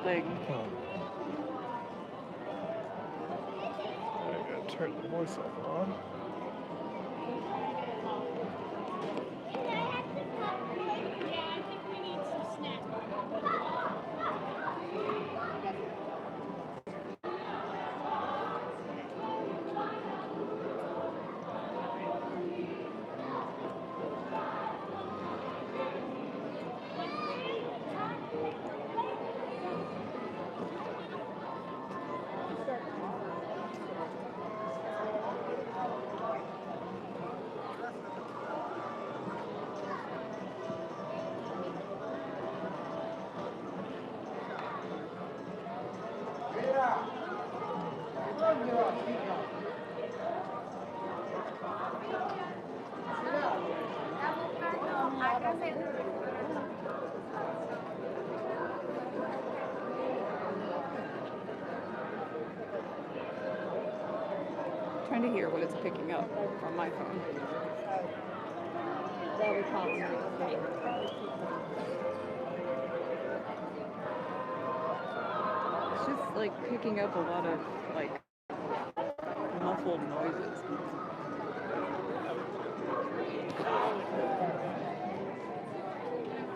something. Oh. I gotta turn the voice off on. Trying to hear what it's picking up from my phone. It's just like picking up a lot of like muffled noises.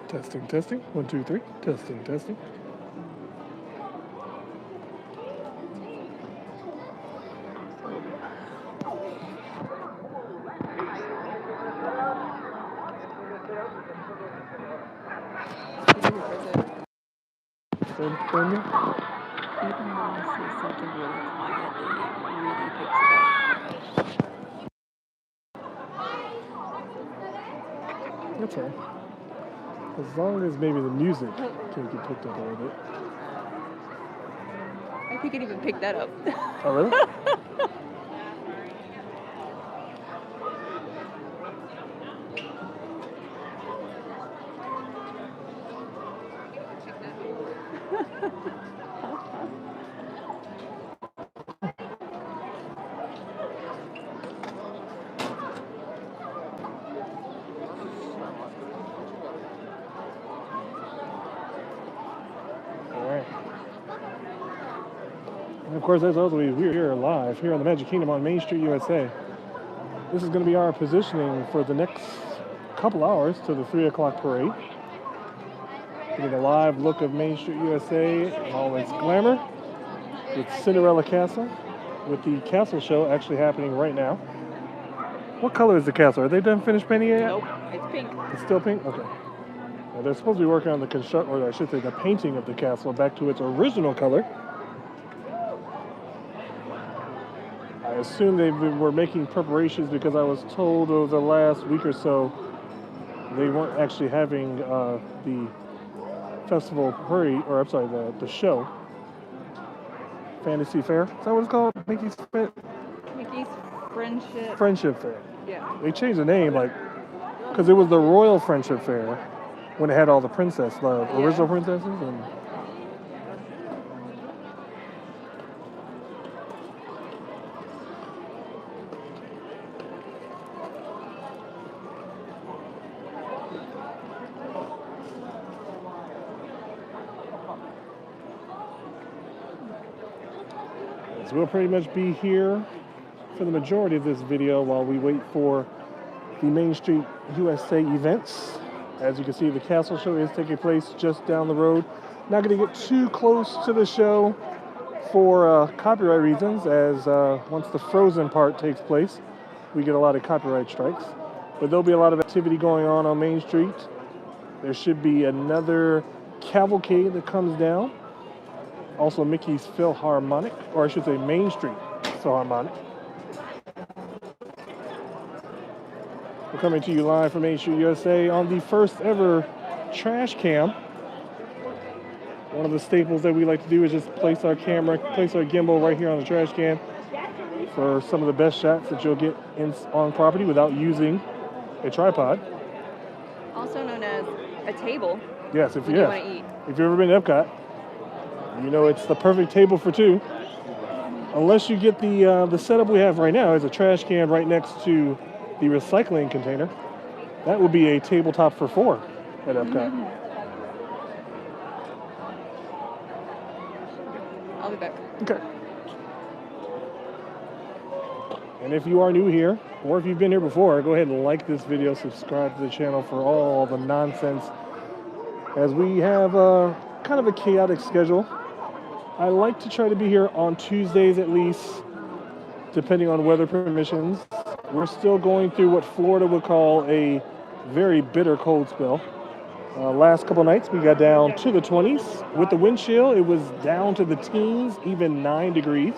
Testing, testing. 1, 2, 3. Testing, testing. Even when I say something really quietly, it really picks it up. That's all right. As long as maybe the music can get picked up a little bit. I think it even picked that up. Oh, really? And of course, as always, we're here live here on the Magic Kingdom on Main Street, USA. This is going to be our positioning for the next couple hours to the 3 o'clock parade. Get a live look of Main Street, USA in all its glamour with Cinderella Castle, with the castle show actually happening right now. What color is the castle? Are they done finished painting it yet? Nope, it's pink. It's still pink? Okay. Well, they're supposed to be working on the construct, or I should say the painting of the castle back to its original color. I assume they were making preparations because I was told over the last week or so they weren't actually having the festival parade, or I'm sorry, the show. Fantasy Fair? Is that what it's called? Mickey's Friendship. Friendship Fair. Yeah. They changed the name, like, because it was the Royal Friendship Fair when it had all the original princesses. And so we'll pretty much be here for the majority of this video while we wait for the Main Street USA events. As you can see, the castle show is taking place just down the road. Not going to get too close to the show for copyright reasons, as once the Frozen part takes place, we get a lot of copyright strikes. But there'll be a lot of activity going on Main Street. There should be another cavalcade that comes down. Also Mickey's Philharmonic, or I should say Main Street Philharmonic. We're coming to you live from Main Street USA on the first ever trash cam. One of the staples that we like to do is just place our gimbal right here on the trash can for some of the best shots that you'll get on property without using a tripod. Also known as a table. Yes, if you want to eat. If you've ever been to Epcot, you know it's the perfect table for two. Unless you get the setup we have right now is a trash can right next to the recycling container. That would be a tabletop for four at Epcot. I'll be back. Okay. And if you are new here, or if you've been here before, go ahead and like this video, subscribe to the channel for all the nonsense. As we have kind of a chaotic schedule. I like to try to be here on Tuesdays at least, depending on weather permissions. We're still going through what Florida would call a very bitter cold spell. Last couple nights we got down to the 20s. With the wind chill, it was down to the teens, even 9 degrees.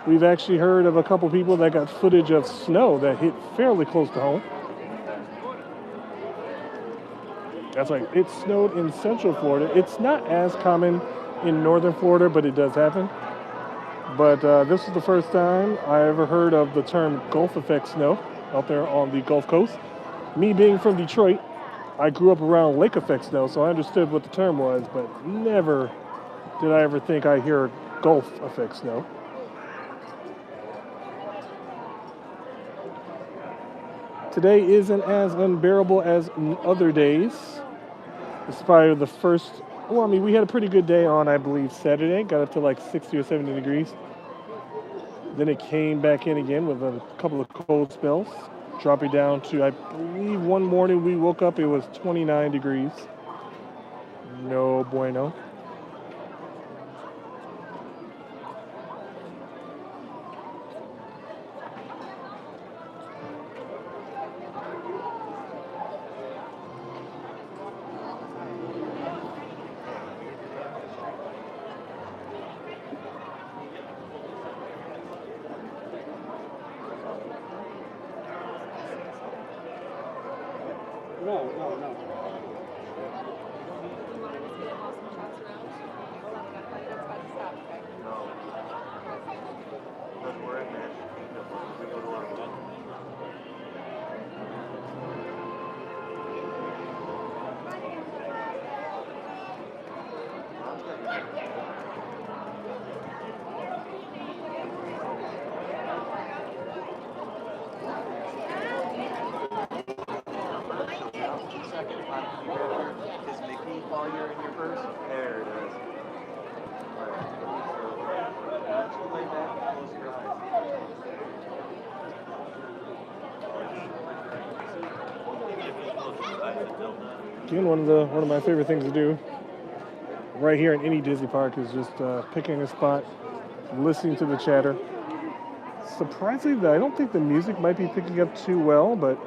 We've actually heard of a couple people that got footage of snow that hit fairly close to home. That's right, it snowed in Central Florida. It's not as common in Northern Florida, but it does happen. But this is the first time I ever heard of the term Gulf effect snow out there on the Gulf Coast. Me being from Detroit, I grew up around lake effect snow, so I understood what the term was, but never did I ever think I'd hear Gulf effect snow. Today isn't as unbearable as other days. It's probably the first, well, I mean, we had a pretty good day on, I believe, Saturday. Got up to like 60 or 70 degrees. Then it came back in again with a couple of cold spells, dropping down to, I believe, one morning we woke up, it was 29 degrees. No bueno. No. Is Mickey while you're in your purse? There it is. Not too lay back and close your eyes. Again, one of my favorite things to do right here in any Disney park is just picking a spot, listening to the chatter. Surprisingly, I don't think the music might be picking up too well, but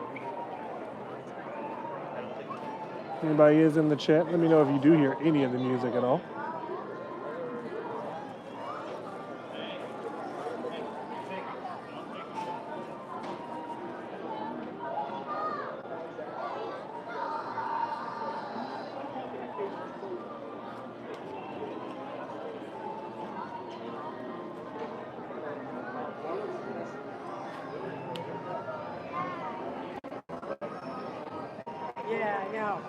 anybody is in the chat, let me know if you do hear any of the music at all. Yeah, I know.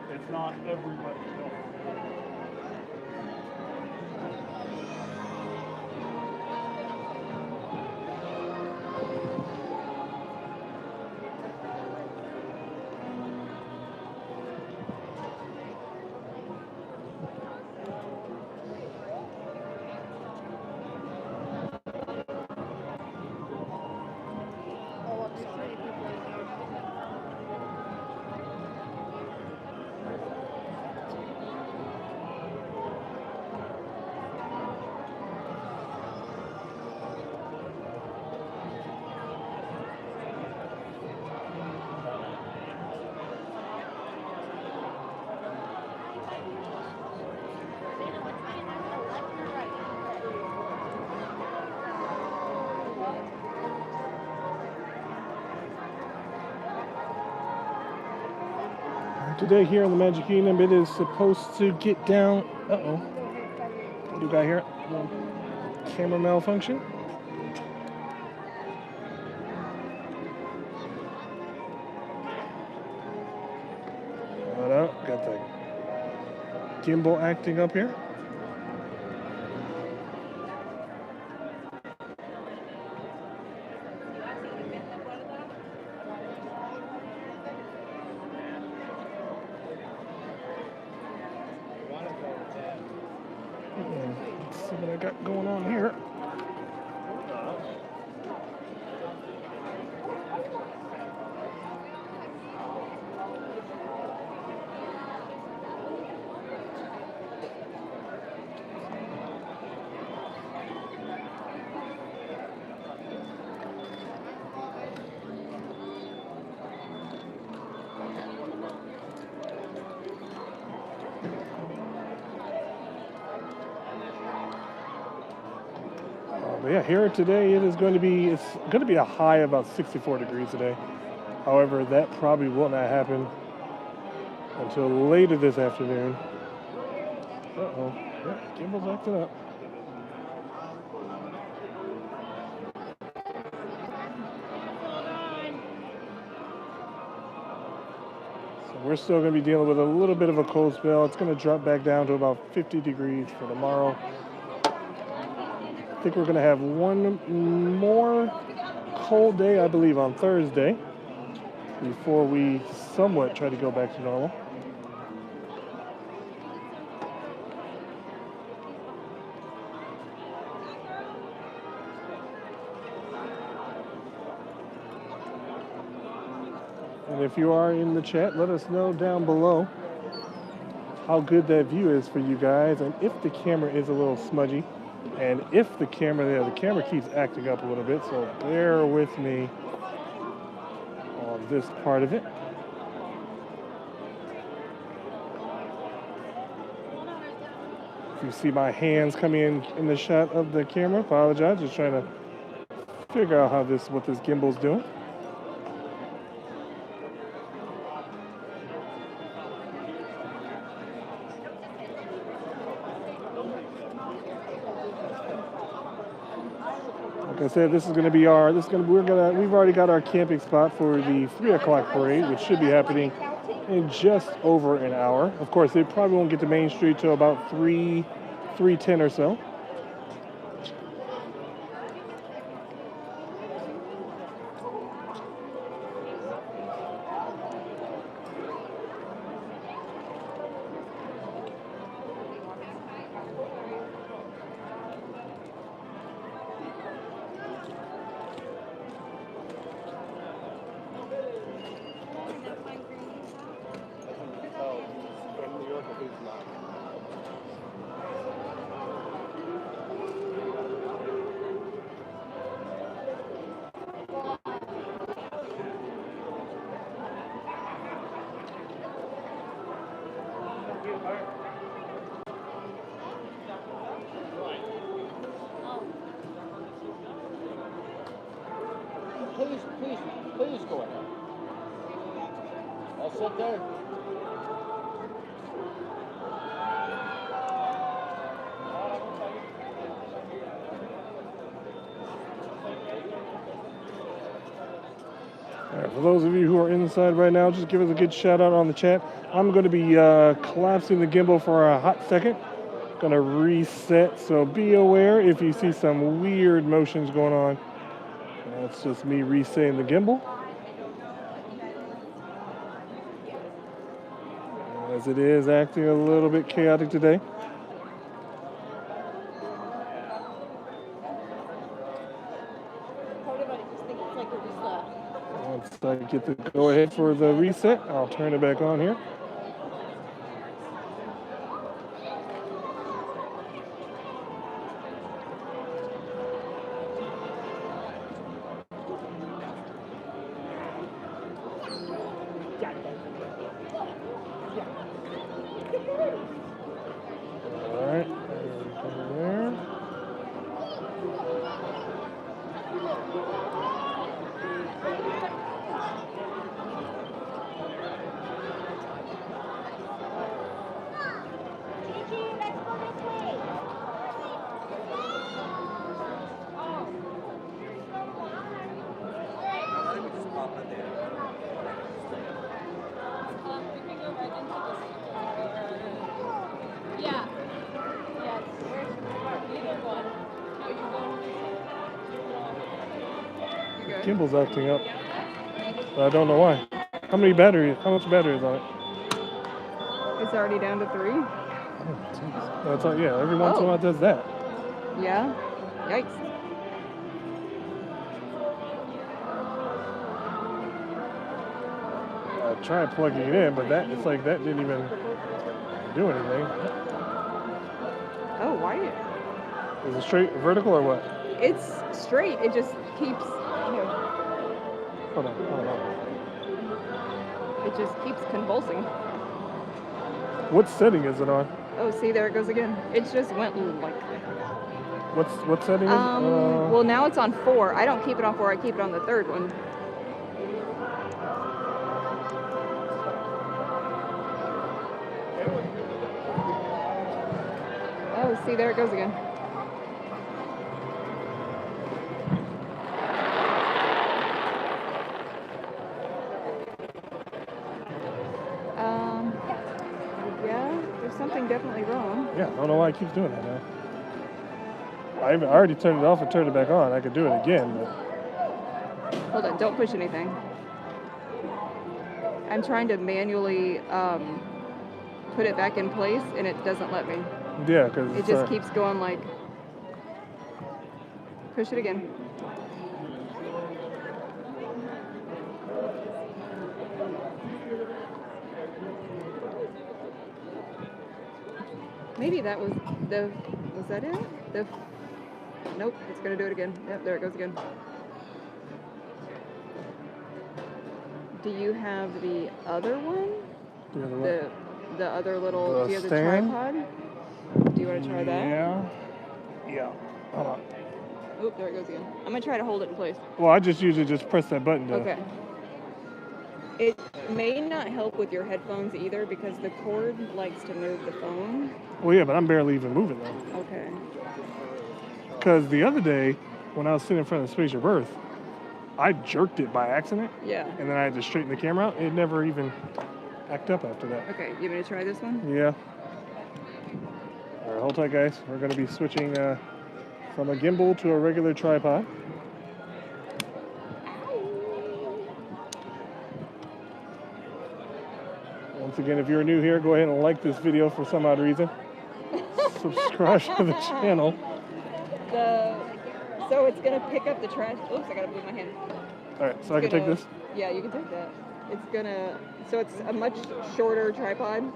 It's not everybody. No. Oh, I'm sorry. Today here in the Magic Kingdom, it is supposed to get down. Uh-oh. What do we got here? Camera malfunction. Hold up. Got the gimbal acting up here. Let's see what I got going on here. But yeah, here today it's going to be a high of about 64 degrees today. However, that probably will not happen until later this afternoon. Uh-oh. Yeah, gimbal's acting up. So we're still going to be dealing with a little bit of a cold spell. It's going to drop back down to about 50 degrees for tomorrow. I think we're going to have one more cold day, I believe, on Thursday before we somewhat try to go back to normal. And if you are in the chat, let us know down below how good that view is for you guys, and if the camera is a little smudgy, and if the camera keeps acting up a little bit, so bear with me on this part of it. If you see my hands coming in the shot of the camera, apologize, just trying to figure out what this gimbal's doing. Like I said, we've already got our camping spot for the 3 o'clock parade, which should be happening in just over an hour. Of course, they probably won't get to Main Street till about 3:10 or so. Please go ahead. I'll sit there. All right, for those of you who are inside right now, just give us a good shout out on the chat. I'm going to be collapsing the gimbal for a hot second. Going to reset, so be aware if you see some weird motions going on. That's just me resetting the gimbal, as it is acting a little bit chaotic today. Once I get the go ahead for the reset, I'll turn it back on here. gimbal's acting up. But I don't know why. How much battery is on it? It's already down to 3. Oh, geez. That's all, yeah, every once in a while it does that. Yeah. Yikes. I tried plugging it in, but it's like that didn't even do anything. Oh, why? Is it straight vertical or what? It's straight. It just keeps, Hold on. it just keeps convulsing. What setting is it on? Oh, see, there it goes again. It just went like. What setting is it? Well, now it's on 4. I don't keep it on 4. I keep it on the 3rd one. Oh, see, there it goes again. Yeah, there's something definitely wrong. Yeah, I don't know why it keeps doing that now. I already turned it off and turned it back on. I could do it again, but... Hold on, don't push anything. I'm trying to manually put it back in place, and it doesn't let me. Yeah, because it just keeps going like... Push it again. Maybe that was the... Was that it? Nope, it's going to do it again. Yep, there it goes again. Do you have the other one? The other little... Do you have the tripod? Do you want to try that? Yeah. Hold on. Oh, there it goes again. I'm going to try to hold it in place. Well, I just usually just press that button. Okay. It may not help with your headphones either because the cord likes to move the phone. Well, yeah, but I'm barely even moving though. Okay. Because the other day, when I was sitting in front of the Spaceship Earth, I jerked it by accident. Yeah. And then I had to straighten the camera out. It never even acted up after that. Okay, you want me to try this one? Yeah. All right, hold tight, guys. We're going to be switching from a gimbal to a regular tripod. Once again, if you're new here, go ahead and like this video for some odd reason. Subscribe to the channel. So it's going to pick up the trash. Oops, I got to move my hand. All right, so I can take this? Yeah, you can take that. It's going to... So it's a much shorter tripod.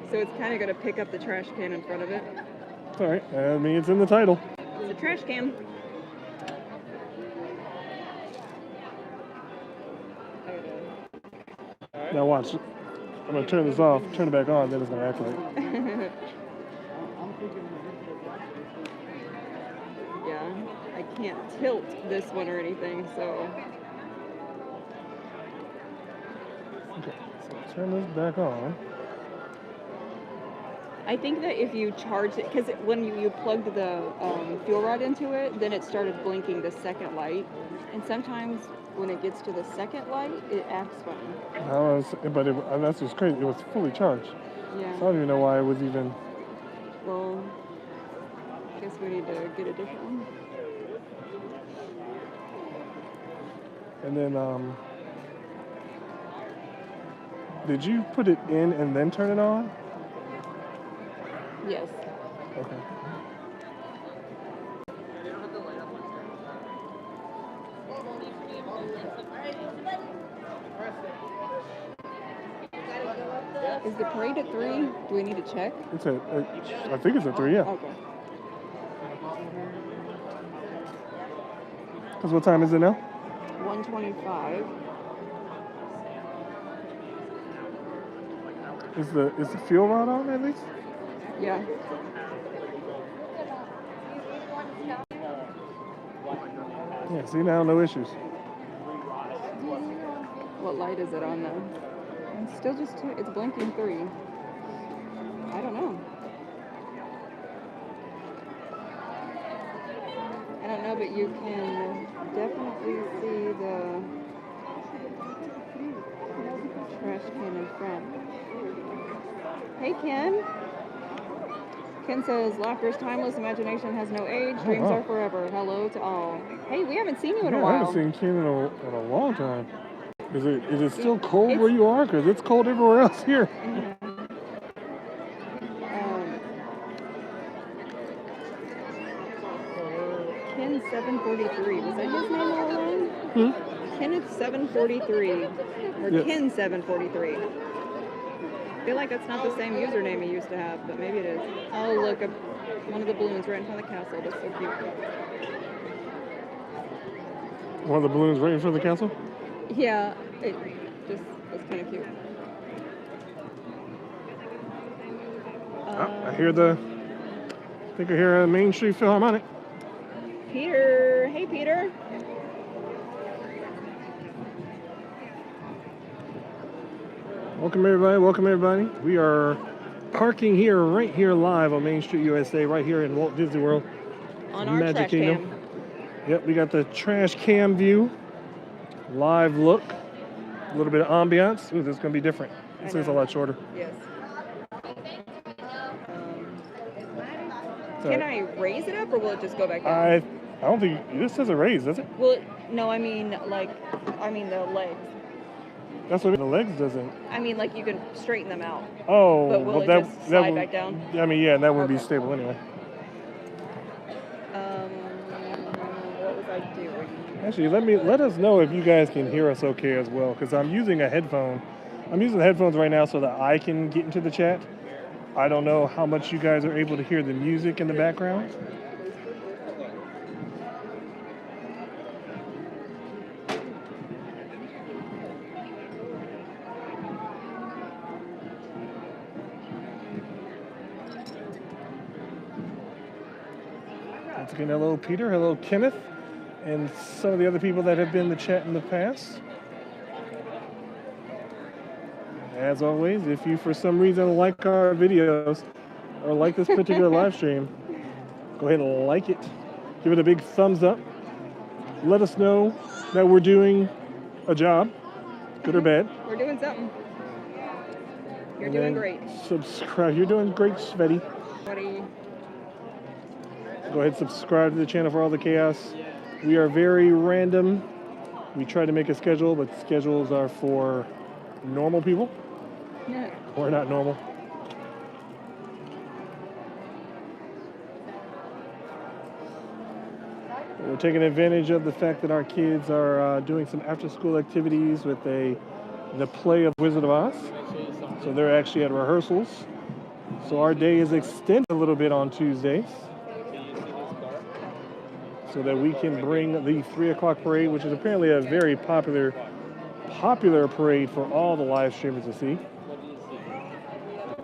So it's kind of going to pick up the trash can in front of it. It's all right. I mean, it's in the title. It's a trash can. Now watch. I'm going to turn this off, turn it back on, then it's going to activate. Yeah, I can't tilt this one or anything, so... Okay, so turn this back on. I think that if you charge it, because when you plugged the fuel rod into it, then it started blinking the second light. And sometimes when it gets to the second light, it acts funny. But that's just crazy. It was fully charged. Yeah. So I don't even know why it was even... Well, I guess we need to get a different one. And then, did you put it in and then turn it on? Yes. Okay. Is the parade at 3? Do we need to check? I think it's a 3, yeah. Okay. Because what time is it now? 1:25. Is the fuel rod on at least? Yeah. Yeah, see now, no issues. What light is it on though? It's still just 2. It's blinking 3. I don't know. I don't know, but you can definitely see the trash can in front. Hey, Ken. Ken says, laughter is timeless, imagination has no age, dreams wow. are forever. Hello to all. Hey, we haven't seen you in a Yeah, I while. haven't seen Ken in a long time. Is it still cold It's- where you are? Because it's cold everywhere else here. Ken 743. Was that his name all along? Kenneth 743. Or Yes. Ken 743. I feel like that's not the same username he used to have, but maybe it is. Oh, look, one of the balloons right in front of the castle. That's so cute. One of the balloons right in front of the castle? Yeah, it just was kind of cute. I think I hear a Main Street Philharmonic. Peter. Hey, Peter. Welcome everybody. We are parking right here live on Main Street, USA, right here in Walt Disney World. On our Magic trash Kingdom. cam. Yep, we got the trash cam view, live look, a little bit of ambiance. Ooh, this is gonna be different. This is a lot shorter. Yes. So Can I raise it up, or will it just go back down? I don't think this says a raise, does it? Well, no, I mean the legs. That's what the legs doesn't. I mean, like you can straighten them out. Oh, But will well, it that just that slide would, back down? I mean, yeah, that wouldn't be Okay. stable anyway. What was I doing? Actually, let us know if you guys can hear us okay as well, because I'm using a headphone. I'm using the headphones right now so that I can get into the chat. I don't know how much you guys are able to hear the music in the background. Once again, hello Peter, hello Kenneth, and some of the other people that have been in the chat in the past. As always, if you for some reason like our videos or like this particular live stream, go ahead and like it. Give it a big thumbs up. Let us know that we're doing a job, good or bad. We're doing something. You're And doing then great. Subscribe. You're doing great, Svetty. Buddy. Go ahead and subscribe to the channel for all the chaos. We are very random. We try to make a schedule, but schedules are for normal people. Yeah. We're not normal. We're taking advantage of the fact that our kids are doing some after-school activities with the play of Wizard of Oz. So they're actually at rehearsals. So our day is extended a little bit on Tuesdays, so that we can bring the 3 o'clock parade, which is apparently a very popular parade for all the live streamers to see.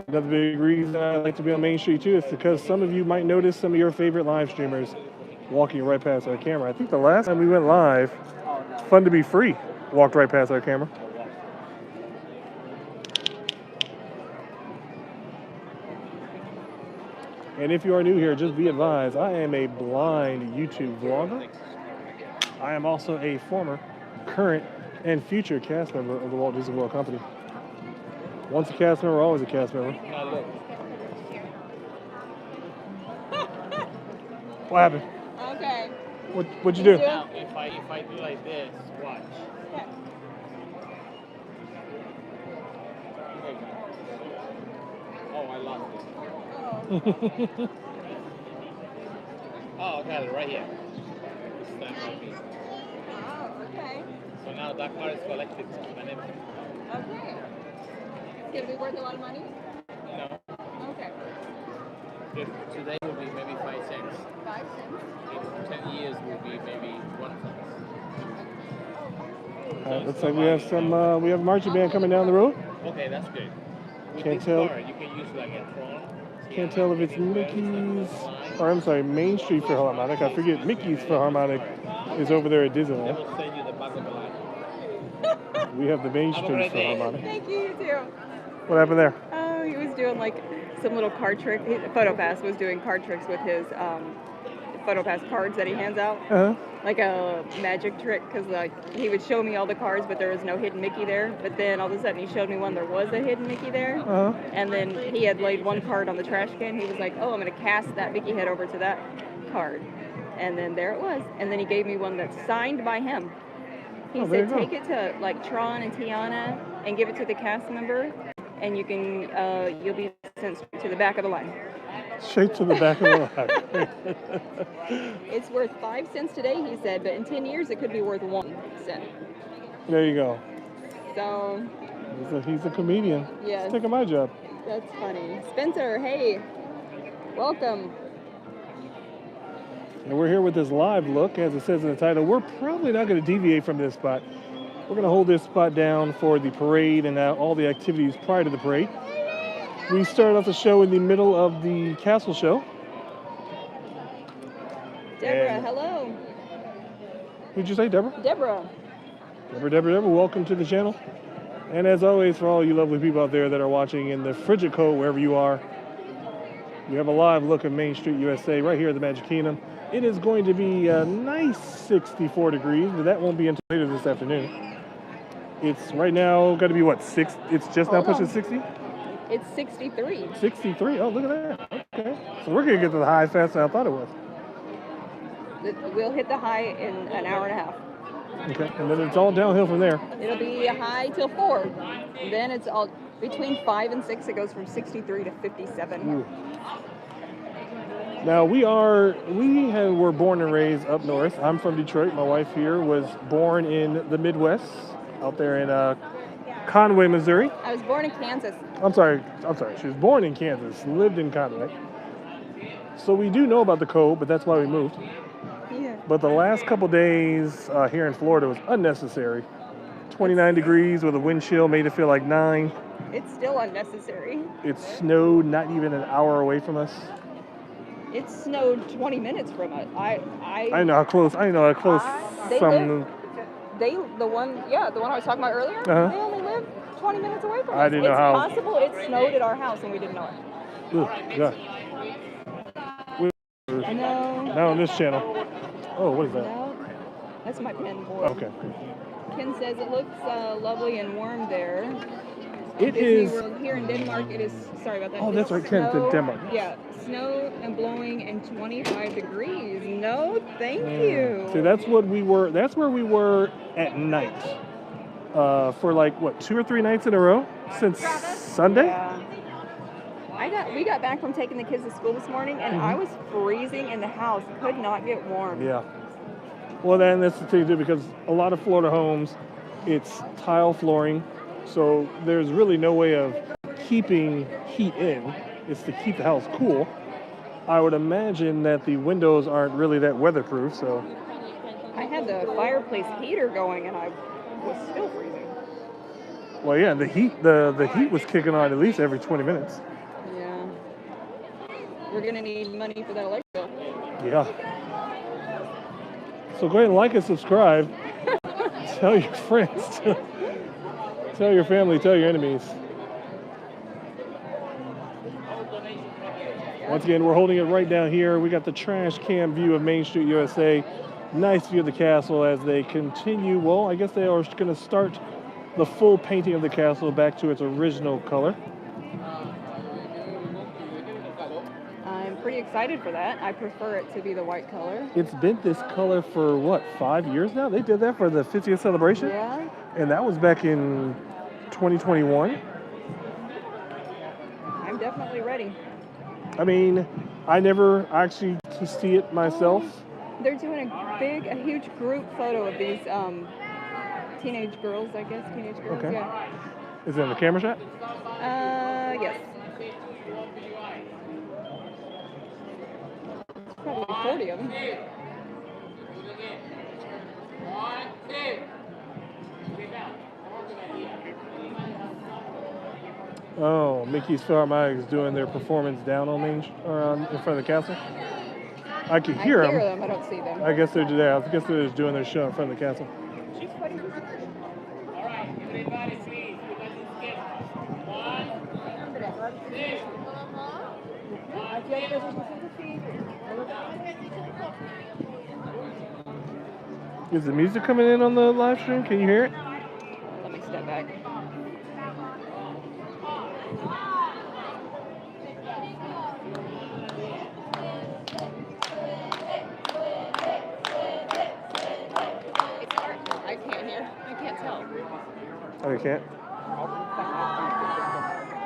Another big reason I like to be on Main Street too is because some of you might notice some of your favorite live streamers walking right past our camera. I think the last time we went live, Fun to Be Free walked right past our camera. And if you are new here, just be advised, I am a blind YouTube vlogger. I am also a former, current, and future cast member of the Walt Disney World Company. Once a cast member, always a cast member. What happened? Okay. What'd you do? Now, if I do like this, watch. Yeah. Oh, I lost it. Oh, I got it right here. This time right here. Oh, okay. So now that card is collected and empty. Okay. It's gonna be worth a lot of money? No. Okay. If today will be maybe 5 cents. 5 cents. In 10 years will be maybe 1 cent. Looks like we have marching band coming down the road. Okay, that's good. With Can't this tell. card, you can use like a phone. Can't tell if it's Mickey's, or I'm sorry, Main Street Philharmonic. I forget Mickey's Philharmonic is over there at They Disneyland. will send you the back of the line. We have the Main Have a Street great day. Philharmonic. Thank you, you too. What happened there? Oh, he was doing like some little card trick. PhotoPass was doing card tricks with his PhotoPass cards that he hands out, Uh-huh. like a magic trick, because like he would show me all the cards, but there was no hidden Mickey there. But then all of a sudden he showed me one there was a hidden Mickey there, Uh-huh. and then he had laid one card on the trash can. He was like, "Oh, I'm gonna cast that Mickey head over to that card," and then there it was. And then he gave me one that's signed by him. He Oh, there said, you "Take it to like Tron and Tiana and give it to the cast member, and you can you'll be sent straight to the back of the line." Straight to the back of the line. It's worth 5 cents today, he said, but in 10 years it could be worth 1 cent. There you go. So He's a comedian. yes, He's taking my job. that's funny. Spencer, hey, welcome. And we're here with this live look, as it says in the title. We're probably not going to deviate from this spot. We're going to hold this spot down for the parade and all the activities prior to the parade. We started off the show in the middle of the castle show. Deborah, And- hello. Who'd you say, Deborah? Deborah. Deborah, welcome to the channel. And as always, for all you lovely people out there that are watching in the frigid cold, wherever you are, we have a live look at Main Street, USA, right here at the Magic Kingdom. It is going to be a nice 64 degrees, but that won't be until later this afternoon. It's right now got to be what, 6? It's just now Hold pushing on. 60? It's 63. 63. Oh, look at that. Okay. So we're going to get to the high faster than I thought it was. We'll hit the high in an hour and a half. Okay. And then it's all downhill from there. It'll be a high till 4. Then it's all between 5 and 6. It goes from 63 to 57. Ooh. Now were born and raised up north. I'm from Detroit. My wife here was born in the Midwest, out there in Conway, Missouri. I was born in Kansas. I'm sorry. She was born in Kansas, lived in Conway. So we do know about the cold, but that's why we moved. Yeah. But the last couple days here in Florida was unnecessary. 29 degrees with a wind chill made it feel like 9. It's still unnecessary. It snowed not even an hour away from us. It snowed 20 minutes from us. I know how close. They some. the one I was talking about earlier, Uh-huh. they only live 20 minutes away from us. I didn't know how- It's possible it snowed at our house and we didn't know it. Ooh, God. No. Now on this channel. Oh, what is that? No. That's my pen boy. Okay. Ken says it looks lovely and warm there. It Disney is. World here in Denmark, it is, sorry about that. Oh, that's it's right, Ken, snow- in Denmark. Yeah, snow and blowing and 25 degrees. No, thank you. See, that's what we were. That's where we were at night. For like what, 2 or 3 nights in a row since Sunday. Yeah. We got back from taking the kids to school this morning, and I was freezing in the house. Could not get warm. Yeah. Well, then that's the thing too, because a lot of Florida homes, it's tile flooring, so there's really no way of keeping heat in. It's to keep the house cool. I would imagine that the windows aren't really that weatherproof, so. I had the fireplace heater going, and I was still freezing. Well, yeah, the heat was kicking on at least every 20 minutes. Yeah. We're gonna need money for that electric bill. Yeah. So go ahead and like and subscribe. Tell your friends. Tell your family. Tell your enemies. Once again, we're holding it right down here. We got the trash can view of Main Street, USA. Nice view of the castle as they continue. Well, I guess they are going to start the full painting of the castle back to its original color. I'm pretty excited for that. I prefer it to be the white color. It's been this color for what, 5 years now? They did that for the 50th celebration? Yeah. And that was back in 2021. I'm definitely ready. I mean, I never actually to see it myself. They're doing a huge group photo of these teenage girls, I guess. Teenage girls, Okay. yeah. Is it in the camera shot? Yes. Probably 40 of them. Oh, Mickey's Philharmonic is doing their performance down on in front of the castle. I can hear I hear them. them. I don't see them. I guess they're there. I guess they're just doing their show in front of the castle. She's sweating. All right, everybody, please. Because it's Is the music coming in on the live stream? Can you hear it? Let me step back. It's hard. I can't hear. I can't tell. Oh, you can't?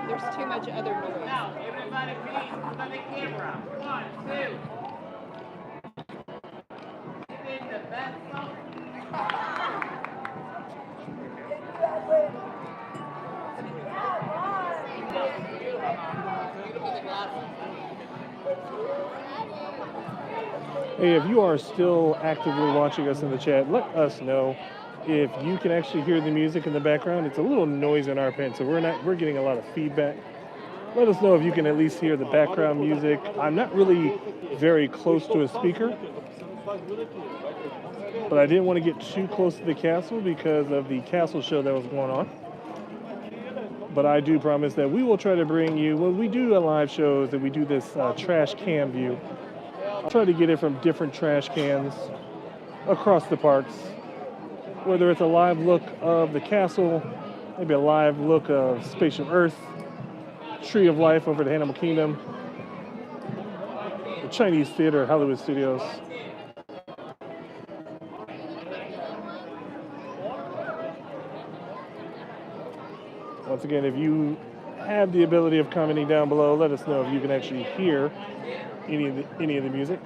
There's too much other noise. Everybody please look at the camera. 1, 2. This is the best song. Hey, if you are still actively watching us in the chat, let us know if you can actually hear the music in the background. It's a little noise in our pen, so we're getting a lot of feedback. Let us know if you can at least hear the background music. I'm not really very close to a speaker, but I didn't want to get too close to the castle because of the castle show that was going on. But I do promise that we will try to bring you, when we do live shows and we do this trash can view, I'll try to get it from different trash cans across the parks. Whether it's a live look of the castle, maybe a live look of Spaceship Earth, Tree of Life over at Animal Kingdom, the Chinese Theater at Hollywood Studios. Once again, if you have the ability of commenting down below, let us know if you can actually hear any of the music.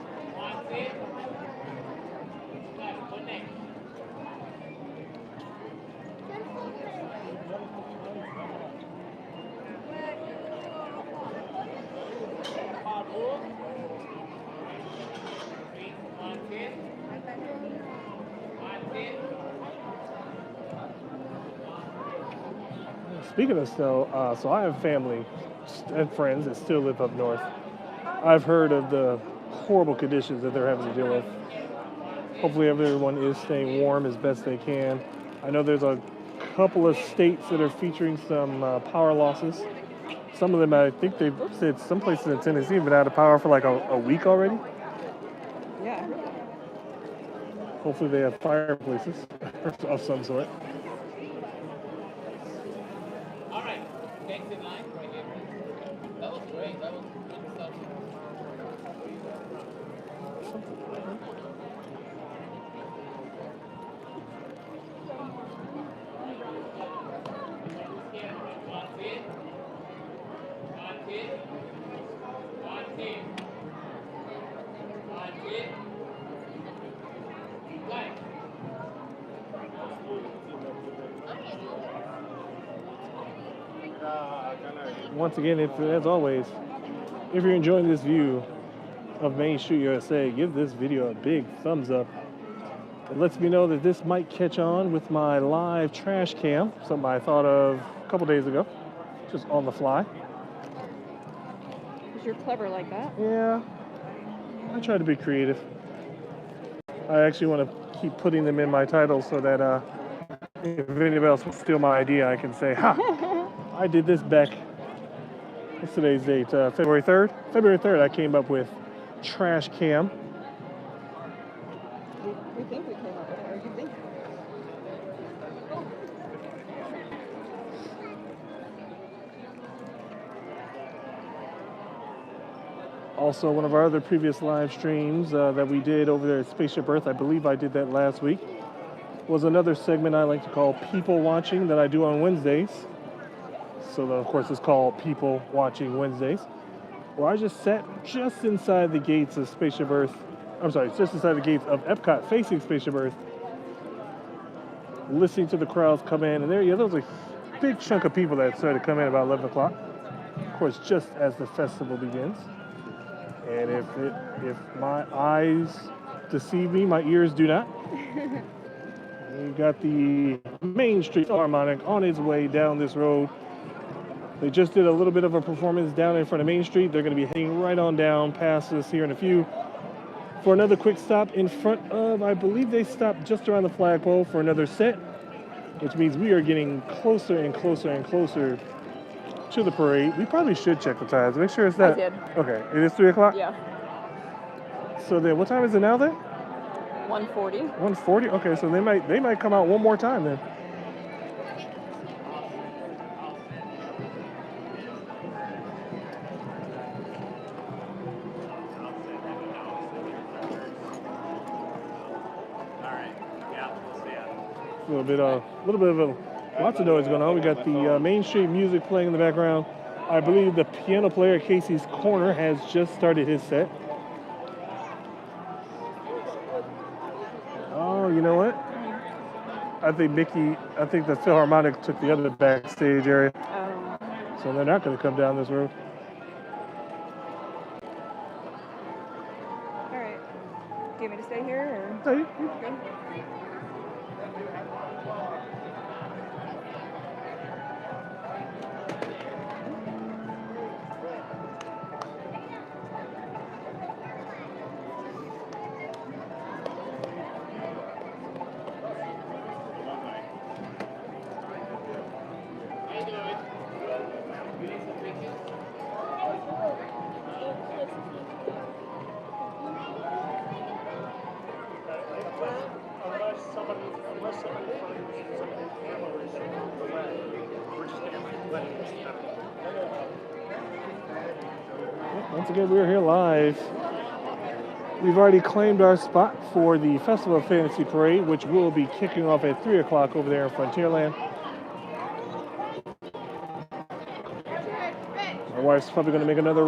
Speaking of snow, so I have family and friends that still live up north. I've heard of the horrible conditions that they're having to deal with. Hopefully everyone is staying warm as best they can. I know there's a couple of states that are featuring some power losses. Some of them, I think they've said some places in Tennessee have been out of power for like a week already. Yeah. Hopefully they have fireplaces of some sort. All right, next in line right here. That was great. That was good stuff. Once again, as always, if you're enjoying this view of Main Street USA, give this video a big thumbs up. It lets me know that this might catch on with my live trash cam, something I thought of a couple days ago, just on the fly. Because you're clever like that. Yeah, I try to be creative. I actually want to keep putting them in my title so that if anybody else will steal my idea, I can say, ha, I did this back, what's today's date, February 3rd? February 3rd, I came up with trash cam. We think we came up with it, or you think? Also, one of our other previous live streams that we did over there at Spaceship Earth, I believe I did that last week, was another segment I like to call People Watching that I do on Wednesdays. So, of course, it's called People Watching Wednesdays, where I just sat just inside the gates of Spaceship Earth. I'm sorry, just inside the gates of Epcot facing Spaceship Earth, listening to the crowds come in. And there was a big chunk of people that started to come in about 11 o'clock. Of course, just as the festival begins. And if my eyes deceive me, my ears do not. We've got the Main Street Philharmonic on its way down this road. They just did a little bit of a performance down in front of Main Street. They're going to be heading right on down past us here in a few for another quick stop in front of, I believe they stopped just around the flagpole for another set, which means we are getting closer and closer and closer to the parade. We probably should check the times. Make sure it's I not. did. Okay, it is 3 o'clock? Yeah. So then what time is it now then? 1:40. 1:40? Okay, so they might come out one more time then. A little bit of lots of noise going on. We got the Main Street music playing in the background. I believe the piano player at Casey's Corner has just started his set. Oh, you know what? I think the Philharmonic took the other backstage area. So they're not going to come down this road. All right. Do you want me to stay here or? Hey, Okay. Once again, we're here live. We've already claimed our spot for the Festival of Fantasy Parade, which will be kicking off at 3 o'clock over there in Frontierland. My wife's probably going to make another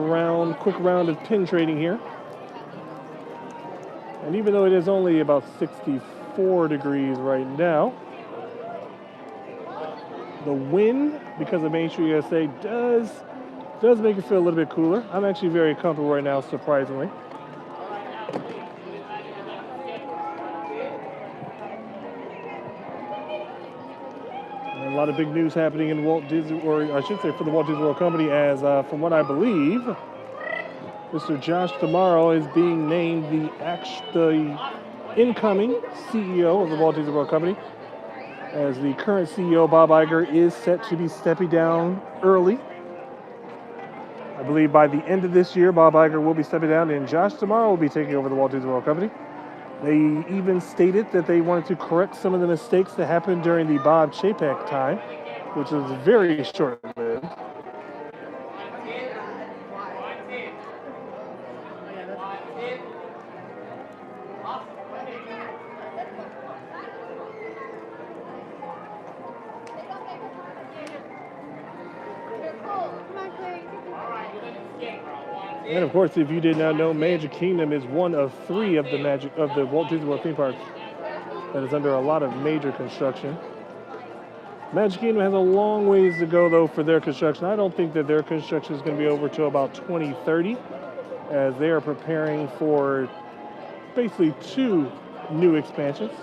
quick round of pin trading here. And even though it is only about 64 degrees right now, the wind, because of Main Street USA, does make it feel a little bit cooler. I'm actually very comfortable right now, surprisingly. And a lot of big news happening in Walt Disney, or I should say for the Walt Disney World Company, as from what I believe, Mr. Josh Tomorrow is being named the incoming CEO of the Walt Disney World Company, as the current CEO, Bob Iger, is set to be stepping down early. I believe by the end of this year, Bob Iger will be stepping down and Josh Tomorrow will be taking over the Walt Disney World Company. They even stated that they wanted to correct some of the mistakes that happened during the Bob Chapek time, which was very short-lived. And of course, if you did not know, Magic Kingdom is one of 3 of the Walt Disney World theme parks that is under a lot of major construction. Magic Kingdom has a long ways to go, though, for their construction. I don't think that their construction is going to be over till about 2030, as they are preparing for basically 2 new expansions.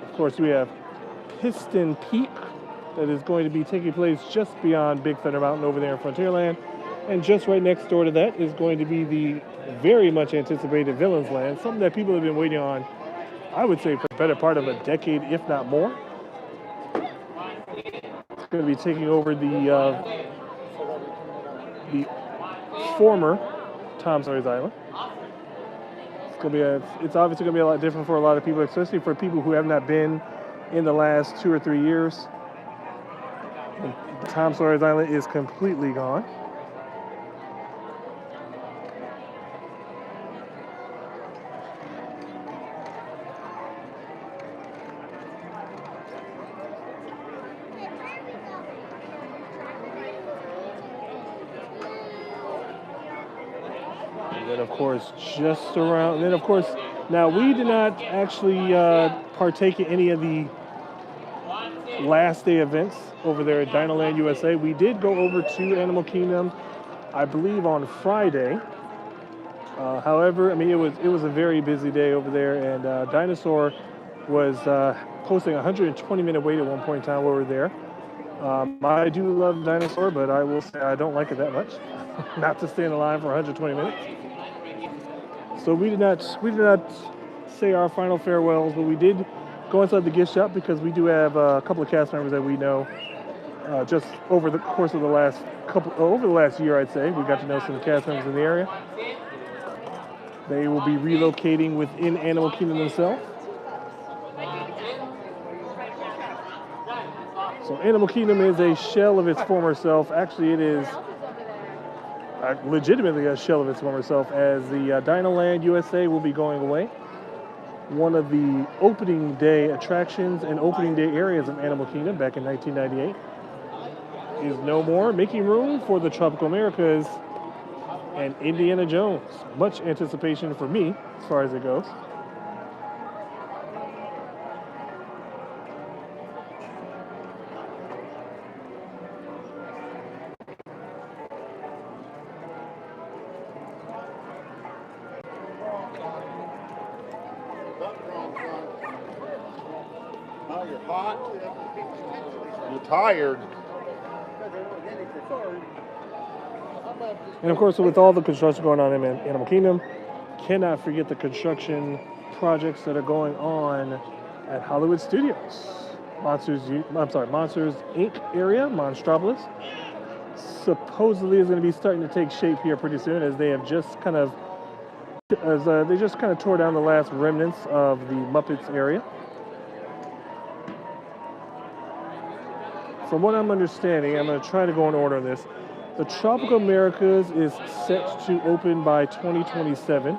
Of course, we have Piston Peak that is going to be taking place just beyond Big Thunder Mountain over there in Frontierland. And just right next door to that is going to be the very much anticipated Villains Land, something that people have been waiting on, I would say, for the better part of a decade, if not more. It's going to be taking over the former Tom Sawyer's Island. It's obviously going to be a lot different for a lot of people, especially for people who have not been in the last 2 or 3 years. Tom Sawyer's Island is completely gone. And of course, now we did not actually partake in any of the last day events over there at Dinoland USA. We did go over to Animal Kingdom, I believe, on Friday. However, I mean, it was a very busy day over there, and Dinosaur was posting a 120-minute wait at one point in time while we were there. I do love Dinosaur, but I will say I don't like it that much. Not to stay in the line for 120 minutes. So we did not say our final farewells, but we did go inside the gift shop because we do have a couple of cast members that we know just over the course of the last over the last year, I'd say. We got to know some cast members in the area. They will be relocating within Animal Kingdom themselves. So Animal Kingdom is a shell of its former self. Actually, it is legitimately a shell of its former self, as the Dino Land USA will be going away. One of the opening day attractions and opening day areas of Animal Kingdom back in 1998 is no more, making room for the Tropical Americas and Indiana Jones. Much anticipation for me as far as it goes. Oh, you're hot. You're tired. And of course, with all the construction going on in Animal Kingdom, cannot forget the construction projects that are going on at Hollywood Studios. Monsters Inc. area, Monstropolis, supposedly is going to be starting to take shape here pretty soon, as they have just kind of tore down the last remnants of the Muppets area. From what I'm understanding, I'm going to try to go in order on this. The Tropical Americas is set to open by 2027.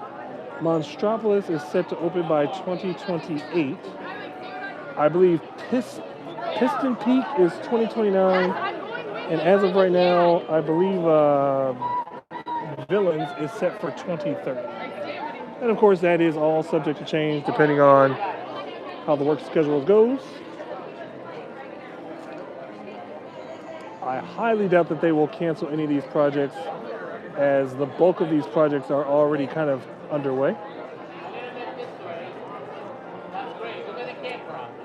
Monstropolis is set to open by 2028. I believe Piston Peak is 2029. And as of right now, I believe Villains is set for 2030. And of course, that is all subject to change depending on how the work schedule goes. I highly doubt that they will cancel any of these projects, as the bulk of these projects are already kind of underway.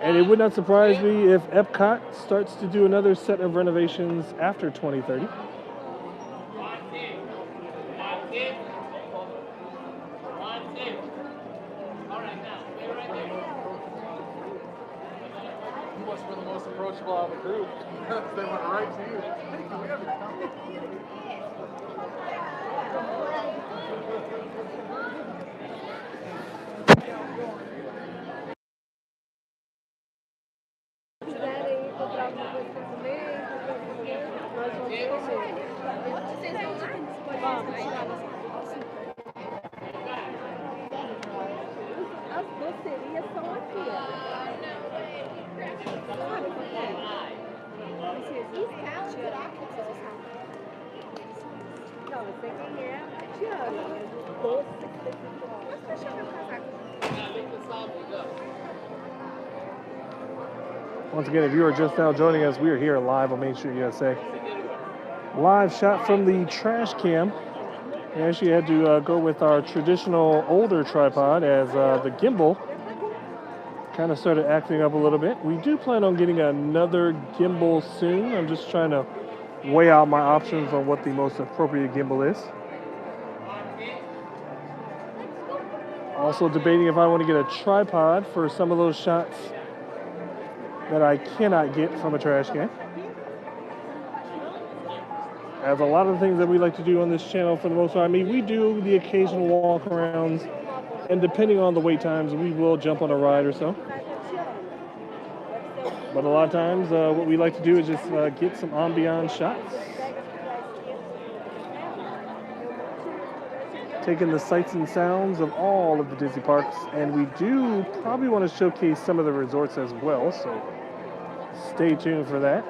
And it would not surprise me if Epcot starts to do another set of renovations after 2030. You must be the most approachable out of the group. They went right to you. Hey, can we have your number? Once again, if you are just now joining us, we are here live on Main Street USA. Live shot from the trash cam. We actually had to go with our traditional older tripod, as the gimbal kind of started acting up a little bit. We do plan on getting another gimbal soon. I'm just trying to weigh out my options on what the most appropriate gimbal is. Also debating if I want to get a tripod for some of those shots that I cannot get from a trash can. As a lot of the things that we like to do on this channel, for the most part, I mean, we do the occasional walk-arounds, and depending on the wait times, we will jump on a ride or so. But a lot of times, what we like to do is just get some ambiance shots. Taking the sights and sounds of all of the Disney parks, and we do probably want to showcase some of the resorts as well, so stay tuned for that.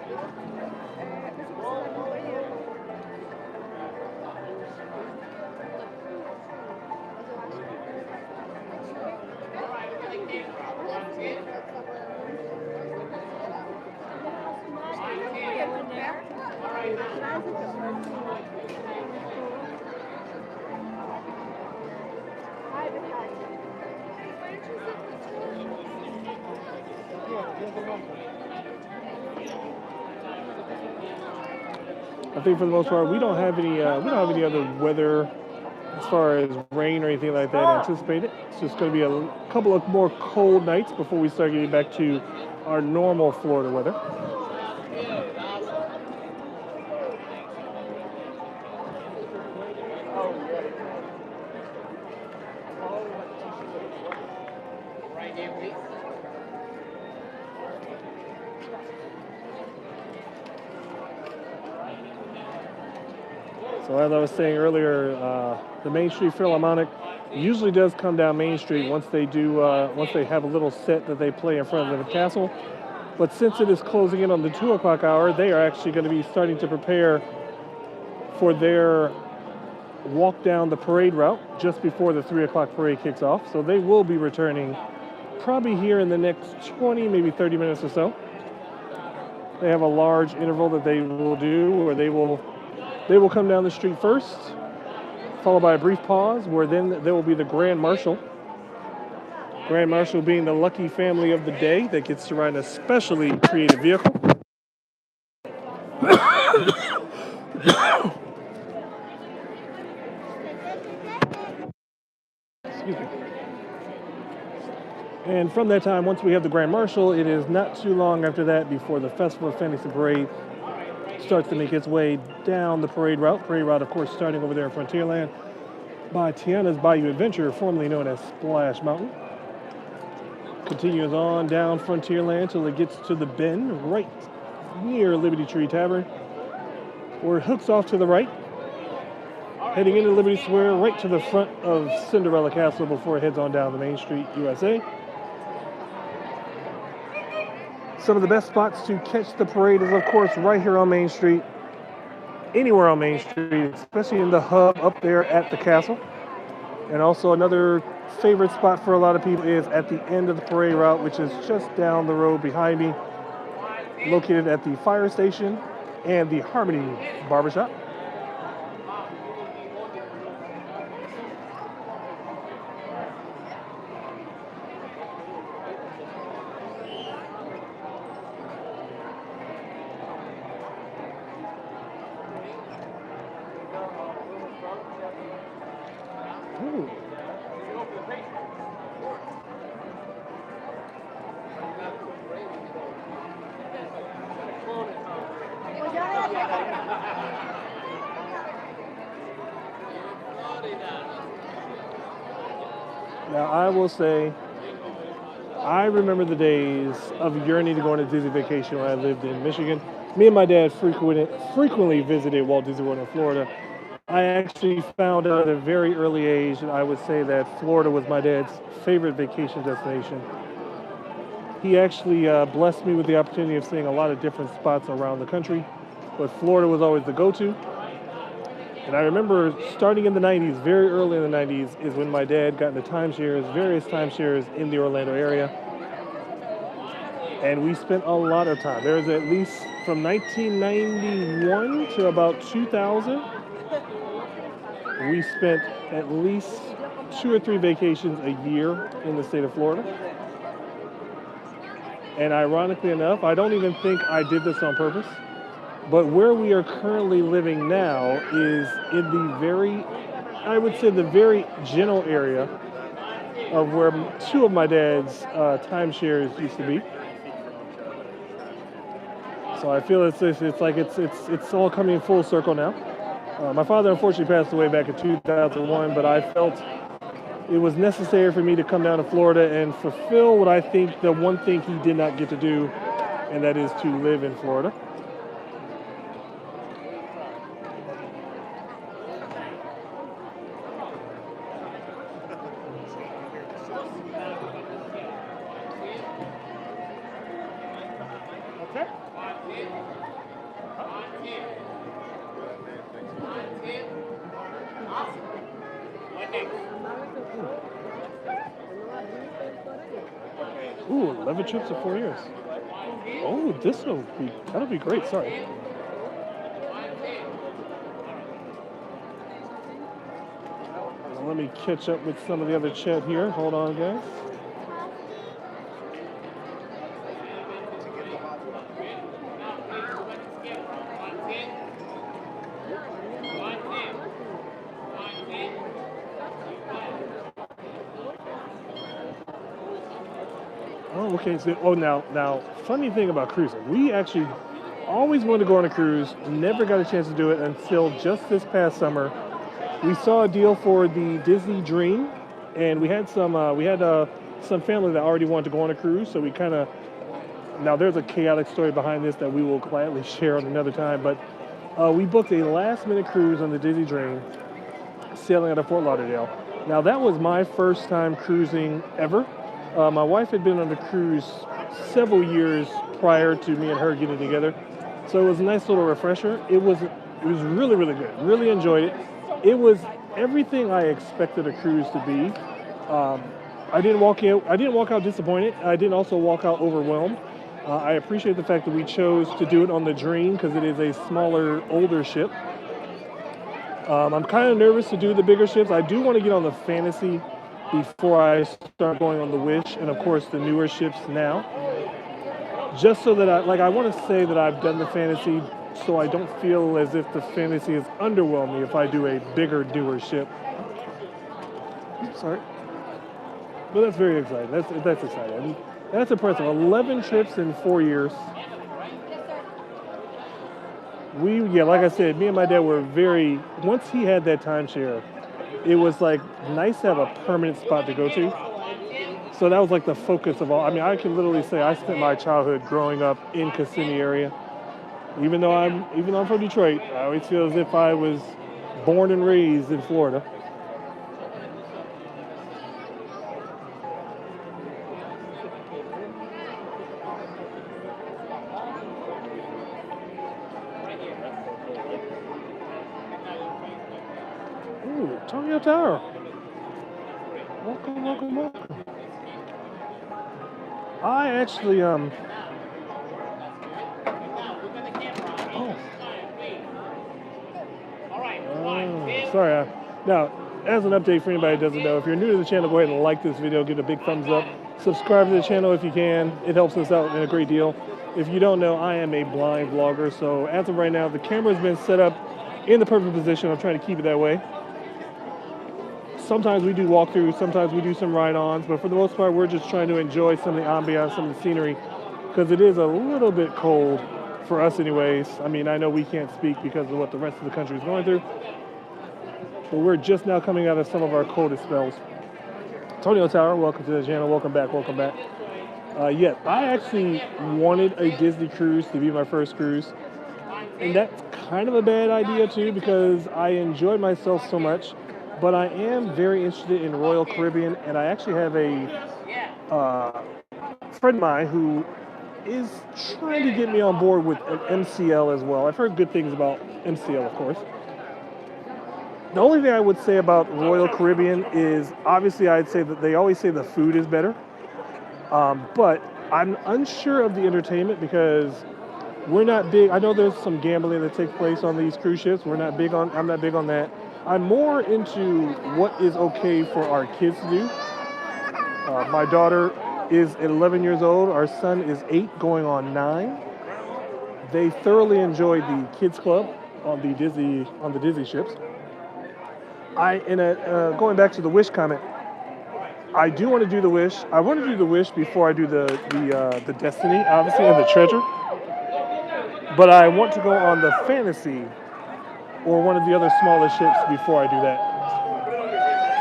I think for the most part, we don't have any other weather as far as rain or anything like that anticipated. It's just going to be a couple of more cold nights before we start getting back to our normal Florida weather. Right here, please. So as I was saying earlier, the Main Street Philharmonic usually does come down Main Street once they have a little set that they play in front of the castle. But since it is closing in on the 2 o'clock hour, they are actually going to be starting to prepare for their walk down the parade route just before the 3 o'clock parade kicks off. So they will be returning probably here in the next 20, maybe 30 minutes or so. They have a large interval that they will do where they will come down the street first, followed by a brief pause where then there will be the Grand Marshal. Grand Marshal being the lucky family of the day that gets to ride an especially creative vehicle. Excuse me. And from that time, once we have the Grand Marshal, it is not too long after that before the Festival of Fantasy Parade starts to make its way down the parade route. Parade route, of course, starting over there in Frontierland by Tiana's Bayou Adventure, formerly known as Splash Mountain. Continues on down Frontierland till it gets to the bend right near Liberty Tree Tavern, where it hooks off to the right, heading into Liberty Square right to the front of Cinderella Castle before it heads on down the Main Street, USA. Some of the best spots to catch the parade is, of course, right here on Main Street, anywhere on Main Street, especially in the hub up there at the castle. And also another favorite spot for a lot of people is at the end of the parade route, which is just down the road behind me, located at the fire station and the Harmony Barbershop. Ooh. Now, I will say, I remember the days of yearning to go on a Disney vacation when I lived in Michigan. Me and my dad frequently visited Walt Disney World in Florida. I actually found out at a very early age that I would say that Florida was my dad's favorite vacation destination. He actually blessed me with the opportunity of seeing a lot of different spots around the country, but Florida was always the go-to. And I remember starting in the 90s, very early in the 90s, is when my dad got into various timeshares in the Orlando area. And we spent a lot of time. There was at least from 1991 to about 2000, we spent at least 2 or 3 vacations a year in the state of Florida. And ironically enough, I don't even think I did this on purpose, but where we are currently living now is in the very general area of where 2 of my dad's timeshares used to be. So I feel it's all coming full circle now. My father unfortunately passed away back in 2001, but I felt it was necessary for me to come down to Florida and fulfill what I think the one thing he did not get to do, and that is to live in Florida. Ooh, 11 trips in 4 years. Oh, that'll be great. Sorry. Now let me catch up with some of the other chat here. Hold on, guys. Oh, okay. So, now, funny thing about cruising, we actually always wanted to go on a cruise, never got a chance to do it until just this past summer We saw a deal for the Disney Dream, and we had some family that already wanted to go on a cruise, so we kind of, now there's a chaotic story behind this that we will gladly share on another time, but we booked a last minute cruise on the Disney Dream, sailing out of Fort Lauderdale. Now that was my first time cruising ever. My wife had been on a cruise several years prior to me and her getting together, so it was a nice little refresher. It was really, really good. Really enjoyed it. It was everything I expected a cruise to be. I didn't walk out disappointed. I didn't also walk out overwhelmed. I appreciate the fact that we chose to do it on the Dream because it is a smaller, older ship. I'm kind of nervous to do the bigger ships. I do want to get on the Fantasy before I start going on the Wish, and of course the newer ships now. Just so that I want to say that I've done the Fantasy, so I don't feel as if the Fantasy is underwhelming if I do a bigger, newer ship. Sorry. But that's very exciting. That's exciting. I mean, that's impressive. 11 trips in 4 years. Like I said, me and my dad were once he had that timeshare, it was like nice to have a permanent spot to go to. So that was like the focus of all. I mean, I can literally say I spent my childhood growing up in Kissimmee area. Even though I'm from Detroit, I always feel as if I was born and raised in Florida. Ooh, Tokyo Tower. Welcome, welcome, welcome. I actually Oh. Sorry. Now, as an update for anybody who doesn't know, if you're new to the channel, go ahead and like this video, give it a big thumbs up. Subscribe to the channel if you can. It helps us out in a great deal. If you don't know, I am a blind vlogger, so as of right now, the camera's been set up in the perfect position. I'm trying to keep it that way. Sometimes we do walkthroughs, sometimes we do some ride-ons, but for the most part, we're just trying to enjoy some of the ambiance, some of the scenery, because it is a little bit cold for us anyways. I mean, I know we can't speak because of what the rest of the country is going through, but we're just now coming out of some of our coldest spells. Antonio Tower, welcome to the channel. Welcome back, welcome back. Yeah, I actually wanted a Disney cruise to be my first cruise, and that's kind of a bad idea too, because I enjoyed myself so much. But I am very interested in Royal Caribbean, and I actually have a friend of mine who is trying to get me on board with an MCL as well. I've heard good things about MCL, of course. The only thing I would say about Royal Caribbean is, obviously, I'd say that they always say the food is better. But I'm unsure of the entertainment because we're not big. I know there's some gambling that takes place on these cruise ships. I'm not big on that. I'm more into what is okay for our kids to do. My daughter is 11 years old. Our son is 8 going on 9. They thoroughly enjoyed the kids club on the Disney ships. Going back to the Wish comment, I do want to do the Wish. I want to do the Wish before I do the Destiny, obviously, and the Treasure. But I want to go on the Fantasy or one of the other smaller ships before I do that.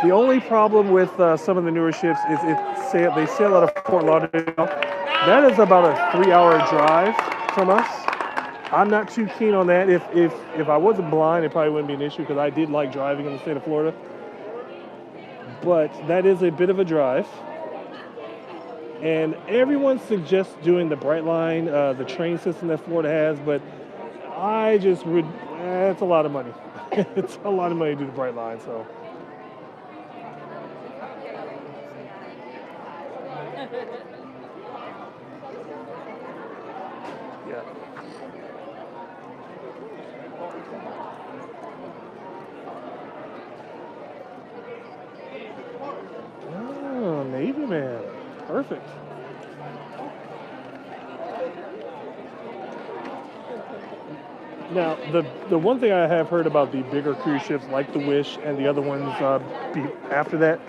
The only problem with some of the newer ships is they sail out of Fort Lauderdale. That is about a 3-hour drive from us. I'm not too keen on that. If I wasn't blind, it probably wouldn't be an issue because I did like driving in the state of Florida. But that is a bit of a drive. And everyone suggests doing the Brightline, the train system that Florida has, but I just would. It's a lot of money. It's a lot of money to do the Brightline, so. Yeah. Oh, Navy man. Perfect. Now, the one thing I have heard about the bigger cruise ships like the Wish and the other ones after that,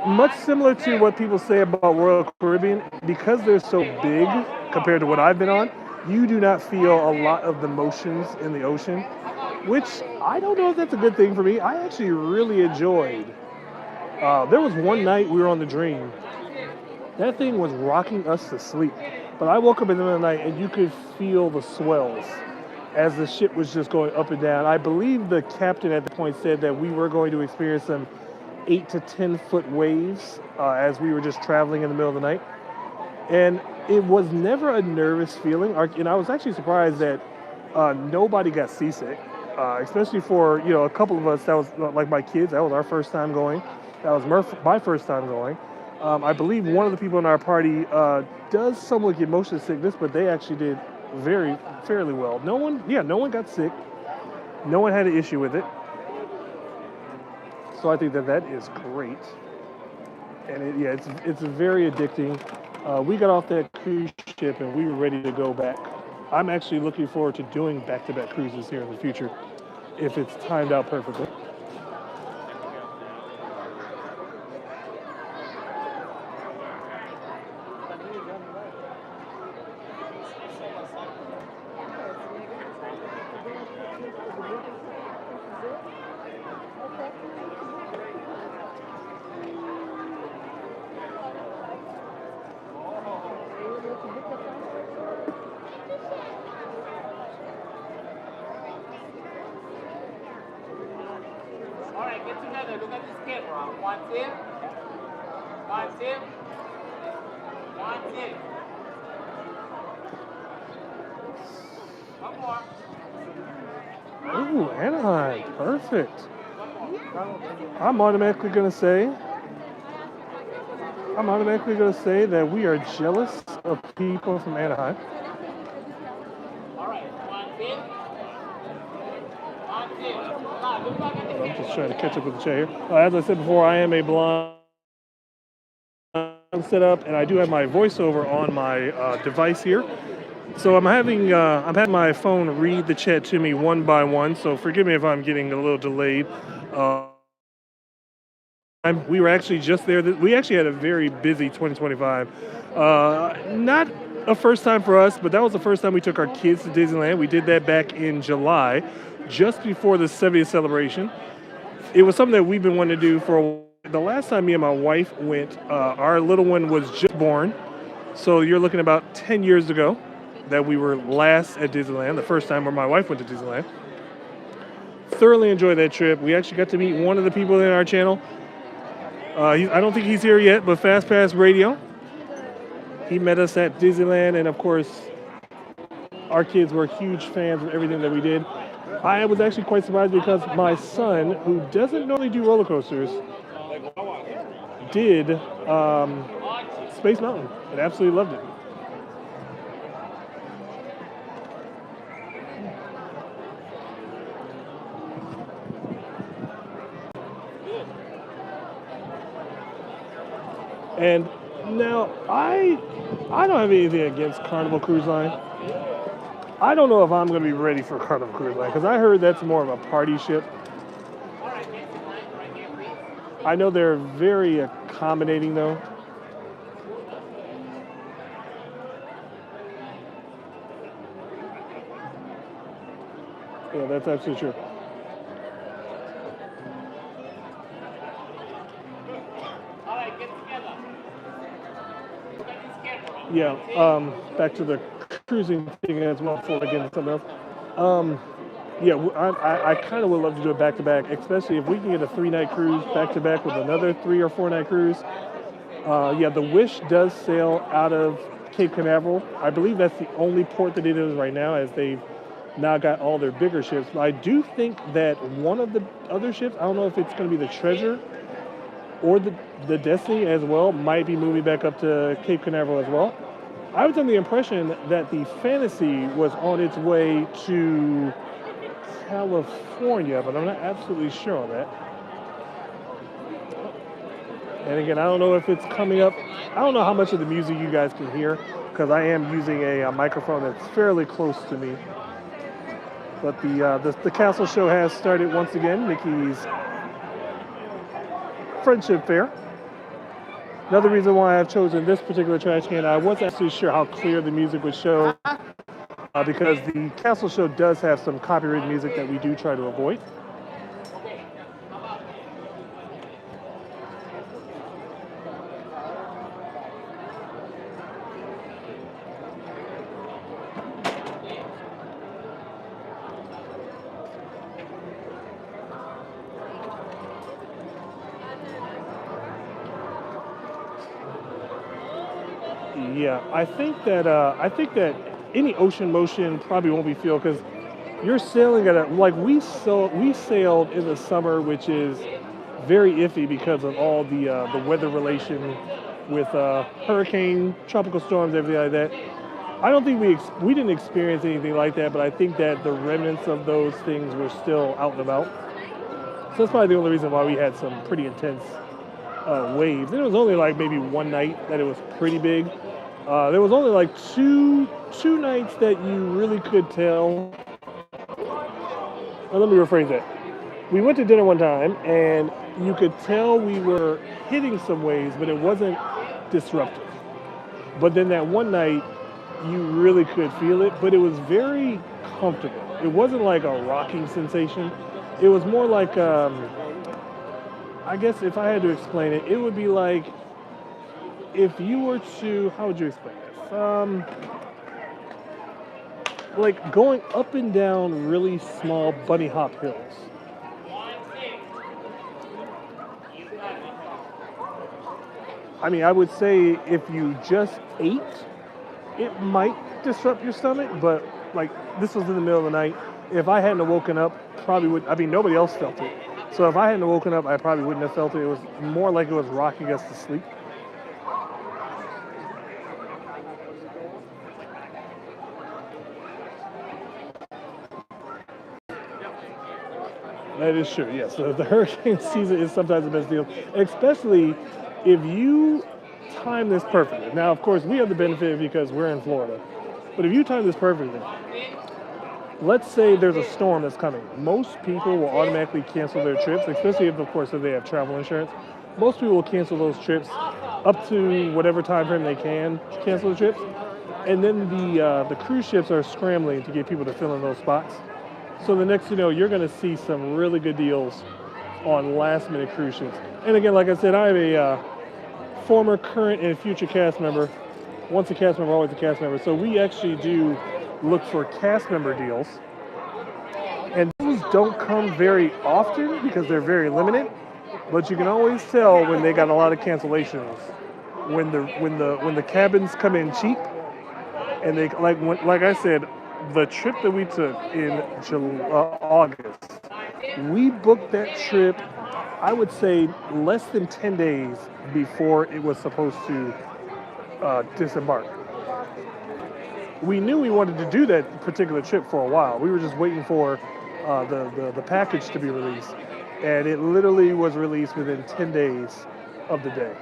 much similar to what people say about Royal Caribbean, because they're so big compared to what I've been on, you do not feel a lot of the motions in the ocean. which I don't know if that's a good thing for me. I actually really enjoyed. There was one night we were on the Dream. That thing was rocking us to sleep. But I woke up in the middle of the night and you could feel the swells as the ship was just going up and down. I believe the captain at the point said that we were going to experience some 8 to 10 foot waves as we were just traveling in the middle of the night. And it was never a nervous feeling. And I was actually surprised that nobody got seasick, especially for, a couple of us. That was like my kids. That was our first time going. That was my first time going. I believe one of the people in our party does somewhat get motion sickness, but they actually did fairly well. No one got sick. No one had an issue with it. So I think that is great. And it's very addicting. We got off that cruise ship and we were ready to go back. I'm actually looking forward to doing back-to-back cruises here in the future if it's timed out perfectly. All right, get together. Look at this camera. One tip. One tip. One tip. One more. Ooh, Anaheim, perfect. I'm automatically gonna say that we are jealous of people from Anaheim. All right, one tip. One tip. Now, look back at the I'm camera. just trying to catch up with the chat here. As I said before, I am a blind setup, and I do have my voiceover on my device here. So I'm having my phone read the chat to me one by one. So forgive me if I'm getting a little delayed. We were actually just there. We actually had a very busy 2025. Not a first time for us, but that was the first time we took our kids to Disneyland. We did that back in July, just before the 70th celebration. It was something that we've been wanting to do for a while. The last time me and my wife went, our little one was just born. So you're looking about 10 years ago that we were last at Disneyland, the first time where my wife went to Disneyland. Thoroughly enjoyed that trip. We actually got to meet one of the people in our channel. I don't think he's here yet, but Fast Pass Radio. He met us at Disneyland, and of course, our kids were huge fans of everything that we did. I was actually quite surprised because my son, who doesn't normally do roller coasters, did Space Mountain and absolutely loved it. And now I don't have anything against Carnival Cruise Line. I don't know if I'm going to be ready for Carnival Cruise Line because I heard that's more of a party ship. I know they're very accommodating though. Yeah, that's absolutely true. All right, get together. Look at this camera. Yeah, back to the cruising thing as well before I get into something else. I kind of would love to do it back to back, especially if we can get a 3-night cruise back to back with another 3 or 4 night cruise. The Wish does sail out of Cape Canaveral. I believe that's the only port that it is right now, as they've now got all their bigger ships. But I do think that one of the other ships, I don't know if it's going to be the Treasure or the Destiny as well, might be moving back up to Cape Canaveral as well. I was under the impression that the Fantasy was on its way to California, but I'm not absolutely sure on that. And again, I don't know if it's coming up. I don't know how much of the music you guys can hear because I am using a microphone that's fairly close to me. But the Castle Show has started once again. Mickey's Friendship Fair. Another reason why I've chosen this particular trash can, I wasn't actually sure how clear the music would show because the castle show does have some copyrighted music that we do try to avoid. Yeah, I think that any ocean motion probably won't be filled because you're sailing at a like we sailed in the summer, which is very iffy because of all the weather relation with hurricane, tropical storms, everything like that. I don't think we didn't experience anything like that, but I think that the remnants of those things were still out and about. So that's probably the only reason why we had some pretty intense waves. And it was only like maybe one night that it was pretty big. There was only like two nights that you really could tell. Well, let me rephrase that. We went to dinner one time, and you could tell we were hitting some waves, but it wasn't disruptive. But then that one night, you really could feel it, but it was very comfortable. It wasn't like a rocking sensation. It was more like, I guess if I had to explain it, it would be like if you were to, how would you explain this? Like going up and down really small bunny hop hills. I mean, I would say if you just ate, it might disrupt your stomach, but like this was in the middle of the night. If I hadn't woken up, probably would. I mean, nobody else felt it. So if I hadn't woken up, I probably wouldn't have felt it. It was more like it was rocking us to sleep. That is true, yes. So the hurricane season is sometimes the best deal, especially if you time this perfectly. Now, of course, we have the benefit because we're in Florida. But if you time this perfectly, let's say there's a storm that's coming. Most people will automatically cancel their trips, especially if, of course, if they have travel insurance. Most people will cancel those trips up to whatever time frame they can cancel the trips. And then the cruise ships are scrambling to get people to fill in those spots. So the next, you're going to see some really good deals on last minute cruise ships. And again, like I said, I am a former, current, and future cast member. Once a cast member, always a cast member. So we actually do look for cast member deals. And those don't come very often because they're very limited. But you can always tell when they got a lot of cancellations. When the cabins come in cheap, and they like I said, the trip that we took in August, we booked that trip, I would say, less than 10 days before it was supposed to disembark. We knew we wanted to do that particular trip for a while. We were just waiting for the package to be released, and it literally was released within 10 days of the day.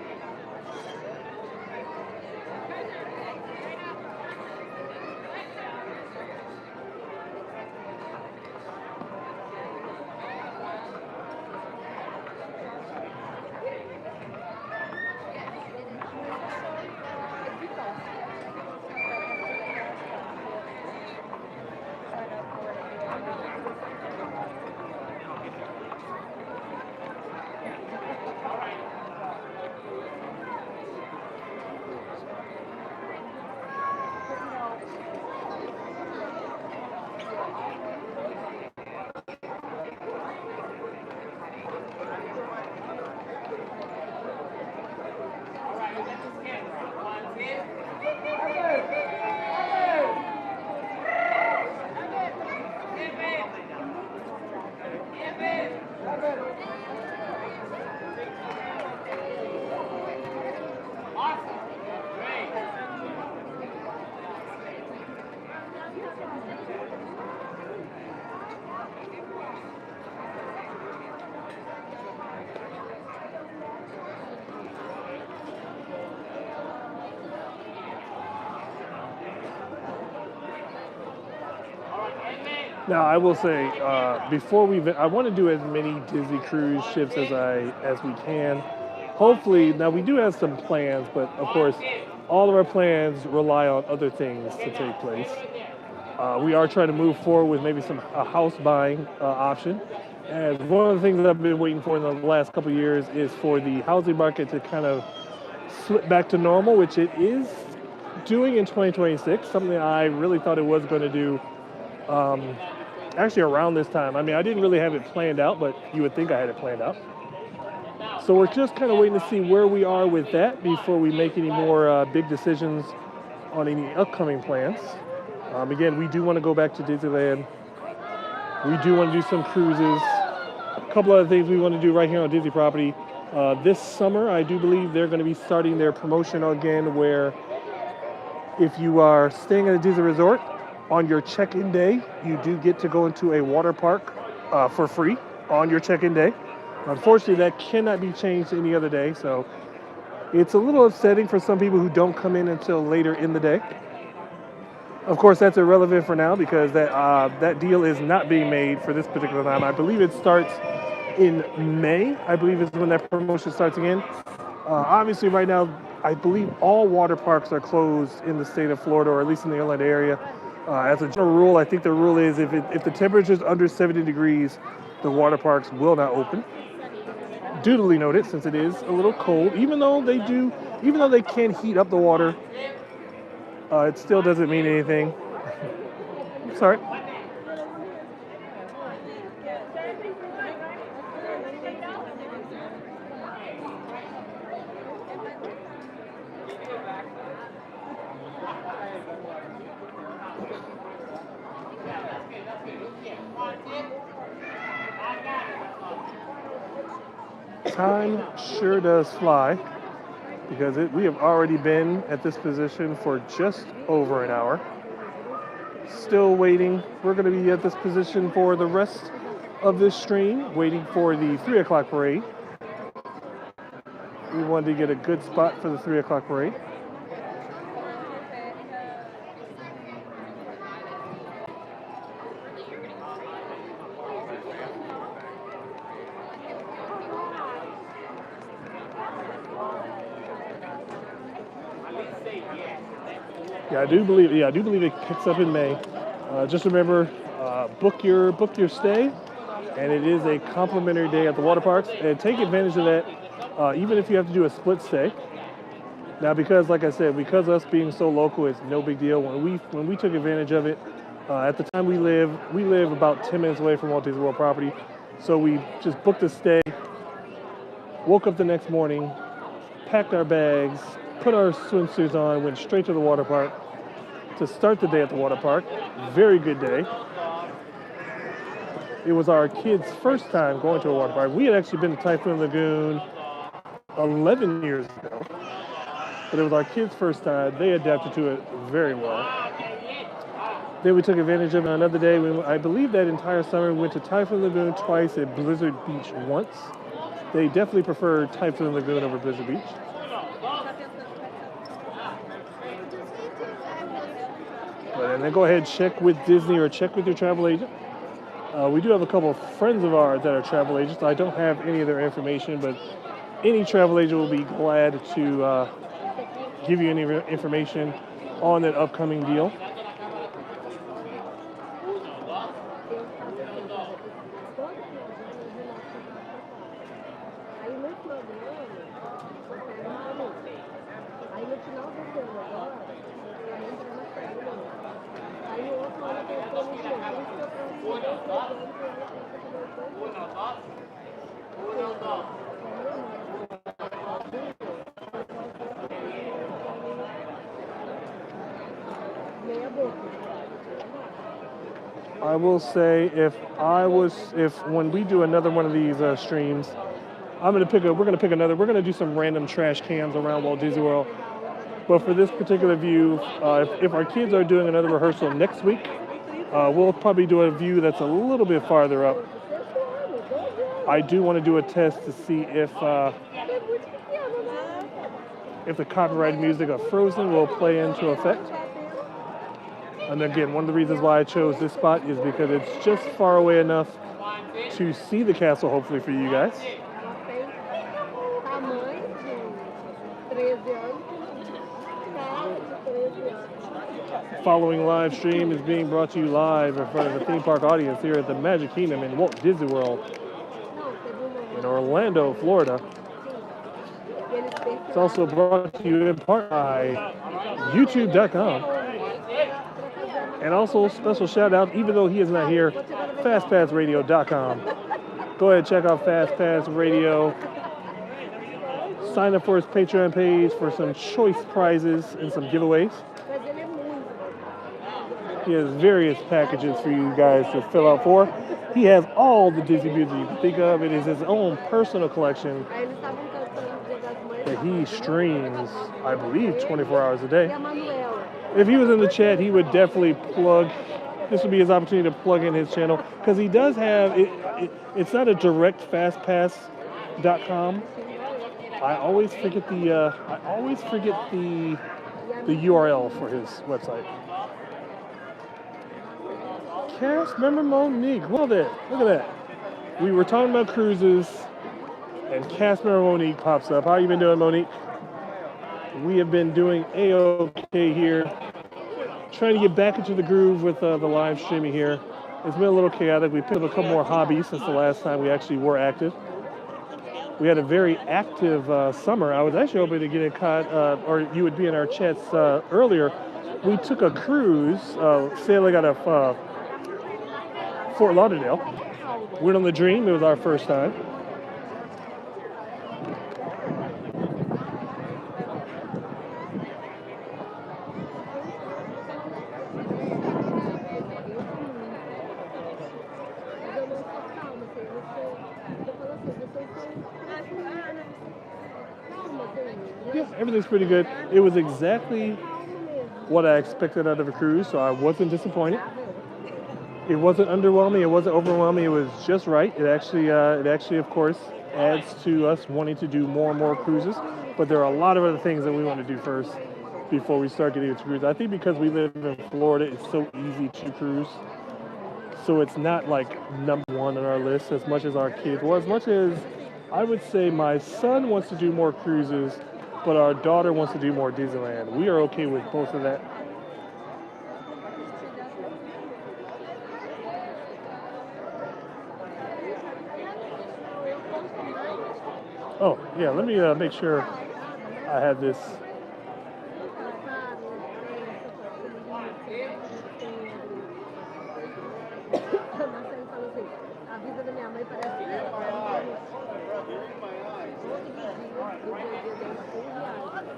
Now, I will say, I want to do as many Disney cruise ships as we can. Hopefully, now we do have some plans, but of course, all of our plans rely on other things to take place. We are trying to move forward with maybe a house buying option. And one of the things that I've been waiting for in the last couple of years is for the housing market to kind of slip back to normal, which it is doing in 2026, something I really thought it was going to do actually around this time. I mean, I didn't really have it planned out, but you would think I had it planned out. So we're just kind of waiting to see where we are with that before we make any more big decisions on any upcoming plans. Again, we do want to go back to Disneyland. We do want to do some cruises. A couple other things we want to do right here on Disney property. This summer, I do believe they're going to be starting their promotion again where if you are staying at a Disney resort, on your check-in day, you do get to go into a water park for free on your check-in day. Unfortunately, that cannot be changed any other day, so it's a little upsetting for some people who don't come in until later in the day. Of course, that's irrelevant for now because that deal is not being made for this particular time. I believe it starts in May. I believe is when that promotion starts again. Obviously, right now, I believe all water parks are closed in the state of Florida, or at least in the Orlando area. As a general rule, I think the rule is if the temperature is under 70 degrees, the water parks will not open. Duly noted, since it is a little cold, even though they can heat up the water, it still doesn't mean anything. Sorry. Time sure does fly because we have already been at this position for just over an hour. Still waiting. We're going to be at this position for the rest of this stream, waiting for the 3 o'clock parade. We wanted to get a good spot for the 3 o'clock parade. Yeah, I do believe it picks up in May. Just remember, book your stay, and it is a complimentary day at the water parks. And take advantage of that, even if you have to do a split stay. Now, because like I said, because us being so local, it's no big deal. When we took advantage of it, at the time we live about 10 minutes away from Walt Disney World property, so we just booked a stay. Woke up the next morning, packed our bags, put our swimsuits on, went straight to the water park to start the day at the water park. Very good day. It was our kids' first time going to a water park. We had actually been to Typhoon Lagoon 11 years ago, but it was our kids' first time. They adapted to it very well. Then we took advantage of it another day. I believe that entire summer we went to Typhoon Lagoon twice and Blizzard Beach once. They definitely prefer Typhoon Lagoon over Blizzard Beach. And then go ahead and check with Disney or check with your travel agent. We do have a couple of friends of ours that are travel agents. I don't have any of their information, but any travel agent will be glad to give you any information on that upcoming deal. I will say if when we do another one of these streams, we're gonna do some random trash cans around Walt Disney World. But for this particular view, if our kids are doing another rehearsal next week, we'll probably do a view that's a little bit farther up. I do want to do a test to see if the copyrighted music of Frozen will play into effect. And again, one of the reasons why I chose this spot is because it's just far away enough to see the castle, hopefully for you guys. following live stream is being brought to you live in front of a theme park audience here at the Magic Kingdom in Walt Disney World in Orlando, Florida. It's also brought to you in part by YouTube.com. And also, special shout out, even though he is not here, FastPassRadio.com. Go ahead and check out FastPass Radio. Sign up for his Patreon page for some choice prizes and some giveaways. He has various packages for you guys to fill out for. He has all the Disney music you can think of. It is his own personal collection that he streams, I believe, 24 hours a day. If he was in the chat, he would definitely plug. This would be his opportunity to plug in his channel because he does have it. It's not a direct fastpass.com. I always forget the URL for his website. Cast member Monique, look at that. We were talking about cruises, and cast member Monique pops up. How you been doing, Monique? We have been doing A-OK here, trying to get back into the groove with the live streaming here. It's been a little chaotic. We picked up a couple more hobbies since the last time we actually were active. We had a very active summer. I was actually hoping to get it caught, or you would be in our chats earlier. We took a cruise sailing out of Fort Lauderdale. Went on the Dream. It was our first time. Yeah, everything's pretty good. It was exactly what I expected out of a cruise, so I wasn't disappointed. It wasn't underwhelming. It wasn't overwhelming. It was just right. It actually, of course, adds to us wanting to do more and more cruises. But there are a lot of other things that we want to do first before we start getting into cruise. I think because we live in Florida, it's so easy to cruise. So it's not like number one on our list as much as our kids. Well, as much as I would say my son wants to do more cruises, but our daughter wants to do more Disneyland. We are okay with both of that. Oh, yeah, let me make sure I have this.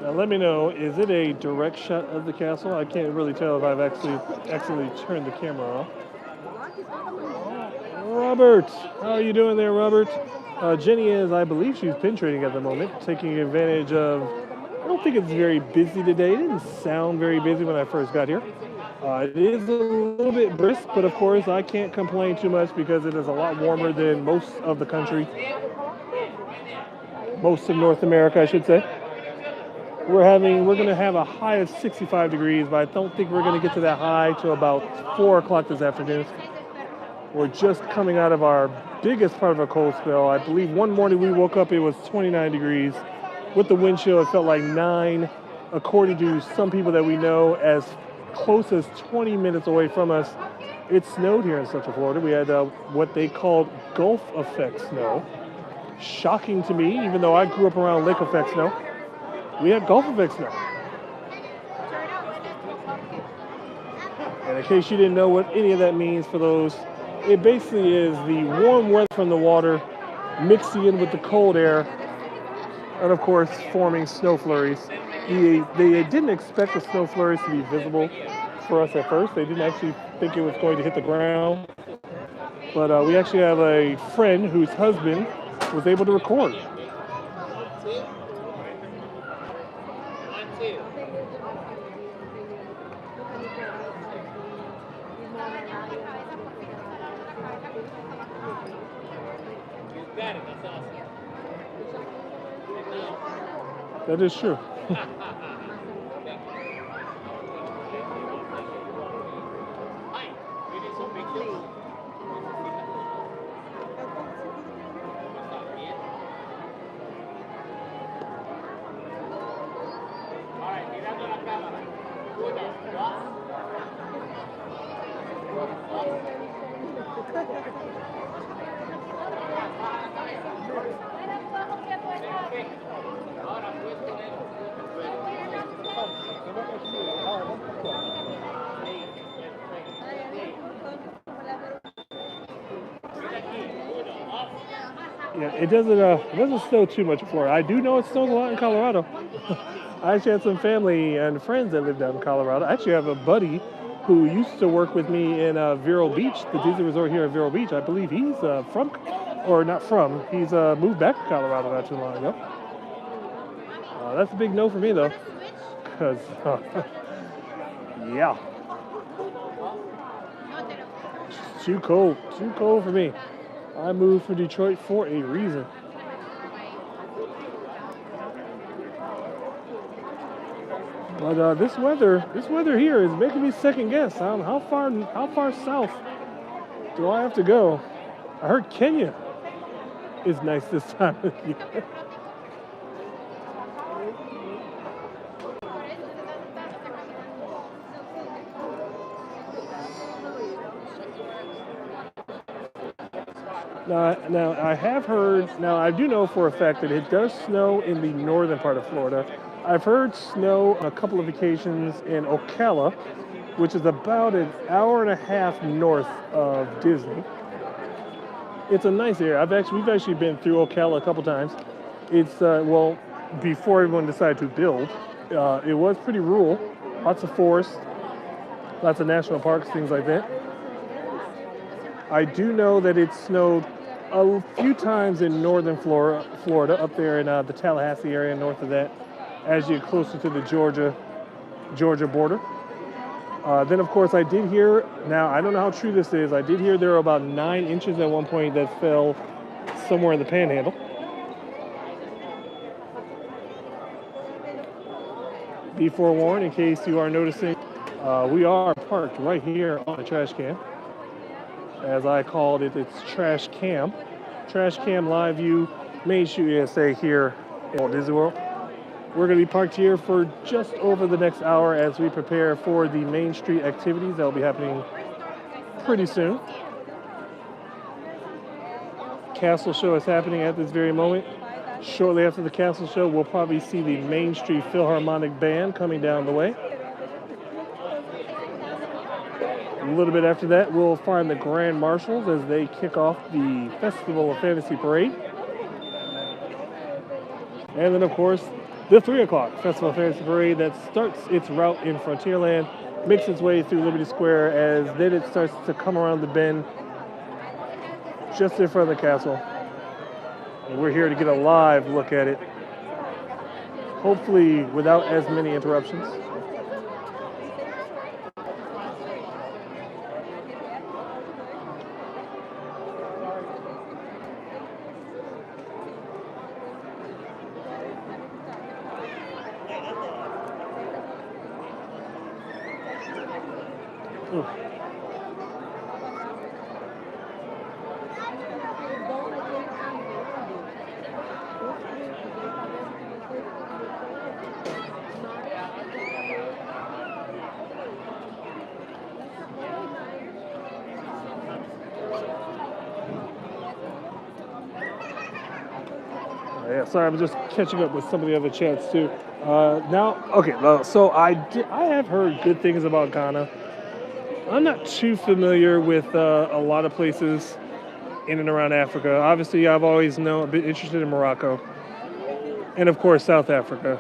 Now let me know, is it a direct shot of the castle? I can't really tell if I've actually turned the camera off. Robert, how are you doing there, Robert? Jenny is, I believe she's pin trading at the moment, taking advantage of, I don't think it's very busy today. It didn't sound very busy when I first got here. It is a little bit brisk, but of course I can't complain too much because it is a lot warmer than most of the country. Most of North America, I should say. We're going to have a high of 65 degrees, but I don't think we're going to get to that high till about 4 o'clock this afternoon. We're just coming out of our biggest part of a cold spell. I believe one morning we woke up, it was 29 degrees. With the wind chill, it felt like 9, according to some people that we know, as close as 20 minutes away from us. It snowed here in Central Florida. We had what they called Gulf effect snow. Shocking to me, even though I grew up around lake effect snow. We had Gulf effect snow. And in case you didn't know what any of that means for those, it basically is the warm weather from the water mixing in with the cold air and, of course, forming snow flurries. They didn't expect the snow flurries to be visible for us at first. They didn't actually think it was going to hit the ground. But we actually have a friend whose husband was able to record. That is true. Yeah, it doesn't snow too much in Florida. I do know it snows a lot in Colorado. I actually had some family and friends that lived down in Colorado. I actually have a buddy who used to work with me in Vero Beach, the Disney Resort here at Vero Beach. I believe he's from, or not from, he's moved back to Colorado not too long ago. That's a big no for me though, because yeah, it's too cold for me. I moved from Detroit for a reason. But this weather here is making me second guess. How far south do I have to go? I heard Kenya is nice this time of year. Now I have heard. Now I do know for a fact that it does snow in the northern part of Florida. I've heard snow on a couple of occasions in Ocala, which is about an hour and a half north of Disney. It's a nice area. We've actually been through Ocala a couple times. It's well, before everyone decided to build, it was pretty rural. Lots of forest, lots of national parks, things like that. I do know that it snowed a few times in northern Florida, up there in the Tallahassee area, north of that, as you get closer to the Georgia border. Then, of course, I did hear, now I don't know how true this is, I did hear there were about 9 inches at one point that fell somewhere in the Panhandle. Be forewarned, in case you are noticing, we are parked right here on a trash can. As I called it, it's Trash Cam. Trash Cam Live View, Main Street USA here at Walt Disney World. We're going to be parked here for just over the next hour as we prepare for the Main Street activities that will be happening pretty soon. Castle Show is happening at this very moment. Shortly after the Castle Show, we'll probably see the Main Street Philharmonic Band coming down the way. A little bit after that, we'll find the Grand Marshals as they kick off the Festival of Fantasy Parade. And then, of course, the 3 o'clock Festival of Fantasy Parade that starts its route in Frontierland, makes its way through Liberty Square, as then it starts to come around the bend just in front of the castle. And we're here to get a live look at it, hopefully without as many interruptions. Yeah, sorry, I'm just catching up with some of the other chats too. So I have heard good things about Ghana. I'm not too familiar with a lot of places in and around Africa. Obviously, I've always been interested in Morocco, and of course South Africa.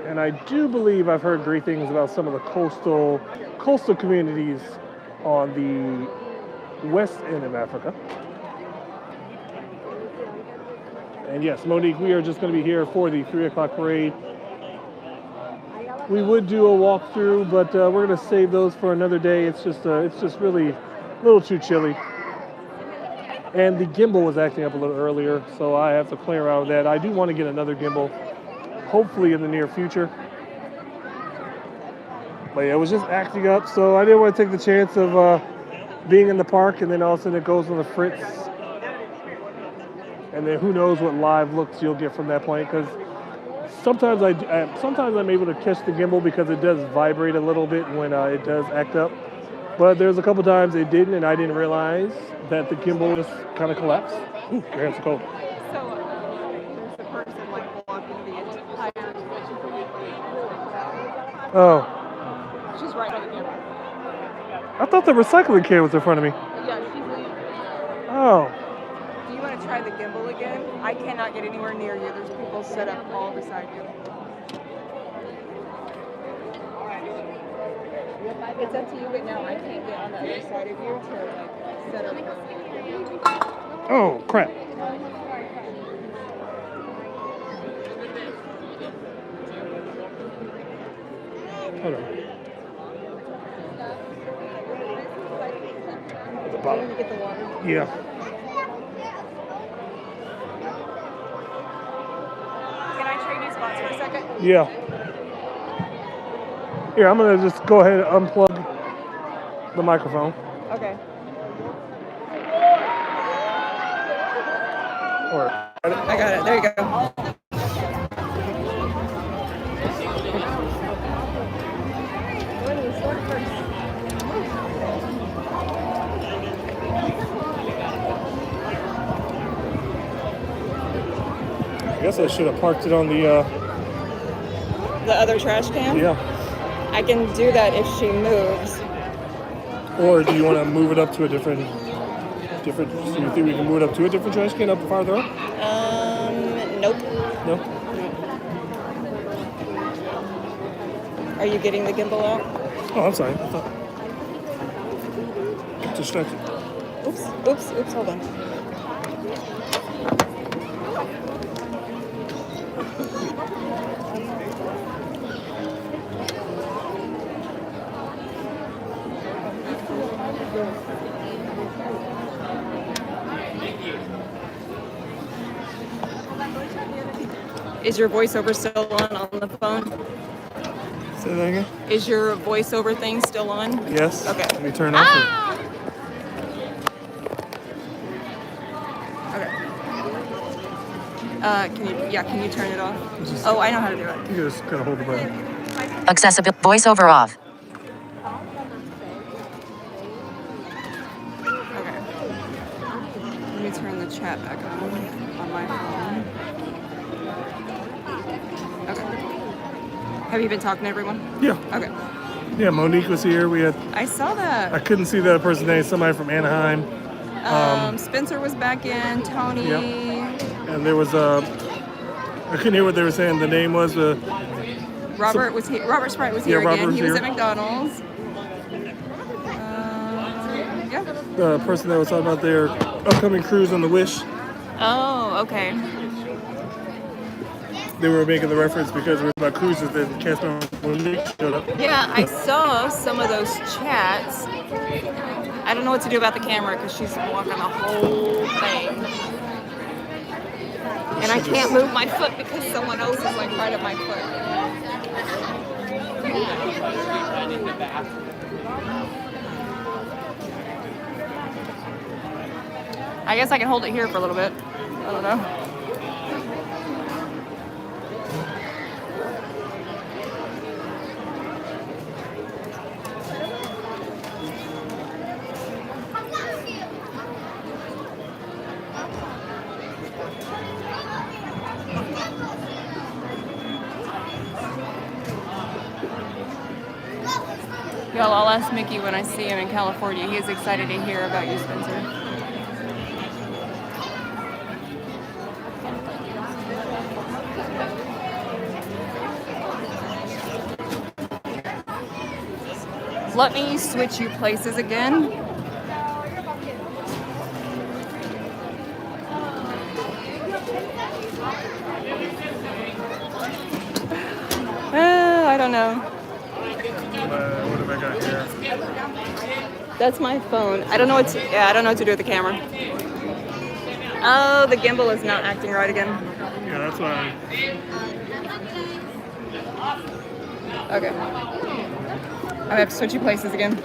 And I do believe I've heard great things about some of the coastal communities on the west end of Africa. And yes, Monique, we are just going to be here for the 3 o'clock parade. We would do a walkthrough, but we're going to save those for another day. It's just really a little too chilly. And the gimbal was acting up a little earlier, so I have to play around with that. I do want to get another gimbal, hopefully in the near future. But yeah, it was just acting up, so I didn't want to take the chance of being in the park and then all of a sudden it goes on the fritz. And then who knows what live looks you'll get from that point, because Sometimes sometimes I'm able to catch the gimbal because it does vibrate a little bit when it does act up. But there's a couple times it didn't, and I didn't realize that the gimbal just kind of collapsed. Ooh, your hands are cold. So there's a person like blocking the entire. Oh, She's right by the camera. I thought the recycling can was in front of me. Yeah, she's leaving. Oh, Do you want to try the gimbal again? I cannot get anywhere near you. There's people set up all beside you. It's up to you, but now I can't get on the other side of you to like set up. oh, crap. Hold on. At the bottom. Get the water. Yeah. Can I trade you spots for a second? Yeah. Here, I'm gonna just go ahead and unplug the microphone. Okay. Or I got it. There you go. I guess I should have parked it on the. The other trash can? Yeah. I can do that if she moves. Or do you want to move it up to a different? So you think we can move it up to a different trash can up farther up? Nope. No. Are you getting the gimbal out? Oh, I'm sorry. I thought. Distracted. Oops, hold on. Is your voiceover still on the phone? Say that again? Is your voiceover thing still on? Yes. Okay. Let me turn it off. Okay. Can you turn it off? Oh, I know how to do it. You just gotta hold the button. Accessible voiceover off. Okay. Let me turn the chat back on my phone. Okay. Have you been talking to everyone? Yeah. Okay. Yeah, Monique was here. I saw that. I couldn't see the other person's name. Somebody from Anaheim. Spencer was back in. Tony. Yep. And there was I couldn't hear what they were saying. The name was Robert was here. Robert Sprite was here Robert again. was He was here. at McDonald's. Yeah. the person that was talking about their upcoming cruise on the Wish. Oh, okay. They were making the reference because it was about cruises that cast member Monique showed up. Yeah, I saw some of those chats. I don't know what to do about the camera because she's blocking the whole thing. And I can't move my foot because someone else is like right at my foot. I guess I can hold it here for a little bit. I don't know. Y'all, I'll ask Mickey when I see him in California. He is excited to hear about you, Spencer. Let me switch you places again. I don't know. What have I got here? That's my phone. I don't know what to, I don't know what to do with the camera. Oh, the gimbal is not acting right again. Yeah, that's why. Okay. I have to switch you places again.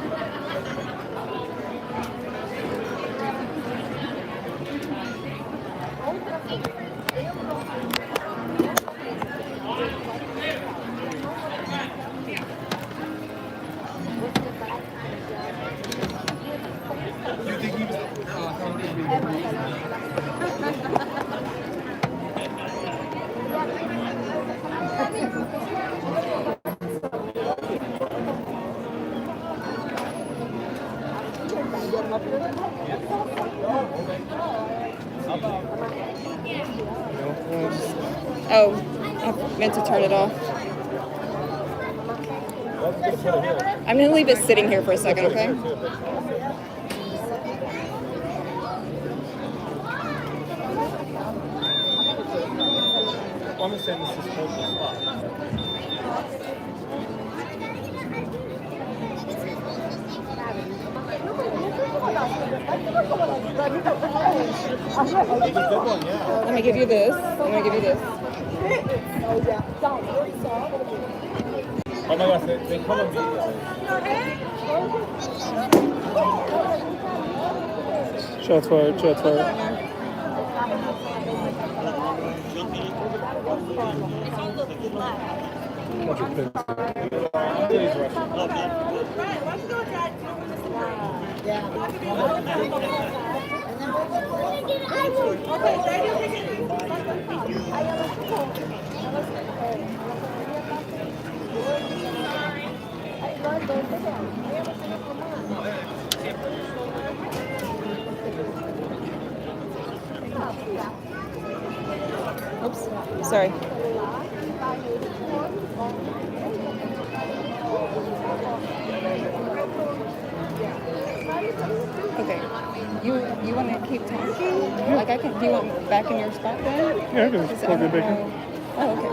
up here? Oh, I meant to turn it off. I'm gonna leave it sitting here for a second, okay? I'm gonna send this to the spot. Let me give you this. I'm gonna give you this. Oh my gosh, they come and meet us. Shots fired, shots fired. Oops, sorry. Okay. You want to keep talking? Like I can. Do you want back in your spot then? Yeah, I can just plug it back in. Oh, okay.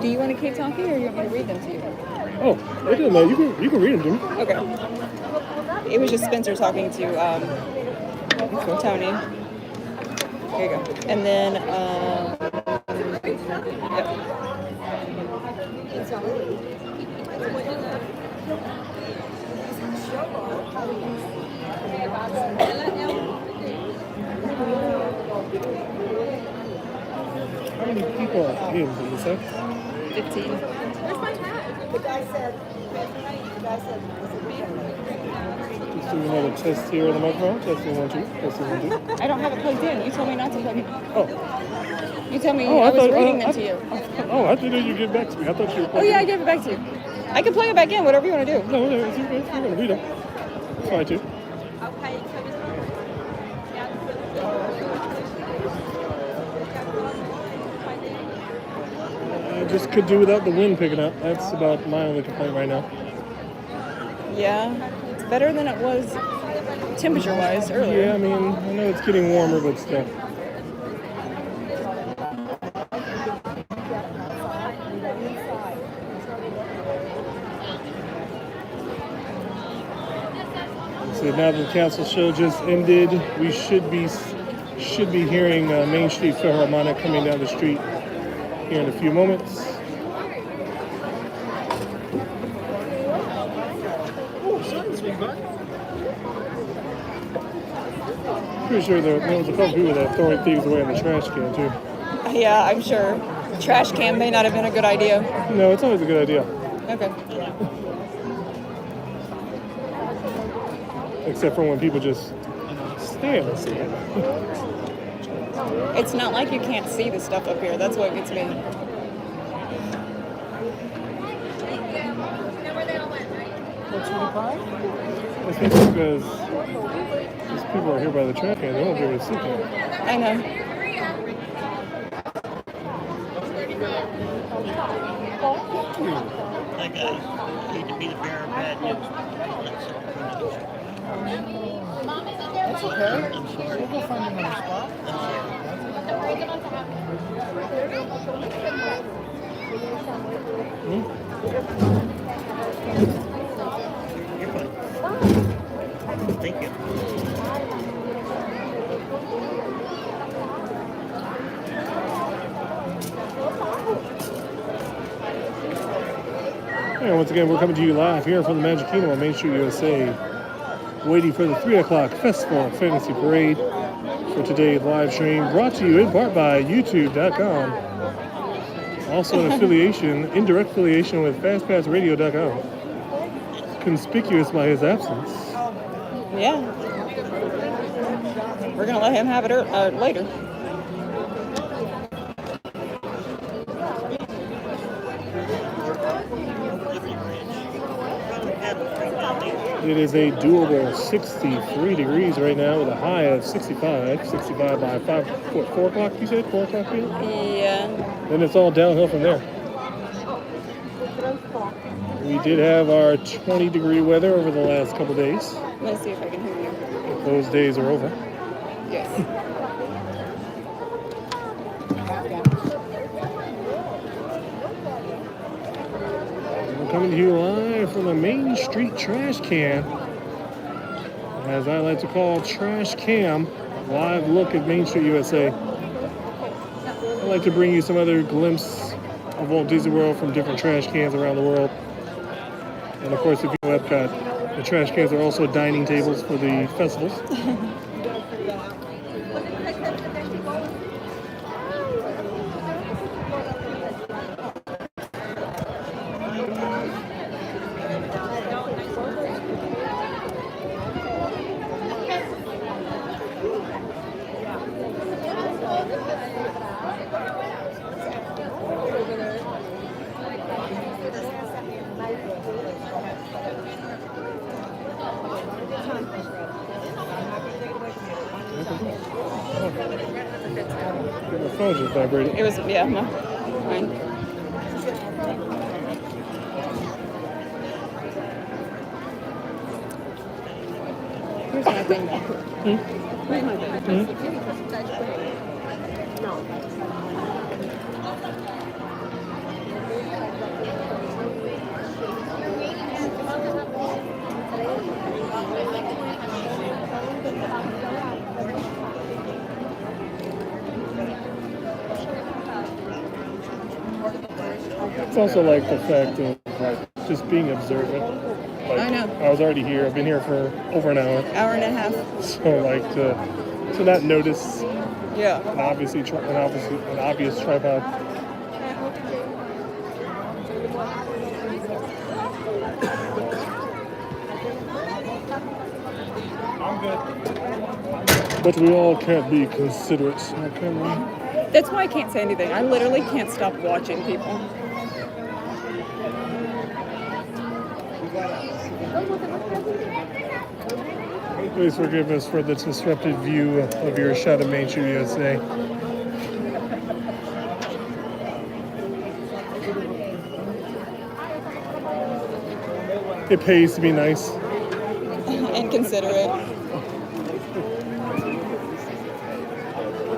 Do you want to keep talking, or you want me to read them to you? Oh, it doesn't matter. You can read them to me. Okay. It was just Spencer talking to Tony. Here you go. And then yep. How many people are in, did you say? 15. The guy said, Just doing another test here on the microphone. Testing 1, 2. Testing 1, 2. I don't have it plugged in. You told me not to plug it. Oh. You told me Oh, I was thought, reading them to you. Oh, I didn't know you get back to me. I thought you were. Oh yeah, I gave it back to you. I can plug it back in, whatever you want to do. No, if you want to read them, it's fine too. I just could do without the wind picking up. That's about my only complaint right now. Yeah, it's better than it was temperature-wise earlier. Yeah, I mean, I know it's getting warmer, but still. So now that the council show just ended, we should be hearing Main Street Philharmonic coming down the street here in a few moments. Pretty sure there was a couple people that throwing things away in the trash can too. Yeah, I'm sure. Trash can may not have been a good idea. No, it's always a good idea. Okay. Except for when people just stand and see it. It's not like you can't see the stuff up here. That's what gets me. I think it's because these people are here by the trash can. They won't be able to see it. I know. Like I hate to be the bearer of bad news. That's okay. I'm sorry. We'll go find another spot. You're fine. Thank you. And once again, we're coming to you live here from the Magic Kingdom on Main Street, USA. Waiting for the 3 o'clock Festival Fantasy Parade for today's live stream, brought to you in part by YouTube.com. Also an affiliation, indirect affiliation with FastPassRadio.com. Conspicuous by his absence. Yeah. We're going to let him have it later. It is a doable 63 degrees right now with a high of 65. 65 by 4 o'clock, you said? 4 o'clock here? Yeah. Then it's all downhill from there. We did have our 20-degree weather over the last couple days. Let's see if I can hear you. Those days are over. Yes. We're coming to you live from the Main Street Trash Can. As I like to call Trash Cam, live look at Main Street USA. I'd like to bring you some other glimpse of Walt Disney World from different trash cans around the world. And of course, if you know Epcot, the trash cans are also dining tables for the festivals. My phone just vibrated. It was, yeah, no. Fine. Here's my thing. Here's my thing. It's also like the fact of like just being observant. Like, I know. I was already here. I've been here for over an hour. Hour and a half. So like to not notice Yeah. an obvious tripod. I'm good. But we all can't be considerate, can we? That's why I can't say anything. I literally can't stop watching people. Please forgive us for the disrupted view of your shot of Main Street USA. It pays to be nice. And considerate.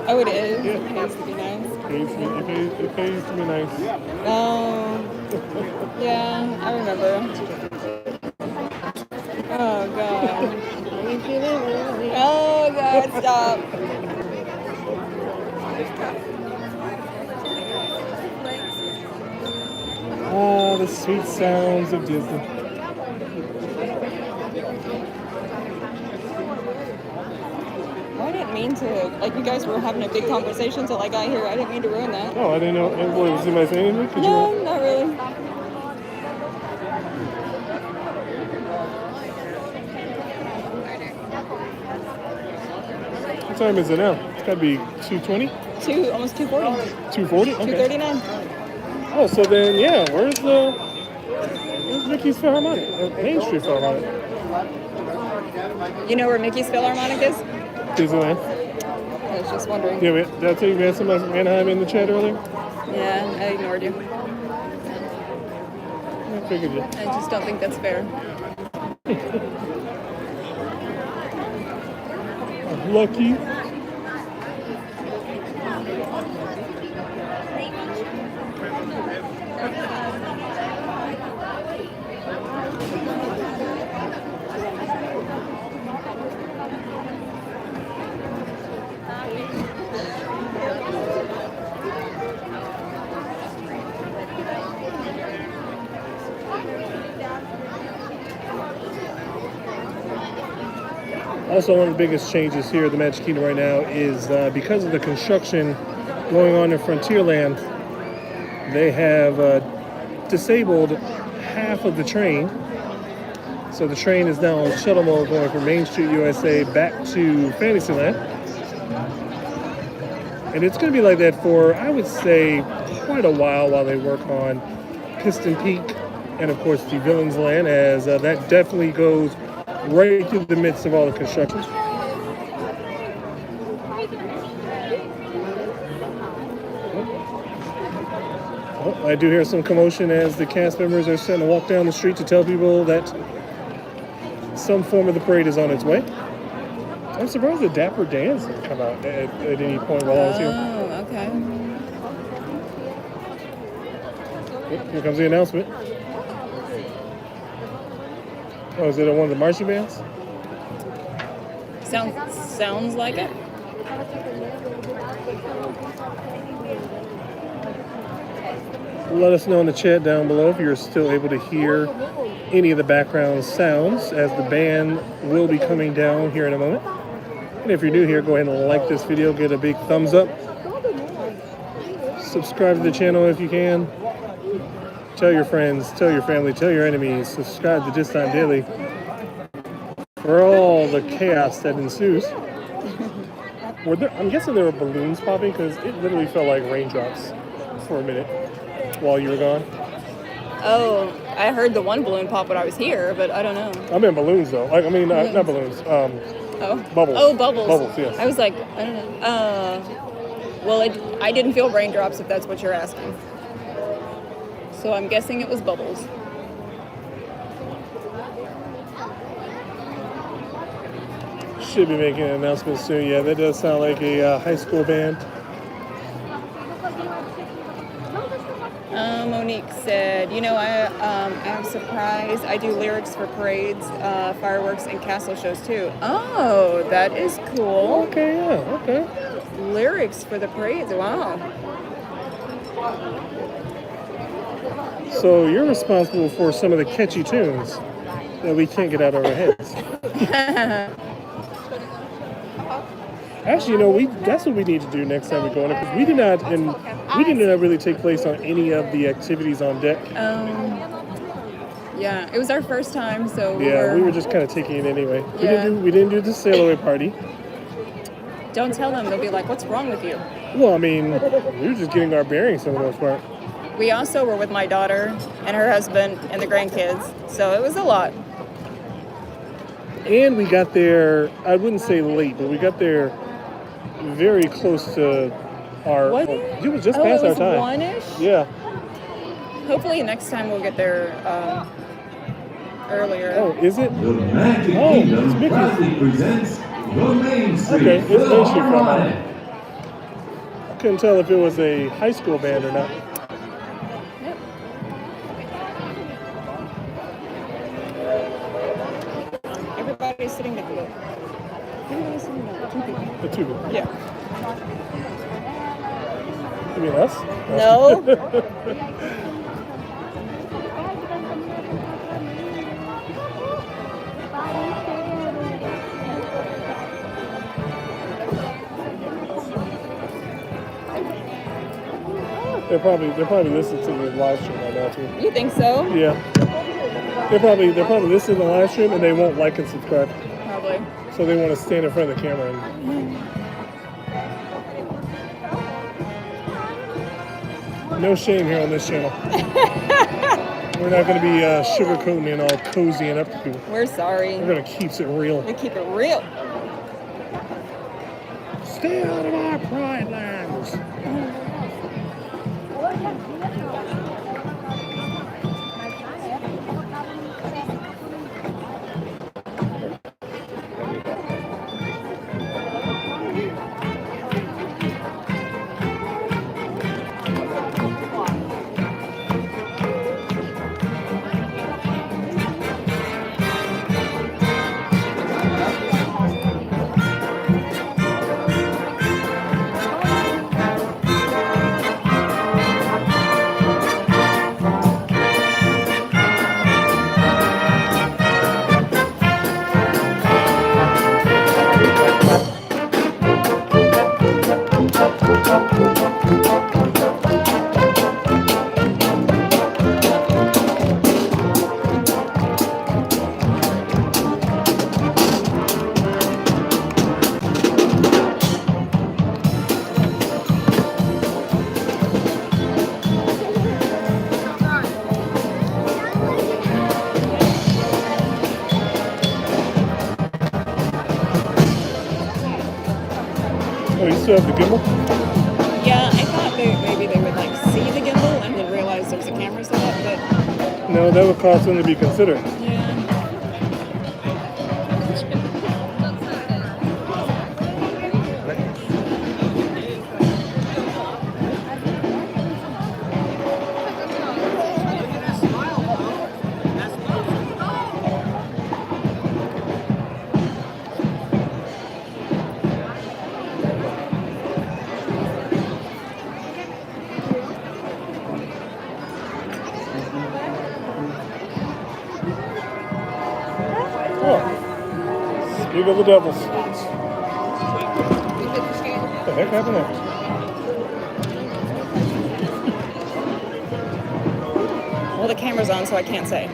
Oh, it is. It pays to be nice. It pays to be nice. Oh, yeah, I remember. Oh, God. Oh, God, stop. Ah, the sweet sounds of Disney. I didn't mean to, like, you guys were having a big conversation till I got here. I didn't mean to ruin that. Oh, I didn't know. What, was anybody saying anything? Could No, not really. What time is it now? It's got to be 2:20? Almost 240. 2:40? Okay. 239. Oh, so then, yeah, where's Mickey's Philharmonic? Main Street Philharmonic. You know where Mickey's Philharmonic is? Disneyland. I was just wondering. Yeah, did I tell you we had somebody from Anaheim in the chat earlier? Yeah, I ignored you. I figured you. I just don't think that's fair. Lucky. Also, one of the biggest changes here at the Magic Kingdom right now is because of the construction going on in Frontierland, they have disabled half of the train. So the train is now on shuttle mode going from Main Street USA back to Fantasyland. And it's going to be like that for, I would say, quite a while they work on Piston Peak and, of course, the Villains Land, as that definitely goes right through the midst of all the construction. Oh, I do hear some commotion as the cast members are starting to walk down the street to tell people that some form of the parade is on its way. I'm surprised the Dapper Dans didn't come out at any point while I was here. Oh, okay. Oh, here comes the announcement. Oh, is it one of the marching bands? Sounds like it. Let us know in the chat down below if you're still able to hear any of the background sounds, as the band will be coming down here in a moment. And if you're new here, go ahead and like this video, get a big thumbs up. Subscribe to the channel if you can. Tell your friends, tell your family, tell your enemies. Subscribe to This Time Daily for all the chaos that ensues. I'm guessing there were balloons popping because it literally felt like raindrops for a minute while you were gone. Oh, I heard the one balloon pop when I was here, but I don't know. I meant balloons though. Like, I mean, not balloons. Bubbles. Oh, bubbles. Bubbles, yes. I was like, I don't know. Well, I didn't feel raindrops, if that's what you're asking. So I'm guessing it was bubbles. Should be making an announcement soon. Yeah, that does sound like a high school band. Monique said, I'm surprised. I do lyrics for parades, fireworks, and castle shows too. Oh, that is cool. Okay, yeah, okay. Lyrics for the parades. Wow. So you're responsible for some of the catchy tunes that we can't get out of our heads. Actually, that's what we need to do next time we go on it, because we did not really take place on any of the activities on deck. Yeah, it was our first time, so we were just kind of taking it anyway. Yeah. We didn't do the sail away party. Don't tell them; they'll be like, "What's wrong with you?" Well, I mean, we were just getting our bearings for the most part. We also were with my daughter and her husband and the grandkids, so it was a lot. And we got there, I wouldn't say late, but we got there very close to our... Was it was just past our time. One-ish? Yeah. Hopefully next time we'll get there earlier. Oh, is it? The Magic Oh, Kingdom it's Mickey. proudly presents your Main Street Okay, it's Main Street Philharmonic. I couldn't tell if it was a high school band or not. Yep. Everybody's sitting down. Look. Everybody's sitting down. Two people. The two. Yeah. You mean us? No. They're probably listening to the live stream right now too. You think so? Yeah. They're probably listening to the live stream and they won't like and subscribe. Probably. So they want to stand in front of the camera and no shame here on this channel. We're not going to be sugarcoating and all cozy and up to people. We're sorry. We're going to keep it real. We keep it real. Stay out of our pride lands. Oh, you still have the gimbal? Yeah, I thought maybe they would like see the gimbal and then realize there's a camera set up, but No, that would cause them to be considered. yeah. Oh, speak of the devils. What the heck happened there? Well, the camera's on, so I can't say.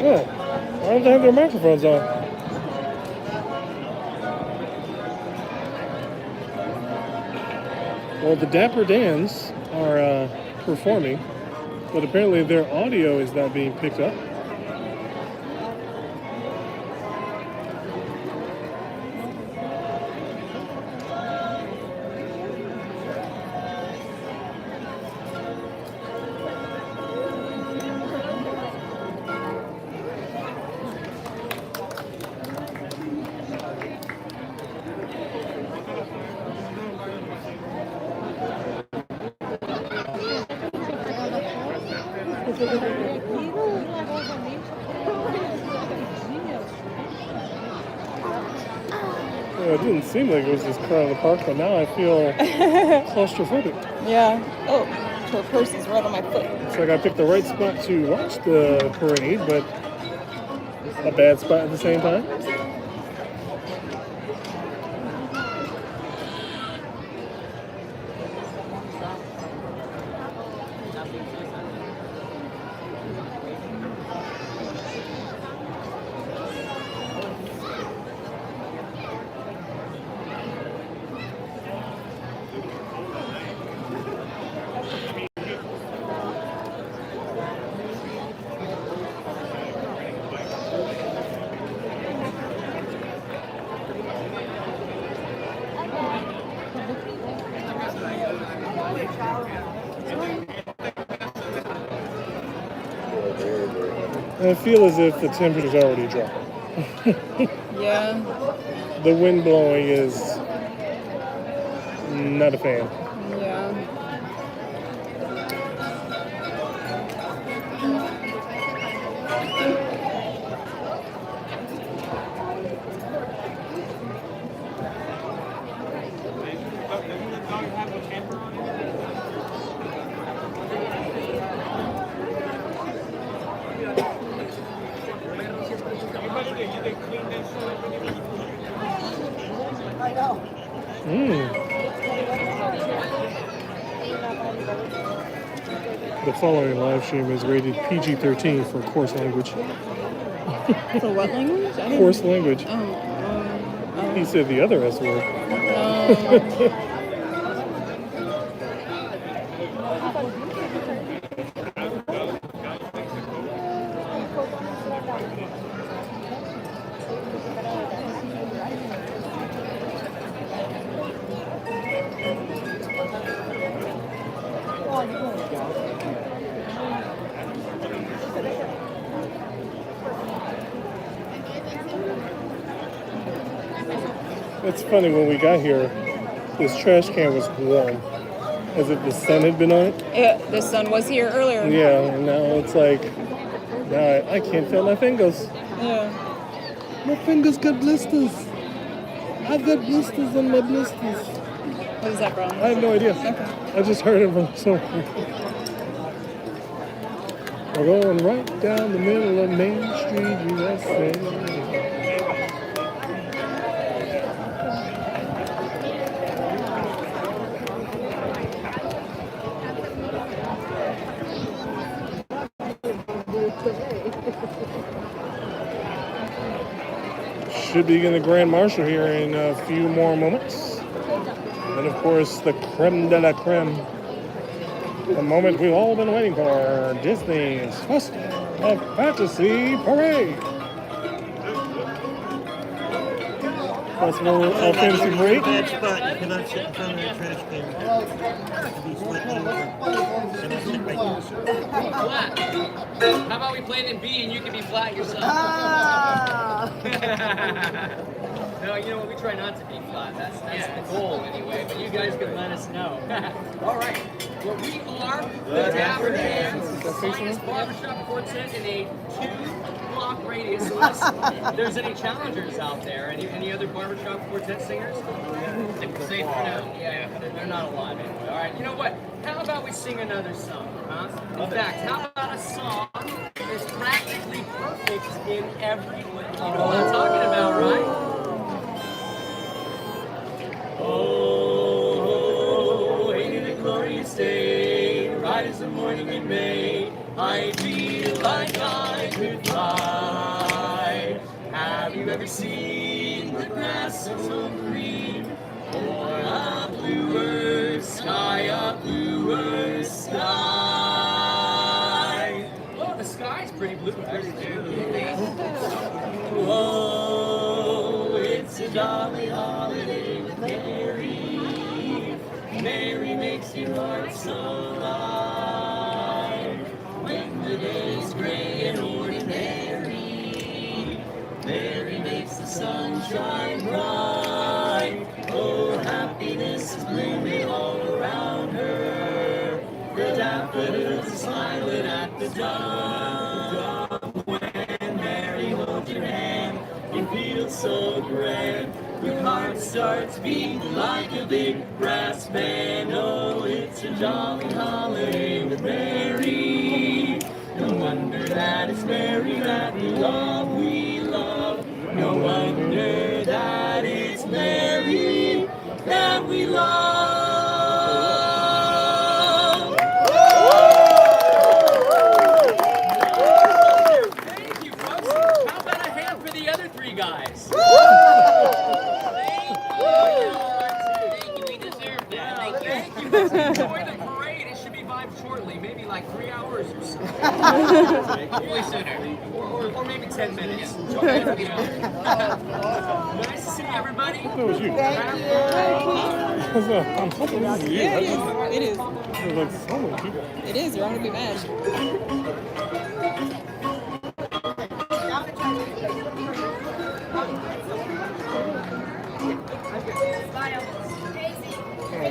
Oh, why don't they have their microphones on? Well, the Dapper Dans are performing, but apparently their audio is not being picked up. Well, it didn't seem like it was this crowded in the park, but now I feel claustrophobic. Yeah. Oh, her purse is right on my foot. It's like I picked the right spot to watch the parade, but a bad spot at the same time. I feel as if the temperature's already dropping. Yeah. The wind blowing is not a fan. Yeah. The following live stream is rated PG-13 for coarse language. For what language? I didn't... Coarse language. He said the other S word. It's funny, when we got here, this trash can was warm, as if the sun had been on it. Yeah, the sun was here earlier. Yeah, and now it's like, now I can't feel my fingers. Yeah. My fingers got blisters. I got blisters on my blisters. What is that from? I have no idea. Okay. I just heard it from somewhere. We're going right down the middle of Main Street, USA. should begin the Grand Marshal here in a few more moments. And of course, the creme de la creme. The moment we've all been waiting for, Disney's Festival of Fantasy Parade. Festival of Fantasy Parade. Bad spot. You cannot sit in front of that trash can. Be sweating over. So sit right there. Flat. How about we play it in B and you can be flat yourself? No, you know what? We try not to be flat. That's the goal anyway. But you guys can let us know. All right. Well, we are the Dapper Hands, finest barbershop quartet in a 2-block radius. So unless there's any challengers out there, any other barbershop quartet singers? Safe for now. Yeah, they're not a lot anyway. All right. You know what? How about we sing another song, huh? In fact, how about a song that's practically perfect in every way? You know what I'm talking about, right? Oh, ain't it a glorious day, right as the morning in May, I feel like I could fly. Have you ever seen the grass so green, or a bluer sky, Oh, the sky's pretty blue, actually. Oh, it's a jolly holiday with Mary. Mary makes your heart so light. When the day's gray and ordinary, Mary makes the sun shine bright. Oh, happiness is blooming all around her. The daffodils are smiling at the dawn. When Mary holds your hand, you feel so grand. Your heart starts beating like a big brass band. Oh, it's a jolly holiday with Mary. No wonder that it's Mary that we love, we love. No wonder that it's Mary that we love. Thank you, folks. How about a hand for the other 3 guys? Thank you, we deserve that. Thank you. Enjoy the parade. It should be vibed shortly, maybe like 3 hours or so. Hopefully sooner. Or maybe 10 minutes. Nice to see everybody. That was you. Thank I'm hoping this is you. Yeah, it is. There's like so many people. It is. You're on to be mad.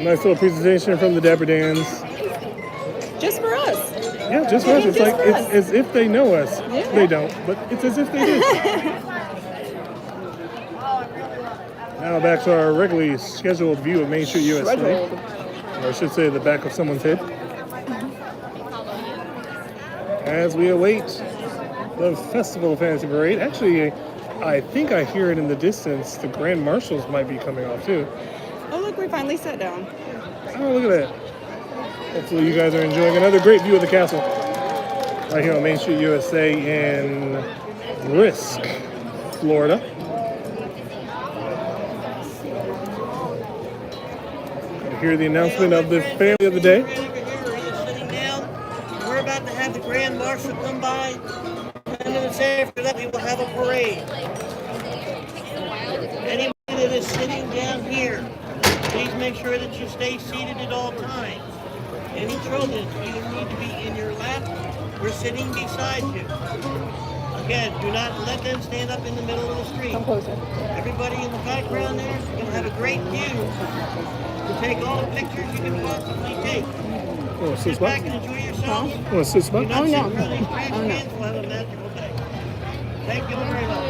Nice little presentation from the Dapper Dans. Just for us. Yeah, just for us. It's Just like for it's us. as if they know us. Yeah. They don't, but it's as if they do. Now back to our regularly scheduled view of Main Street USA. Scheduled. Or I should say the back of someone's head. As we await the Festival of Fantasy Parade. Actually, I think I hear it in the distance. The Grand Marshals might be coming off too. Oh, look, we finally sat down. Oh, look at that. Hopefully you guys are enjoying another great view of the castle. Right here on Main Street USA in Risk, Florida. And hear the announcement of the family of the day. Sitting down. We're about to have the Grand Marshal come by. 10 minutes after that, we will have a parade. Anybody that is sitting down here, please make sure that you stay seated at all times. Any children either need to be in your lap or sitting beside you. Again, do not let them stand up in the middle of the street. Come closer. Everybody in the background there is going to have a great view to take all the pictures you can possibly take. Want to sit Sit back spot? and enjoy yourselves. Want to sit spot? Do not Oh, sit no. in front of these trash Oh, no. cans. We'll have a magical day. Thank you very much.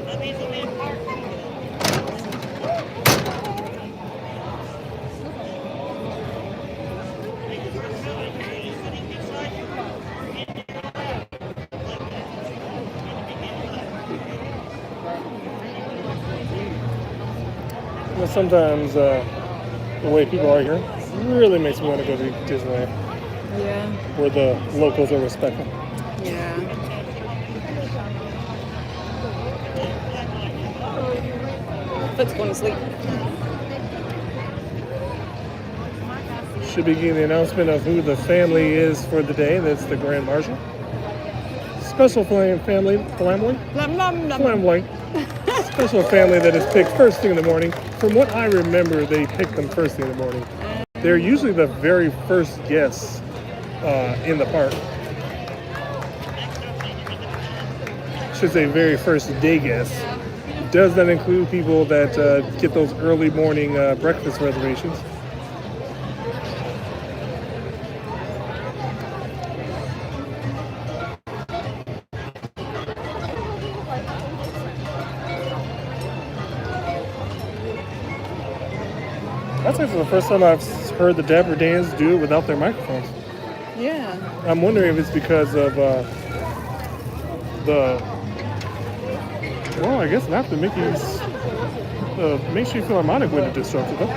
That means we'll be in park. Sitting beside you. But sometimes the way people are here really makes me want to go to Disneyland, Yeah. where the locals are respectful. Yeah. Foot's going to sleep. Should be getting the announcement of who the family is for the day. That's the Grand Marshal. Special family. Special family that is picked first thing in the morning. From what I remember, they pick them first thing in the morning. They're usually the very first guests in the park. I should say very first day guests. Does that include people that get those early morning breakfast reservations? That's actually the first time I've heard the Dapper Dans do it without their microphones. Yeah. I'm wondering if it's because of well, I guess not the Mickey's, Main Street Philharmonic wouldn't have disrupted them.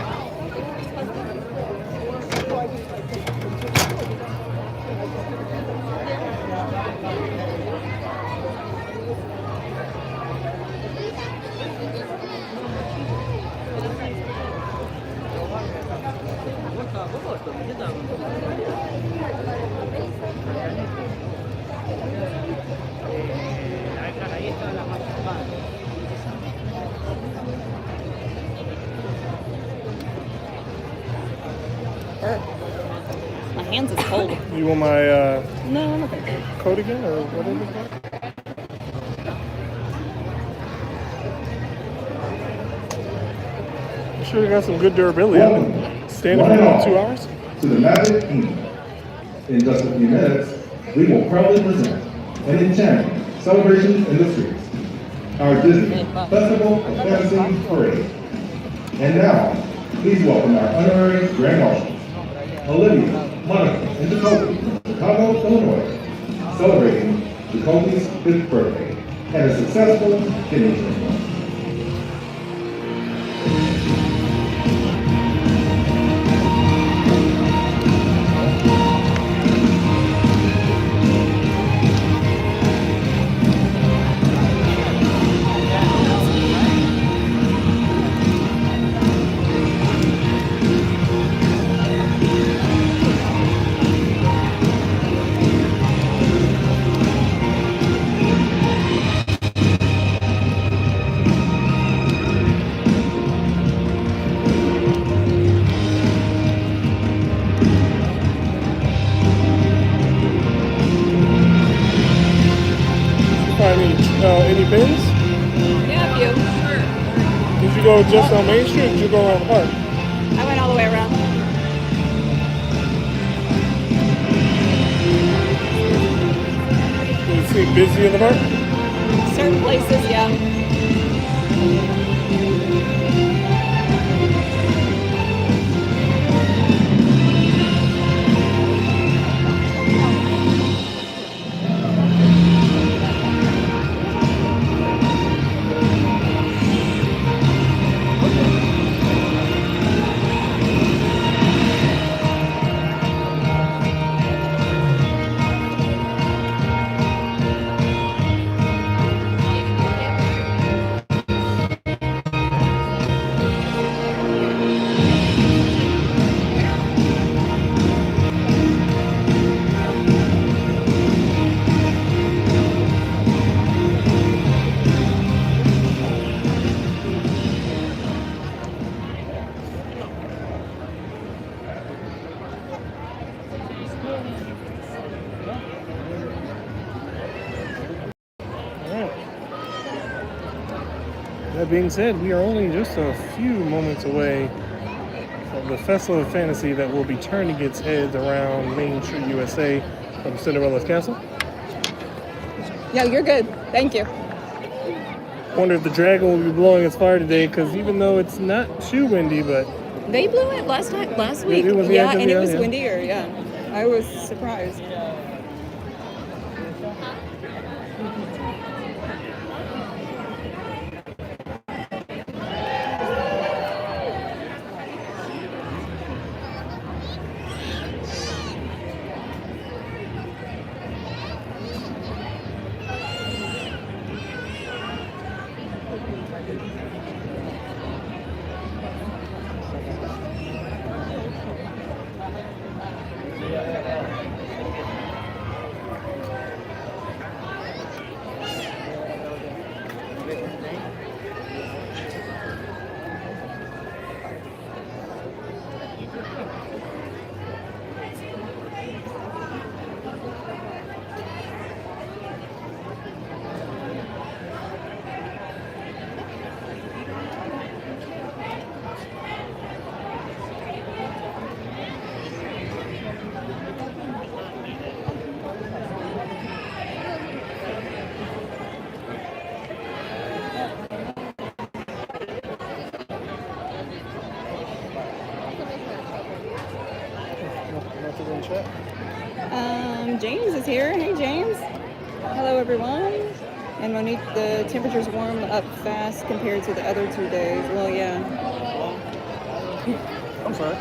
My hands is cold. You want my No, I'm okay. coat again, or whatever it's called? I'm sure you got some good durability. I've been standing for about 2 hours. To the Magic Kingdom. In just a few minutes, we will proudly present an enchanting celebration in the streets. Our Disney Festival of Fantasy Parade. And now, please welcome our honorary Grand Marshals, Olivia, Monica, and Jacoby from Chicago, Illinois, celebrating Jacoby's 5th birthday and a successful finishing. Any pins? Yeah, a few. Did you go just on Main Street, or did you go around the park? I went all the way around. Did you see busy in the park? Certain places, yeah. That being said, we are only just a few moments away from the Festival of Fantasy that will be turning its head around Main Street, USA from Cinderella's Castle. Yeah, you're good. Thank you. Wonder if the dragon will be blowing its fire today, because even though it's not too windy, but They blew it last week. It was, yeah, and it yeah, was yeah. windier. Yeah, I was surprised. chat. James is here. Hey, James. Hello, everyone. And Monique, the temperatures warm up fast compared to the other 2 days. Well, yeah. I'm sorry.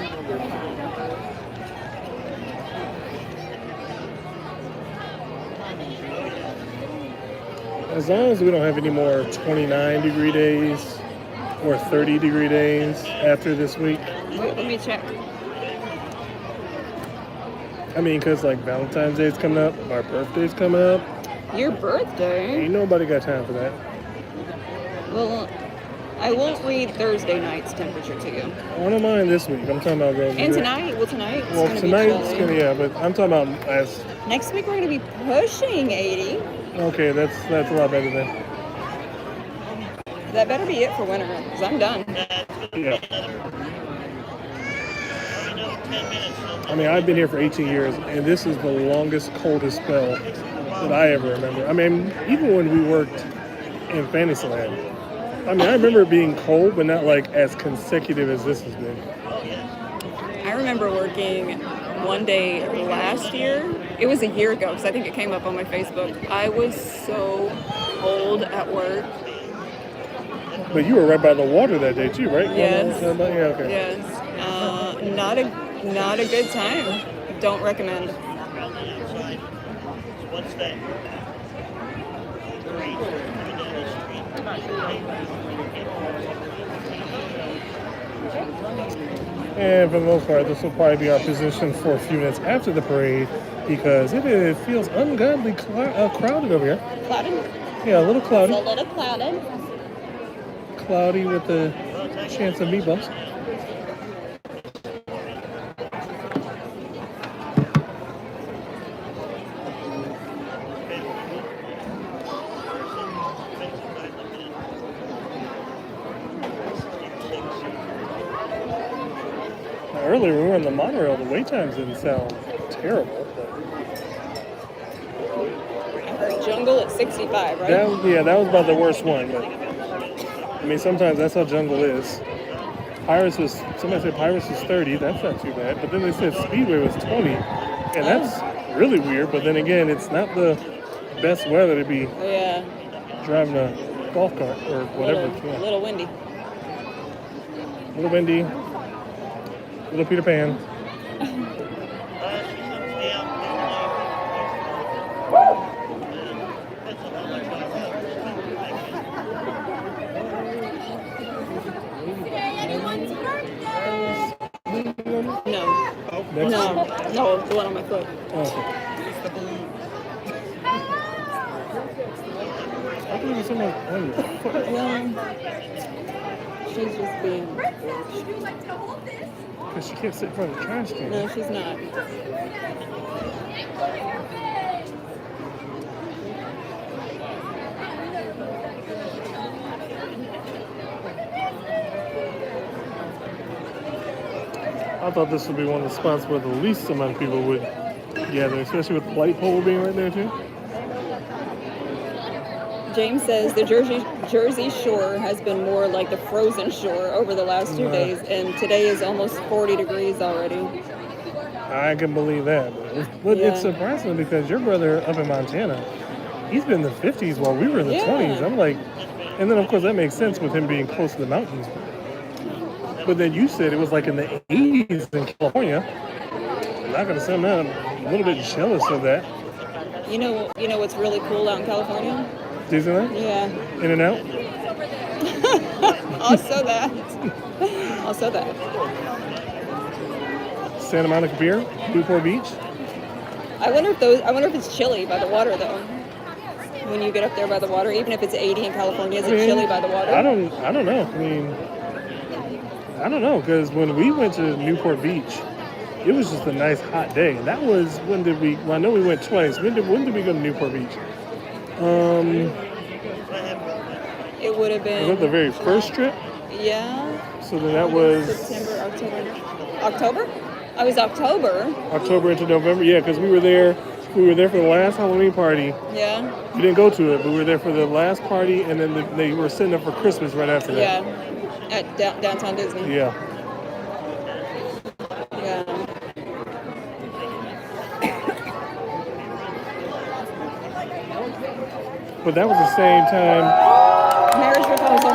As long as we don't have any more 29-degree days or 30-degree days after this week. Wait, let me check. I mean, because like Valentine's Day is coming up, our birthday's coming up. Your birthday? Ain't nobody got time for that. Well, I won't read Thursday night's temperature to you. I don't mind this week. I'm talking about girls. And tonight? Well, tonight's Well, gonna tonight's be gonna, chilly. yeah, but I'm talking about as. Next week we're gonna be pushing 80. Okay, that's a lot better than. That better be it for winter, because I'm done. Yeah. I mean, I've been here for 18 years, and this is the longest, coldest spell that I ever remember. I mean, even when we worked in Fantasyland, I mean, I remember it being cold, but not like as consecutive as this has been. I remember working one day last year. It was a year ago, because I think it came up on my Facebook. I was so cold at work. But you were right by the water that day too, right? Yes. Yeah, okay. Yes. Not a good time. Don't recommend. What's that? And for the most part, this will probably be our position for a few minutes after the parade because it feels ungodly crowded over here. Clouded? Yeah, a little cloudy. It's a little clouded. Cloudy with the chance of meatballs. Earlier we were on the monorail, the wait times didn't sound terrible. Jungle at 65, right? That was about the worst one. But, I mean, sometimes that's how Jungle is. Somebody said Pirates was 30, that's not too bad. But then they said Speedway was 20, and that's really weird. But then again, it's not the best weather to be driving a golf cart or whatever. A little windy. Little windy. Little Peter Pan. No, the one on my foot. Oh, okay. I thought it was someone on your foot. Well, she's just being... Because she can't sit in front of the trash can. No, she's not. I thought this would be one of the spots where the least amount of people would gather, especially with the light pole being right there too. James says the Jersey Shore has been more like the frozen shore over the last 2 days, and today is almost 40 degrees already. I can believe that. But it's surprising because your brother up in Montana, he's been in the 50s while we were in the 20s. I'm like, and then of course that makes sense with him being close to the mountains. But then you said it was like in the 80s in California. I'm not gonna say I'm not a little bit jealous of that. You know what's really cool out in California? Disneyland? Yeah. In and out? Also that. Also that. Santa Monica Pier, Newport Beach. I wonder if it's chilly by the water though. When you get up there by the water, even if it's 80 in California, is it chilly by the water? I don't know. I mean, I don't know, because when we went to Newport Beach, it was just a nice hot day. And that was, I know we went twice. When did we go to Newport Beach? It would have been... Was that the very first trip? Yeah. So then that was... September, October? Oh, it was October. October into November, yeah, because we were there for the last Halloween party. Yeah. We didn't go to it, but we were there for the last party, and then they were setting up for Christmas right after that. Yeah. At downtown Disney. Yeah. Yeah. But that was the same time. Marriage proposal.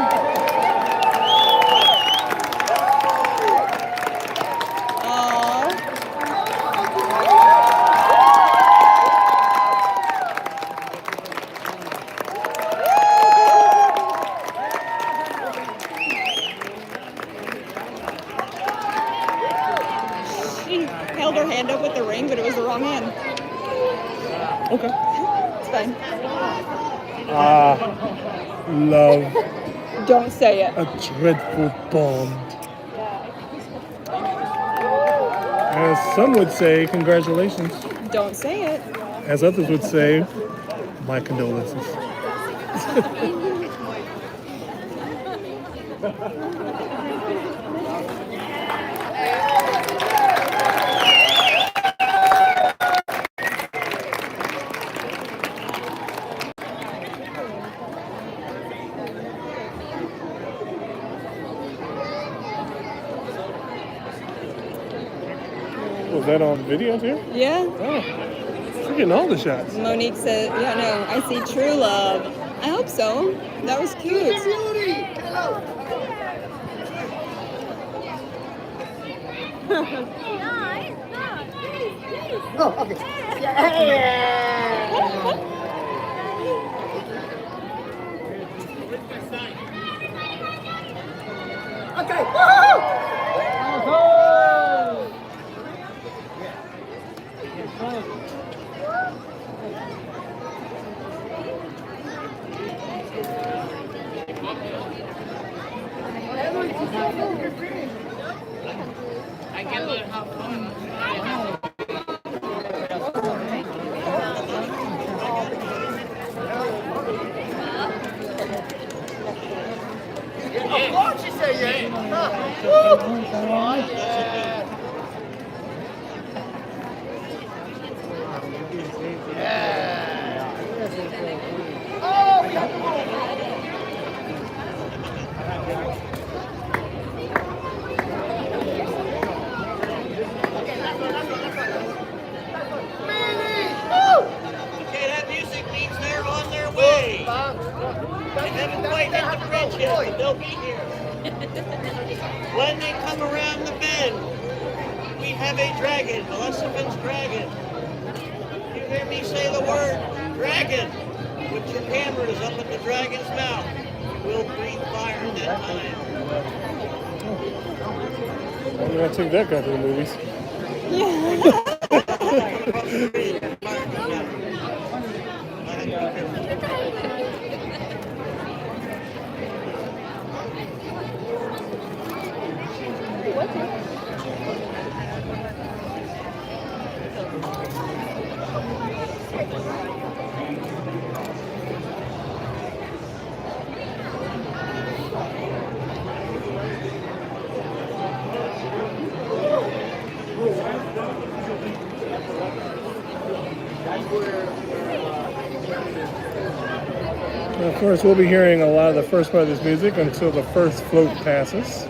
She held her hand up with the ring, but it was the wrong hand. Okay. It's fine. Love Don't say it. a dreadful bond. As some would say, congratulations. Don't say it. As others would say, my condolences. Was that on video too? Yeah. Oh, you're getting all the shots. Monique said, yeah, no, I see true love. I hope so. That was cute. Oh, okay. Okay. I can let have fun. Of course you say yeah. Woo! Okay, that music means they're on their way. They haven't quite hit the bridge yet, but they'll be here. When they come around the bend, we have a dragon, Melissabin's dragon. You hear me say the word dragon? Put your cameras up at the dragon's mouth. We'll breathe fire at that time. I'm gonna take that guy to the movies. Now, of course, we'll be hearing a lot of the first part of this music until the first float passes.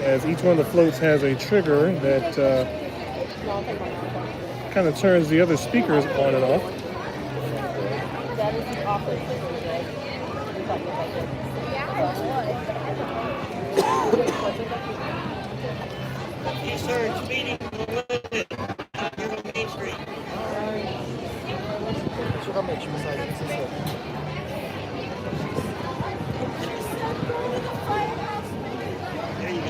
As each one of the floats has a trigger that kind of turns the other speakers on and off. East speeding to the limit here on Main Street. There you go.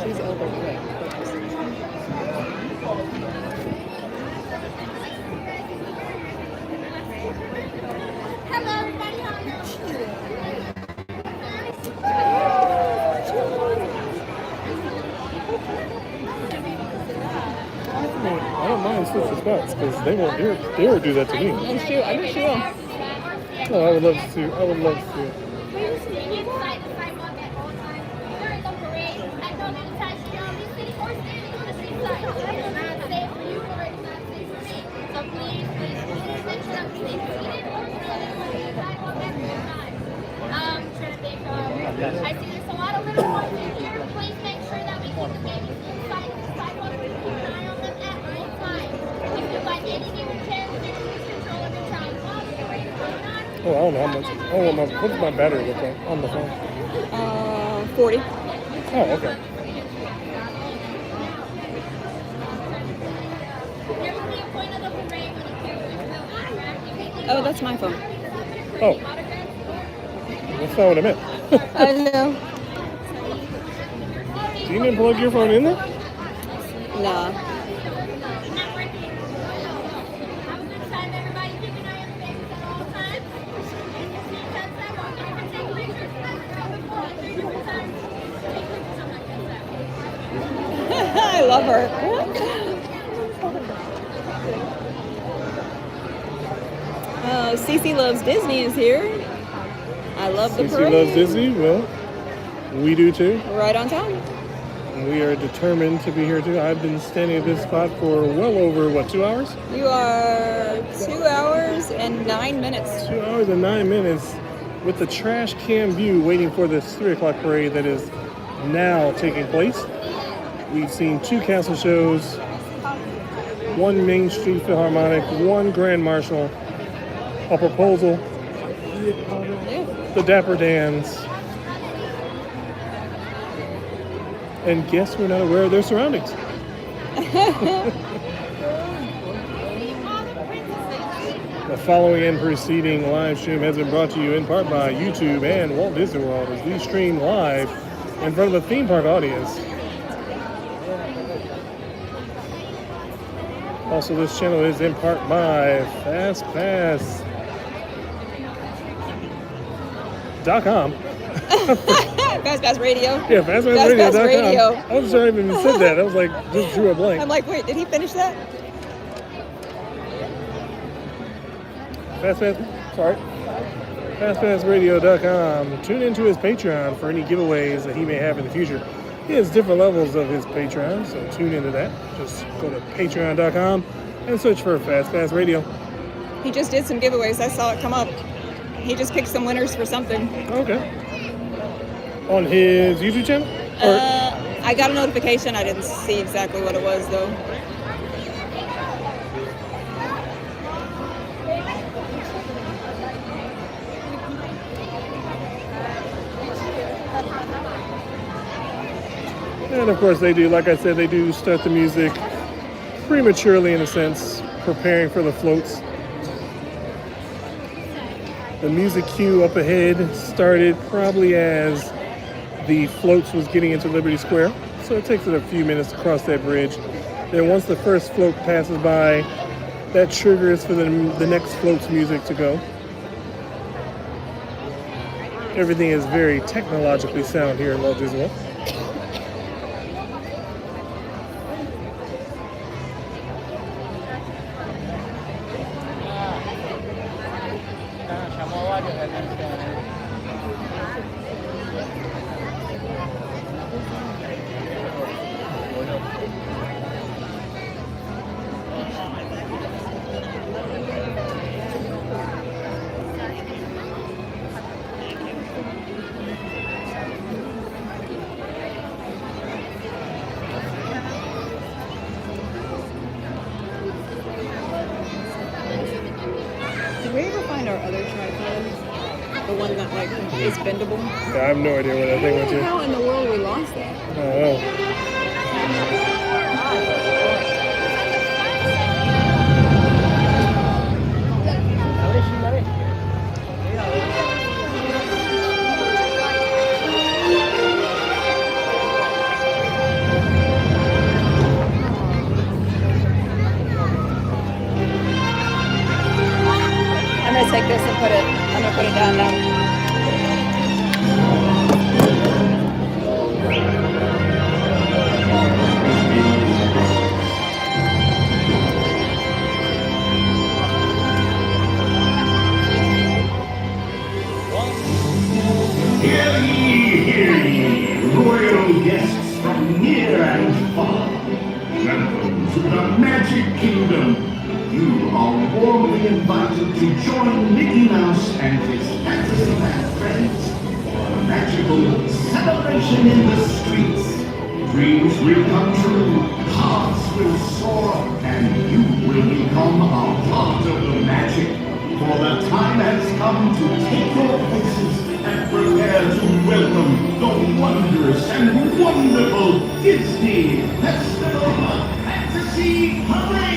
She's overweight. Hello, everybody. How are you? switch the spots because they won't dare do that to me. And shoot, I bet she will. Oh, I would love to see. I would love to see it. I see there's a lot of little ones in here. Please make sure that we keep the babies inside the sidewalk and keep an eye on them at all times. If you find any new chairs, please control of your child. Oh, I don't know how much. Oh, what does my battery look like on the phone? 40. Oh, okay. Oh, that's my phone. Oh. That's not what I meant. I know. Do you even plug your phone in there? Nah. I love her. Cece Loves Disney is here. I love the Cece parade. loves Disney. Well, we do too. Right on time. We are determined to be here too. I've been standing at this spot for well over, 2 hours? You are 2 hours and 9 minutes. 2 hours and 9 minutes with the trash can view waiting for this 3 o'clock parade that is now taking place. We've seen 2 castle shows, 1 Main Street Philharmonic, 1 Grand Marshal, a proposal, the Dapper Dans, and guess we're not aware of their surroundings. The following and preceding live stream has been brought to you in part by YouTube and Walt Disney World as we stream live in front of a theme park audience. Also, this channel is in part by FastPass.com. Fast Radio. Yeah, FastPassRadio.com. Radio. I was sorry I even said that. I was like, just drew a blank. I'm like, wait, did he finish that? FastPassRadio.com. Tune into his Patreon for any giveaways that he may have in the future. He has different levels of his Patreon, so tune into that. Just go to Patreon.com and search for Fast Pass Radio. He just did some giveaways. I saw it come up. He just picked some winners for something. Okay. On his YouTube channel? I got a notification. I didn't see exactly what it was, though. And of course they do, like I said, they do start the music prematurely in a sense, preparing for the floats. The music cue up ahead started probably as the floats was getting into Liberty Square. So it takes it a few minutes to cross that bridge. Then once the first float passes by, that triggers for the next float's music to go. Everything is very technologically sound here in Walt Disney World. Did we ever find our other tripod? The one that like is bendable? Yeah, I have no idea where that thing went to. How in the world we lost that? I don't know. I'm gonna take this and put it. I'm gonna put it down now. kingdom. You are warmly invited to join Mickey Mouse and his Fantasyland friends for a magical celebration in the streets. Dreams will come true, hearts will soar, and you will become a part of the magic. For the time has come to take your places and prepare to welcome the wondrous and wonderful Disney Festival of Fantasy Parade!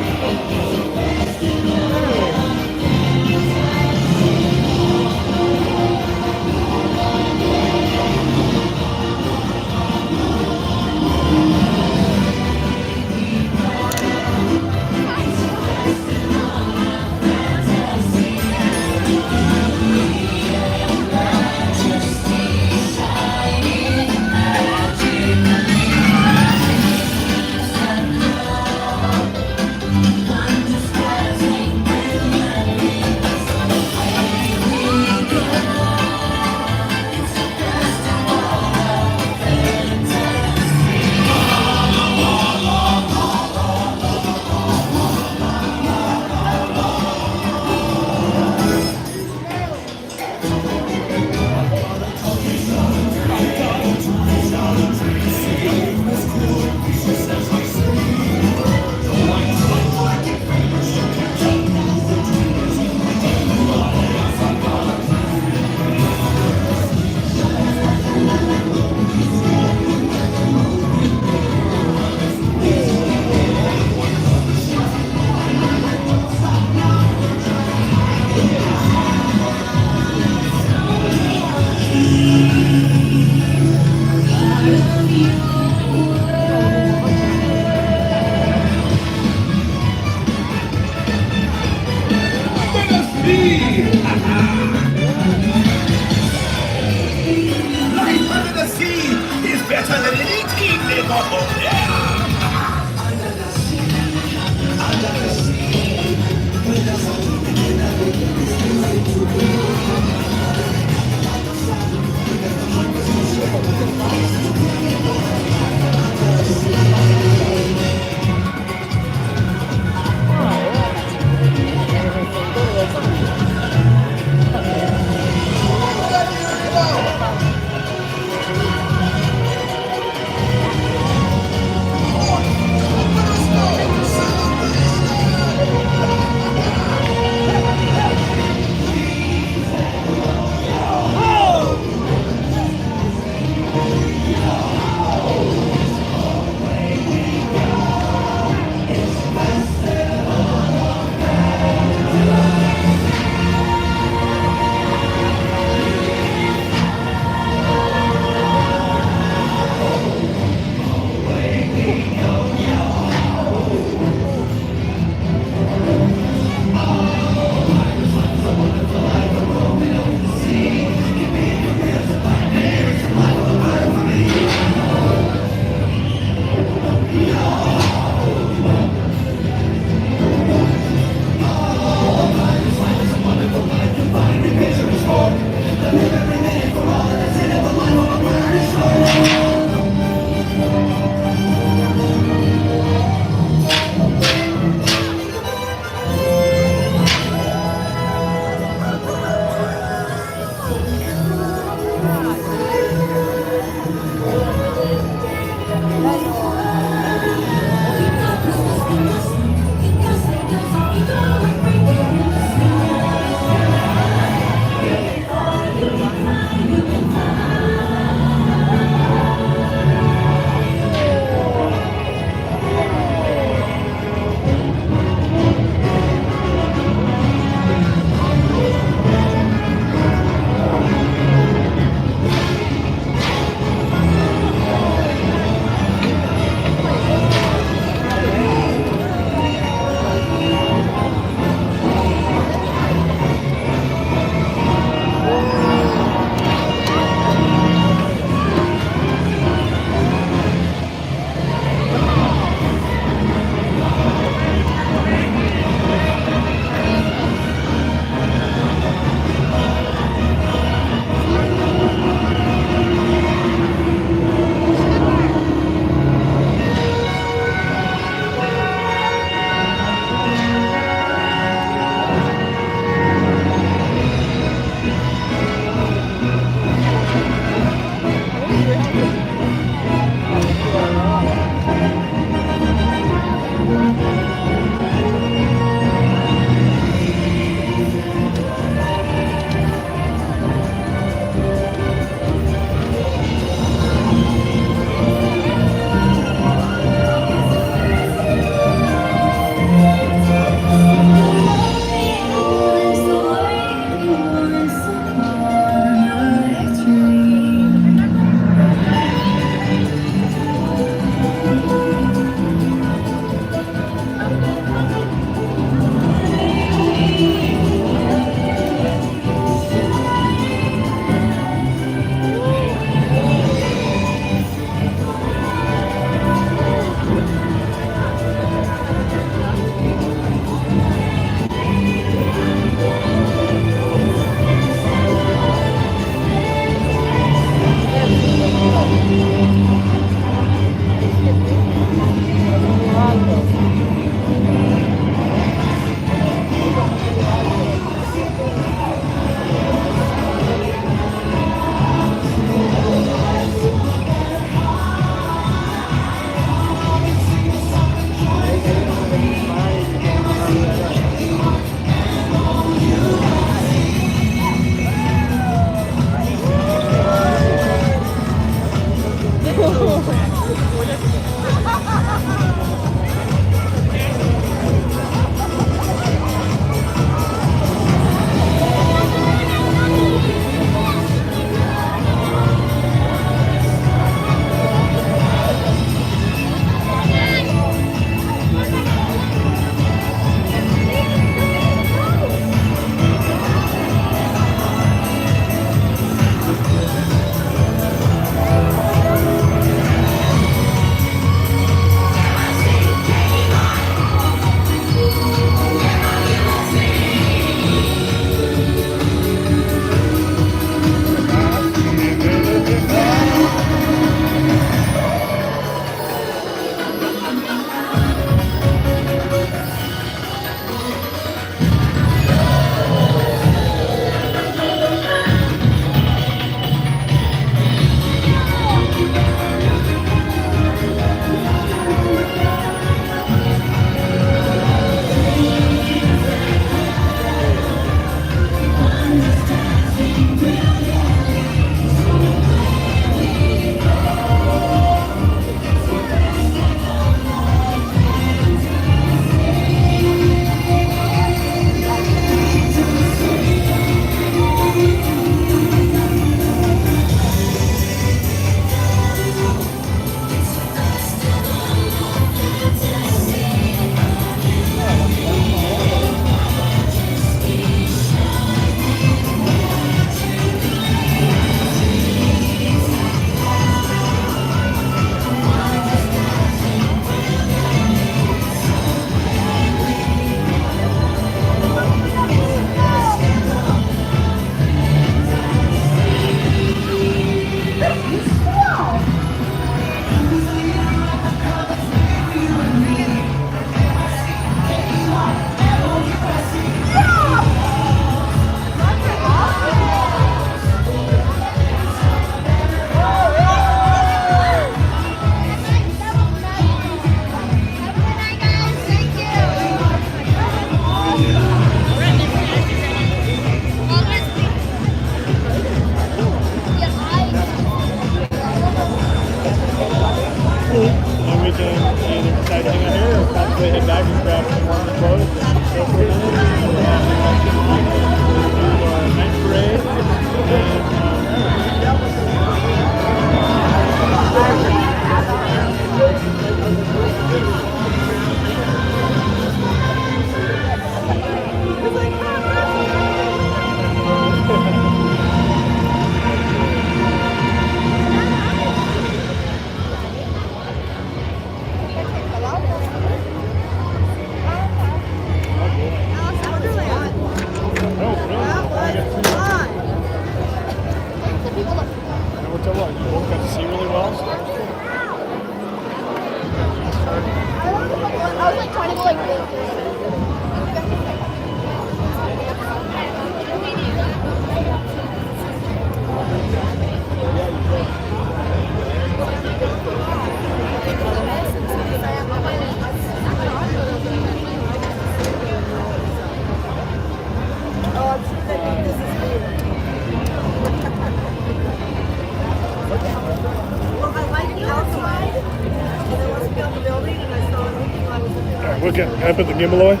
Can I put the gimbal away? I'm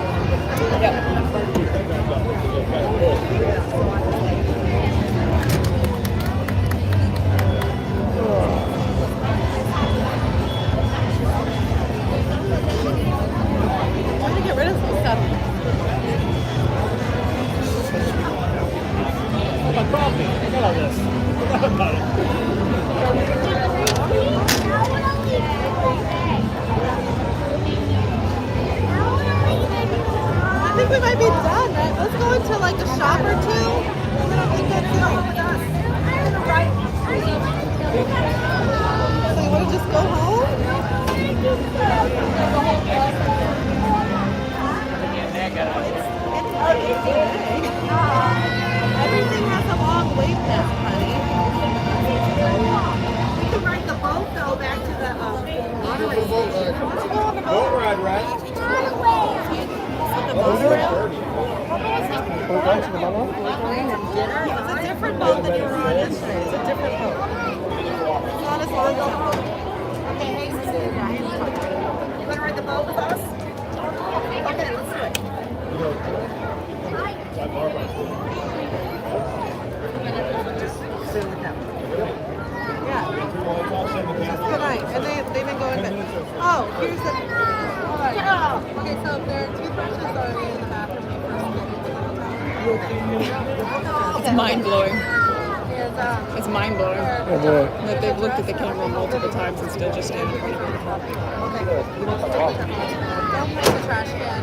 gonna get rid of some stuff. My coffee. I got all this. Forgot about it. I think we might be done, right? Let's go into like a shop or two. And then I think that's it. So you want to just go home? Everything has a long wait now, honey. We can ride the boat though back to the waterway station. Why don't you go on the boat? Boat ride, right? The boat ride? It's a different boat than you were on yesterday. It's a different boat. It's not as long as that boat. Okay, hey, you want to ride the boat with us? Okay, let's do it. Yeah. Good night. And they've been going to. Oh, here's the. Okay, so their toothbrushes are in the bathroom when you first get It's mind blowing. It's mind blowing that they've looked at the camera multiple times and still just stand in front of it. Don't play the trash can.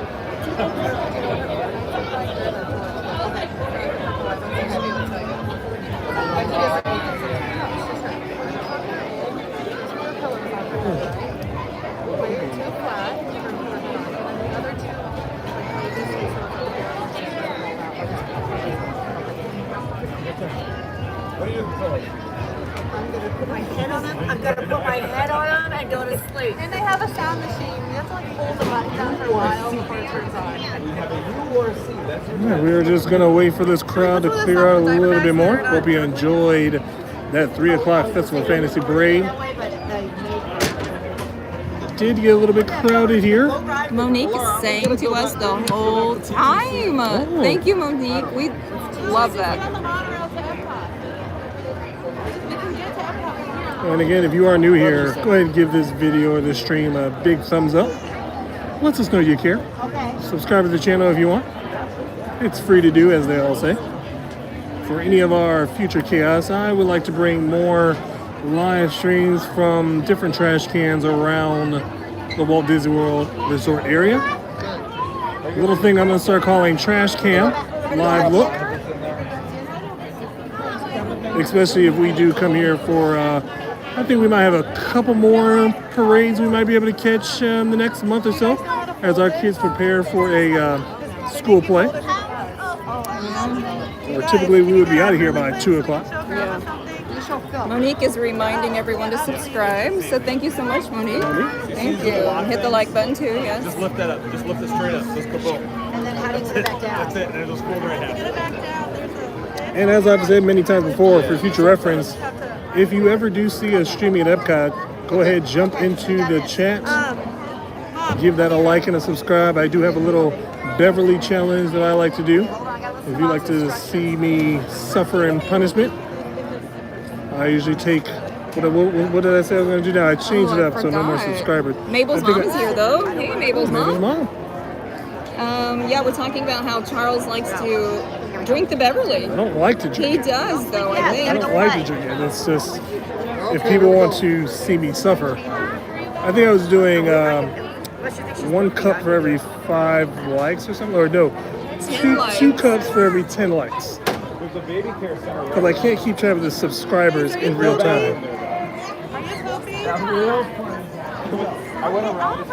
What are you looking for? I'm gonna put my head on them. I'm gonna put my head on them and go to sleep. And they have a sound machine. You have to like hold the button down for a while before it turns on. We have a U or a C. That's your Yeah, we are just gonna wait for this crowd to clear out a little bit more. Hope you enjoyed that 3 o'clock Festival Fantasy Parade. Did get a little bit crowded here. Monique sang to us the whole time. Thank you, Monique. We love that. And again, if you are new here, go ahead and give this video or this stream a big thumbs up. Lets us know you care. Subscribe to the channel if you want. It's free to do, as they all say. For any of our future chaos, I would like to bring more live streams from different trash cans around the Walt Disney World Resort area. A little thing I'm going to start calling Trash Cam Live Look. Especially if we do come here for, I think we might have a couple more parades we might be able to catch the next month or so as our kids prepare for a school play. Or typically we would be out of here by 2 o'clock. Yeah. Monique is reminding everyone to subscribe, so thank you so much, Monique. Thank you. Hit the like button too, yes. Just lift that up. Just lift it straight up. Just go boom. And then how do you put it back down? That's it. And it'll scroll right down. Get it back down. And as I've said many times before, for future reference, if you ever do see us streaming at Epcot, go ahead, jump into the chat, give that a like and a subscribe. I do have a little Beverly challenge that I like to do. If you like to see me suffer in punishment, I usually take, what did I say I was going to do now? I changed it up so no more subscribers. Mabel's mom's here though. Hey, Mabel's Mabel's mom. mom. Yeah, we're talking about how Charles likes to drink the Beverly. I don't like to drink He it. does though, I think. I don't like to drink it. It's just, if people want to see me suffer. I think I was doing 1 cup for every 5 likes or something. Or no, 2 cups for every 10 likes. There's a baby care center. Because I can't keep track of the subscribers in real time. I went around.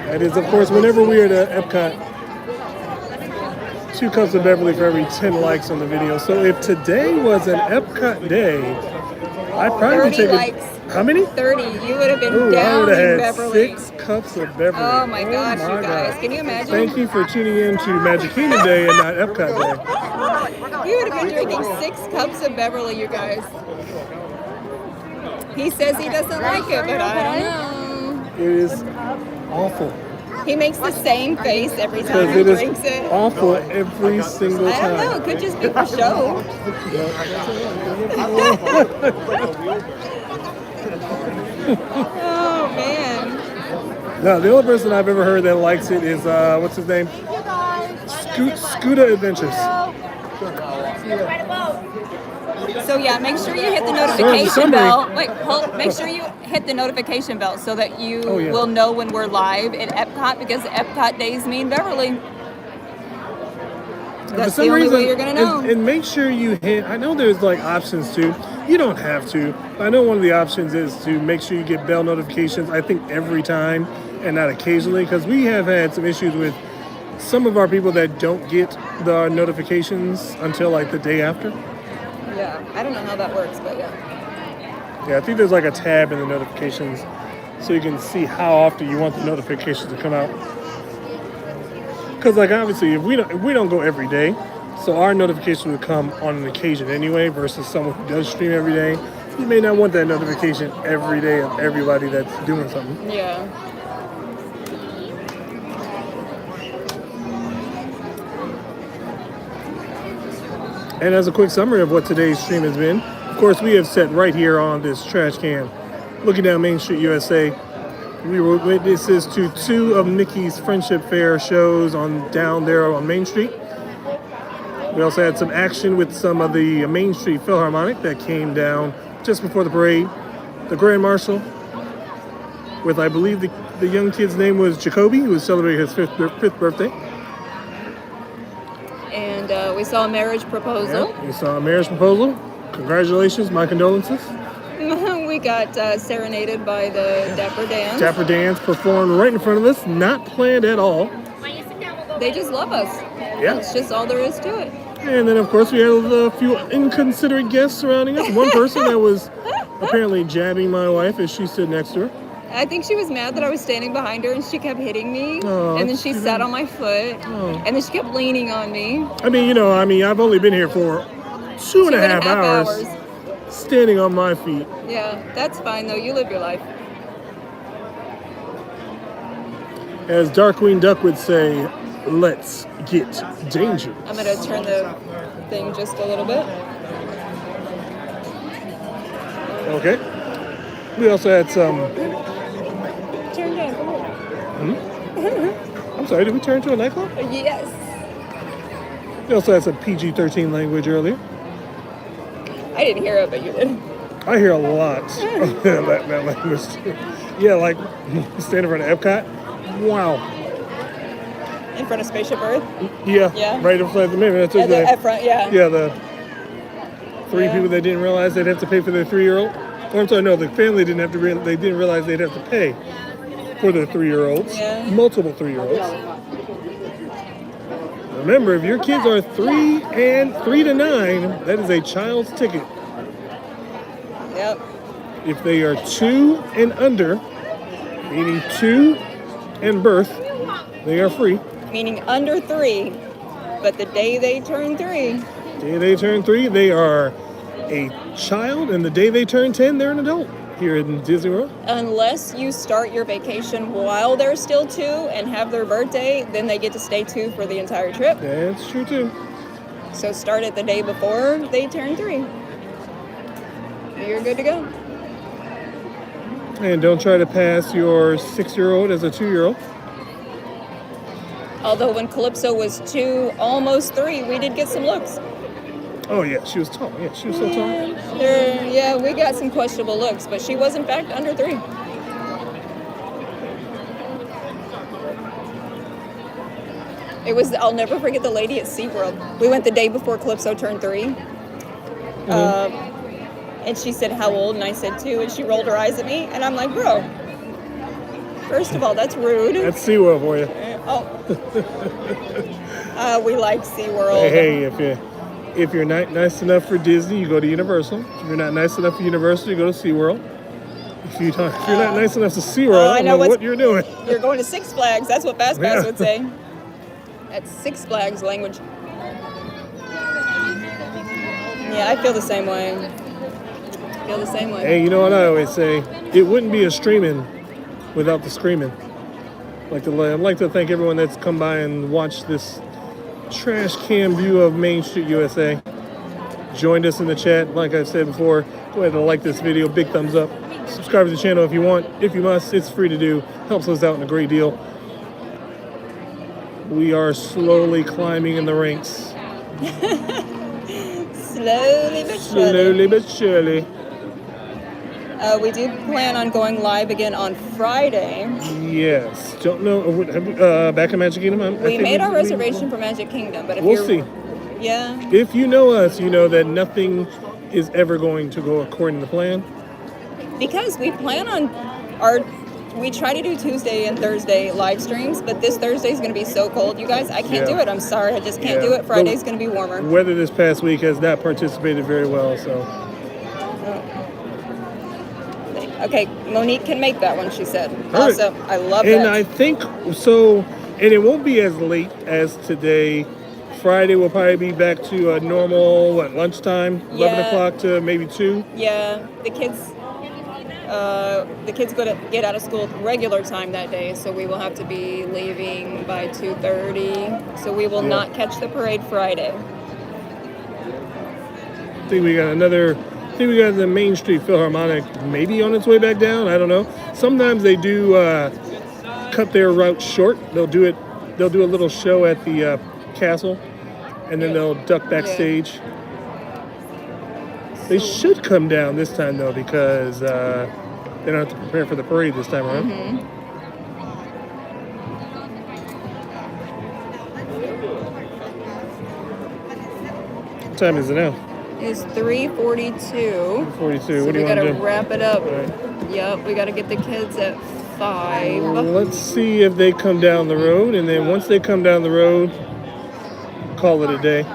That is, of course, whenever we are at Epcot, 2 cups of Beverly for every 10 likes on the video. So if today was an Epcot day, I'd probably 30 take likes. How many? 30. You would have been Ooh, I down would in have had Beverly. 6 cups of Beverly. Oh my gosh, my you guys. God. Can you imagine? Thank you for tuning in to Magic Kingdom Day and not Epcot Day. You would have been drinking 6 cups of Beverly, you guys. He says he doesn't like it, but I don't know. It is awful. He makes the same face every time Because he it is drinks it. awful every single I don't know. time. It could just be for show. Oh man. No, the only person I've ever heard that likes it is what's his name? Scooter Adventures. So yeah, make sure you hit the notification bell. Wait, make sure you hit the notification bell so that you will know when we're live at Epcot, because Epcot days mean Beverly. That's the only way you're gonna know. And make sure you hit. I know there's like options too. You don't have to. I know one of the options is to make sure you get bell notifications. I think every time and not occasionally, because we have had some issues with some of our people that don't get the notifications until like the day after. Yeah, I don't know how that works, but yeah. Yeah, I think there's like a tab in the notifications so you can see how often you want the notifications to come out. Because like obviously if we don't go every day, so our notification would come on an occasion anyway versus someone who does stream every day. You may not want that notification every day of everybody that's doing something. Yeah. And as a quick summary of what today's stream has been, of course, we have sat right here on this trash can, looking down Main Street, USA. We were witnesses to 2 of Mickey's Friendship Fair shows on down there on Main Street. We also had some action with some of the Main Street Philharmonic that came down just before the parade. The Grand Marshal, with I believe the young kid's name was Jacoby, who was celebrating his fifth birthday. And we saw a marriage proposal. Yeah, we saw a marriage proposal. Congratulations, my condolences. We got serenaded by the Dapper Dans. Dapper Dans performed right in front of us, not planned at all. They just love us. Yeah. It's just all there is to it. And then, of course, we had a few inconsiderate guests surrounding us. One person that was apparently jabbing my wife as she stood next to her. I think she was mad that I was standing behind her and she kept hitting me. Oh, and then she sat on my foot. Oh. And then she kept leaning on me. I mean, I've only been here for two and a half hours standing on my feet. Yeah, that's fine though. You live your life. As Darkwing Duck would say, let's get dangerous. I'm going to turn the thing just a little bit. Okay. We also had some... Turn down. I'm sorry, did we turn to a nightclub? Yes. We also had some PG-13 language earlier. I didn't hear it, but you did. I hear a lot of that language. Yeah, like standing in front of Epcot. Wow. In front of Spaceship Earth? Yeah. Right in front of the At front, yeah. Yeah, the 3 people that didn't realize they'd have to pay for their 3-year-old. Oh, I'm sorry, no, the family didn't have to. They didn't realize they'd have to pay for their 3-year-olds. Yeah. Multiple 3-year-olds. Remember, if your kids are 3 to 9, that is a child's ticket. Yep. If they are 2 and under, meaning 2 and birth, they are free. Meaning under 3, but the day they turn 3. The day they turn 3, they are a child, and the day they turn 10, they're an adult here in Disney World. Unless you start your vacation while they're still 2 and have their birthday, then they get to stay 2 for the entire trip. That's true too. So start it the day before they turn 3. You're good to go. And don't try to pass your 6-year-old as a 2-year-old. Although when Calypso was 2, almost 3, we did get some looks. Oh yeah, she was tall. Yeah, she was so tall. Yeah, we got some questionable looks, but she was in fact under 3. It was, I'll never forget the lady at SeaWorld. We went the day before Calypso turned 3. And she said, how old? And I said 2. And she rolled her eyes at me. And I'm like, bro, first of all, that's rude. That's SeaWorld for you. We like SeaWorld. Hey, if you're not nice enough for Disney, you go to Universal. If you're not nice enough for Universal, you go to SeaWorld. If you're not nice enough to SeaWorld, I don't know what you're doing. You're going to Six Flags. That's what Fast Pass would say. That's Six Flags language. Yeah, I feel the same way. Hey, you know what I always say? It wouldn't be a streaming without the screaming. I'd like to thank everyone that's come by and watched this trash can view of Main Street, USA. Joined us in the chat. Like I said before, go ahead and like this video. Big thumbs up. Subscribe to the channel if you want. If you must, it's free to do. Helps us out in a great deal. We are slowly climbing in the ranks. Slowly but surely. We do plan on going live again on Friday. Yes. Don't know. Back in Magic Kingdom? We made our reservation for Magic Kingdom, but if we'll see. Yeah. If you know us, you know that nothing is ever going to go according to plan. Because we plan on we try to do Tuesday and Thursday live streams, but this Thursday is going to be so cold, you guys. I can't do it. I'm sorry. I just can't do it. Friday's going to be warmer. Weather this past week has not participated very well, so. Okay, Monique can make that one, she said. Awesome. I love that. And I think so, and it won't be as late as today. Friday will probably be back to a normal, lunchtime, 11 o'clock to maybe 2. Yeah, the kids go to get out of school at regular time that day, so we will have to be leaving by 2:30. So we will not catch the parade Friday. I think we got the Main Street Philharmonic maybe on its way back down. I don't know. Sometimes they do cut their route short. They'll do a little show at the castle, and then they'll duck backstage. They should come down this time though, because they don't have to prepare for the parade this time around. Mm-hmm. What time is it now? It's 3:42. 42. So What do you we want to do? gotta wrap it up. Yep, we gotta get the kids at 5. Let's see if they come down the road, and then once they come down the road, call it a day.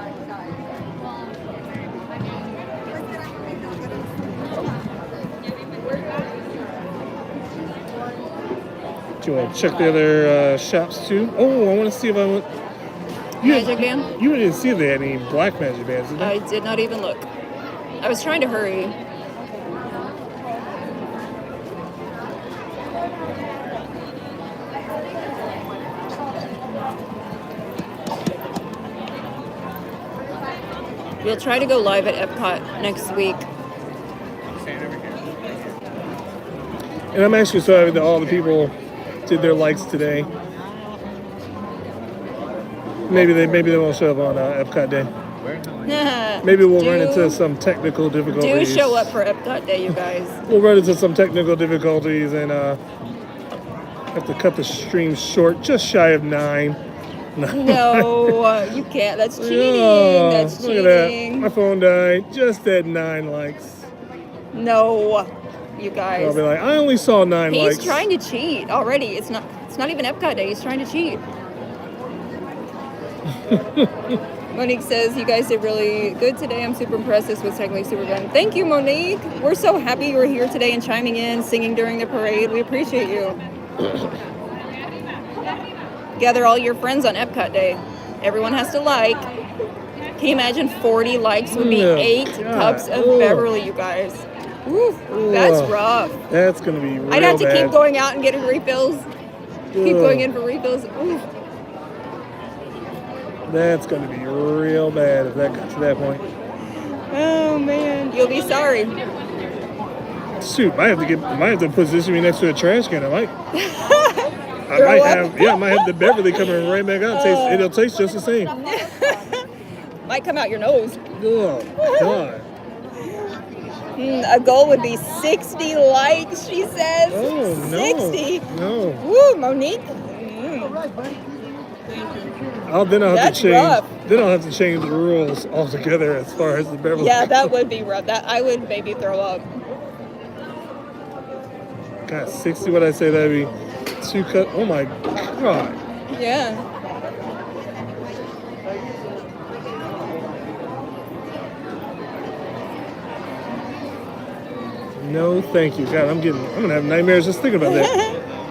Do you want to check the other shops too? Oh, I want to see if I want. Magic band? You didn't see if they had any black magic bands, did they? I did not even look. I was trying to hurry. We'll try to go live at Epcot next week. And I'm actually sorry that all the people did their likes today. Maybe they won't show up on Epcot Day. Maybe we'll run into some technical difficulties. Do show up for Epcot Day, you guys. We'll run into some technical difficulties and have to cut the stream short, just shy of 9. No, you can't. That's cheating. Oh, That's cheating. Look at that. My phone died just at 9 likes. No, you guys. I'll be like, I only saw 9 likes. He's trying to cheat already. It's not even Epcot Day. He's trying to cheat. Monique says, you guys did really good today. I'm super impressed. This was technically super fun. Thank you, Monique. We're so happy you were here today and chiming in, singing during the parade. We appreciate you. Gather all your friends on Epcot Day. Everyone has to like. Can you imagine 40 likes would be 8 cups of Beverly, you guys? Ooh, that's rough. That's going to be real I'd have to bad. keep going out and getting refills. Keep going in for refills. Ooh. That's going to be real bad if that got to that point. Oh man, you'll be sorry. Shoot, might have to position me next to a trash can. I might have the Beverly coming right back out. It'll taste just the same. Might come out your nose. Oh God. A goal would be 60 likes, she says. Oh no. 60. No. Woo, Monique. Then I'll have to change. Rough. Then I'll have to change the rules altogether as far as the Beverly. Yeah, that would be rough. That I would maybe throw up. God, 60. What I say? That'd be 2 cups. Oh my God. Yeah. No, thank you. God, I'm gonna have nightmares just thinking about that.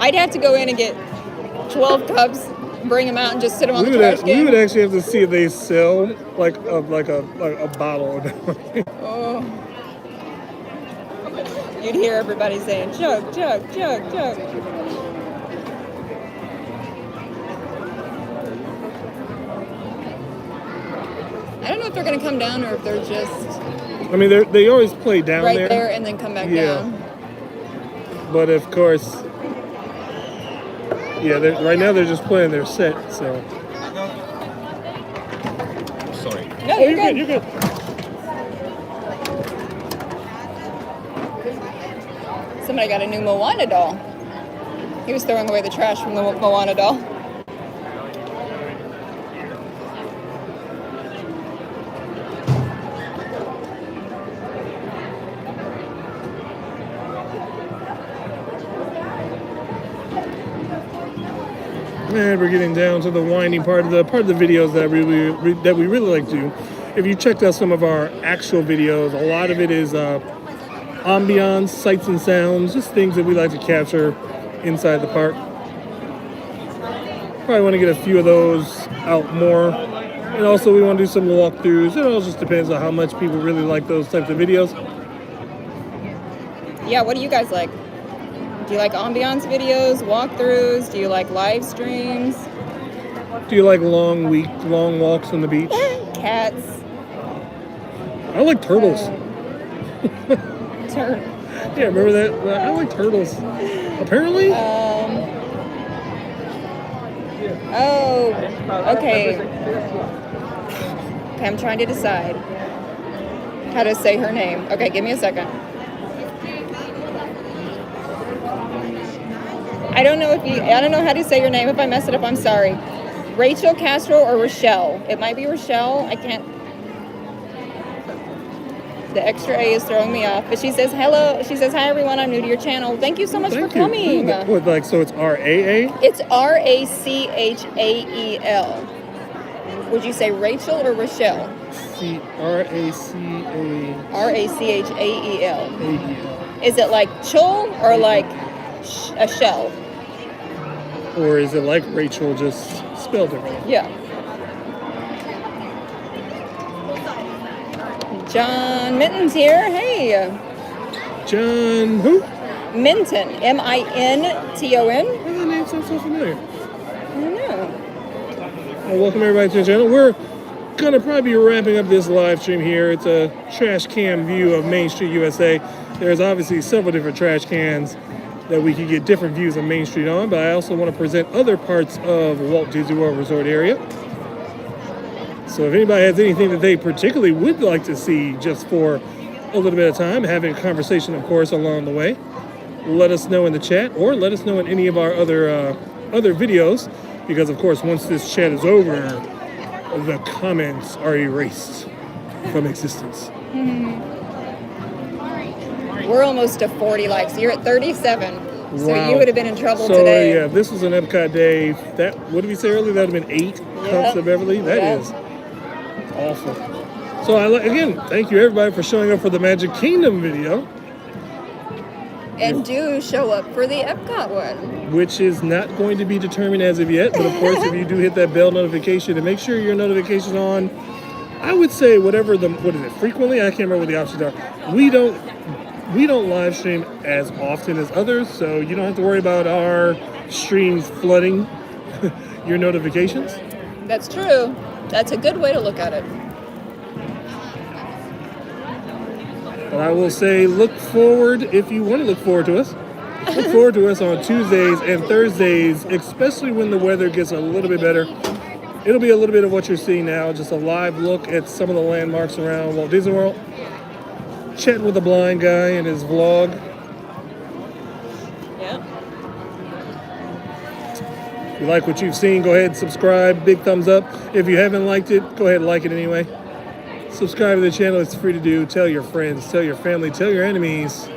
I'd have to go in and get 12 cups, bring them out, and just sit them on the trash can. We would actually have to see if they sell like a bottle. Oh. You'd hear everybody saying, chug, chug, chug, chug. I don't know if they're going to come down or if they're just I mean, they always play down right there. there and then come back down. But of course, right now they're just playing their set. So. Sorry. No, you're good. You're good. Somebody got a new Moana doll. He was throwing away the trash from the Moana doll. And we're getting down to the winding part of the videos that we really like to do. If you checked out some of our actual videos, a lot of it is ambiance, sights and sounds, just things that we like to capture inside the park. Probably want to get a few of those out more. And also we want to do some walkthroughs. It all just depends on how much people really like those types of videos. Yeah, what do you guys like? Do you like ambiance videos, walkthroughs? Do you like live streams? Do you like long walks on the beach? Cats. I like turtles. Yeah, remember that? I like turtles. Apparently? Oh, okay. I'm trying to decide how to say her name. Okay, give me a second. I don't know how to say your name. If I mess it up, I'm sorry. Rachel Castro or Rochelle? It might be Rochelle. I can't. The extra A is throwing me off. But she says, hello. She says, hi, everyone. I'm new to your channel. Thank you so much for coming. So it's R-A-A? It's R-A-C-H-A-E-L. Would you say Rachel or Rochelle? R-A-C-A... R-A-C-H-A-E-L. Is it like chul or like a shell? Or is it like Rachel, just spelled differently? Yeah. John Minton's here. Hey. John who? Minton. M-I-N-T-O-N. Why does that name sound so familiar? I don't know. Well, welcome everybody to the channel. We're going to probably be wrapping up this live stream here. It's a trash can view of Main Street, USA. There's obviously several different trash cans that we can get different views of Main Street on, but I also want to present other parts of Walt Disney World Resort area. So if anybody has anything that they particularly would like to see just for a little bit of time, having a conversation, of course, along the way, let us know in the chat or let us know in any of our other videos, because, of course, once this chat is over, the comments are erased from existence. We're almost to 40 likes. You're at 37. Wow. So you would have been in trouble today. So, yeah, if this was an Epcot day, what did we say earlier? That would have been 8 Cups of Beverly. That is awful. So, again, thank you, everybody, for showing up for the Magic Kingdom video. And do show up for the Epcot one. Which is not going to be determined as of yet. But, of course, if you do hit that bell notification, and make sure your notification's on, I would say frequently? I can't remember what the options are. We don't live stream as often as others, so you don't have to worry about our streams flooding your notifications. That's true. That's a good way to look at it. But I will say, look forward, if you want to look forward to us, look forward to us on Tuesdays and Thursdays, especially when the weather gets a little bit better. It'll be a little bit of what you're seeing now, just a live look at some of the landmarks around Walt Disney World. Chatting with a blind guy in his vlog. Yeah. If you like what you've seen, go ahead, subscribe, big thumbs up. If you haven't liked it, go ahead and like it anyway. Subscribe to the channel, it's free to do. Tell your friends, tell your family, tell your enemies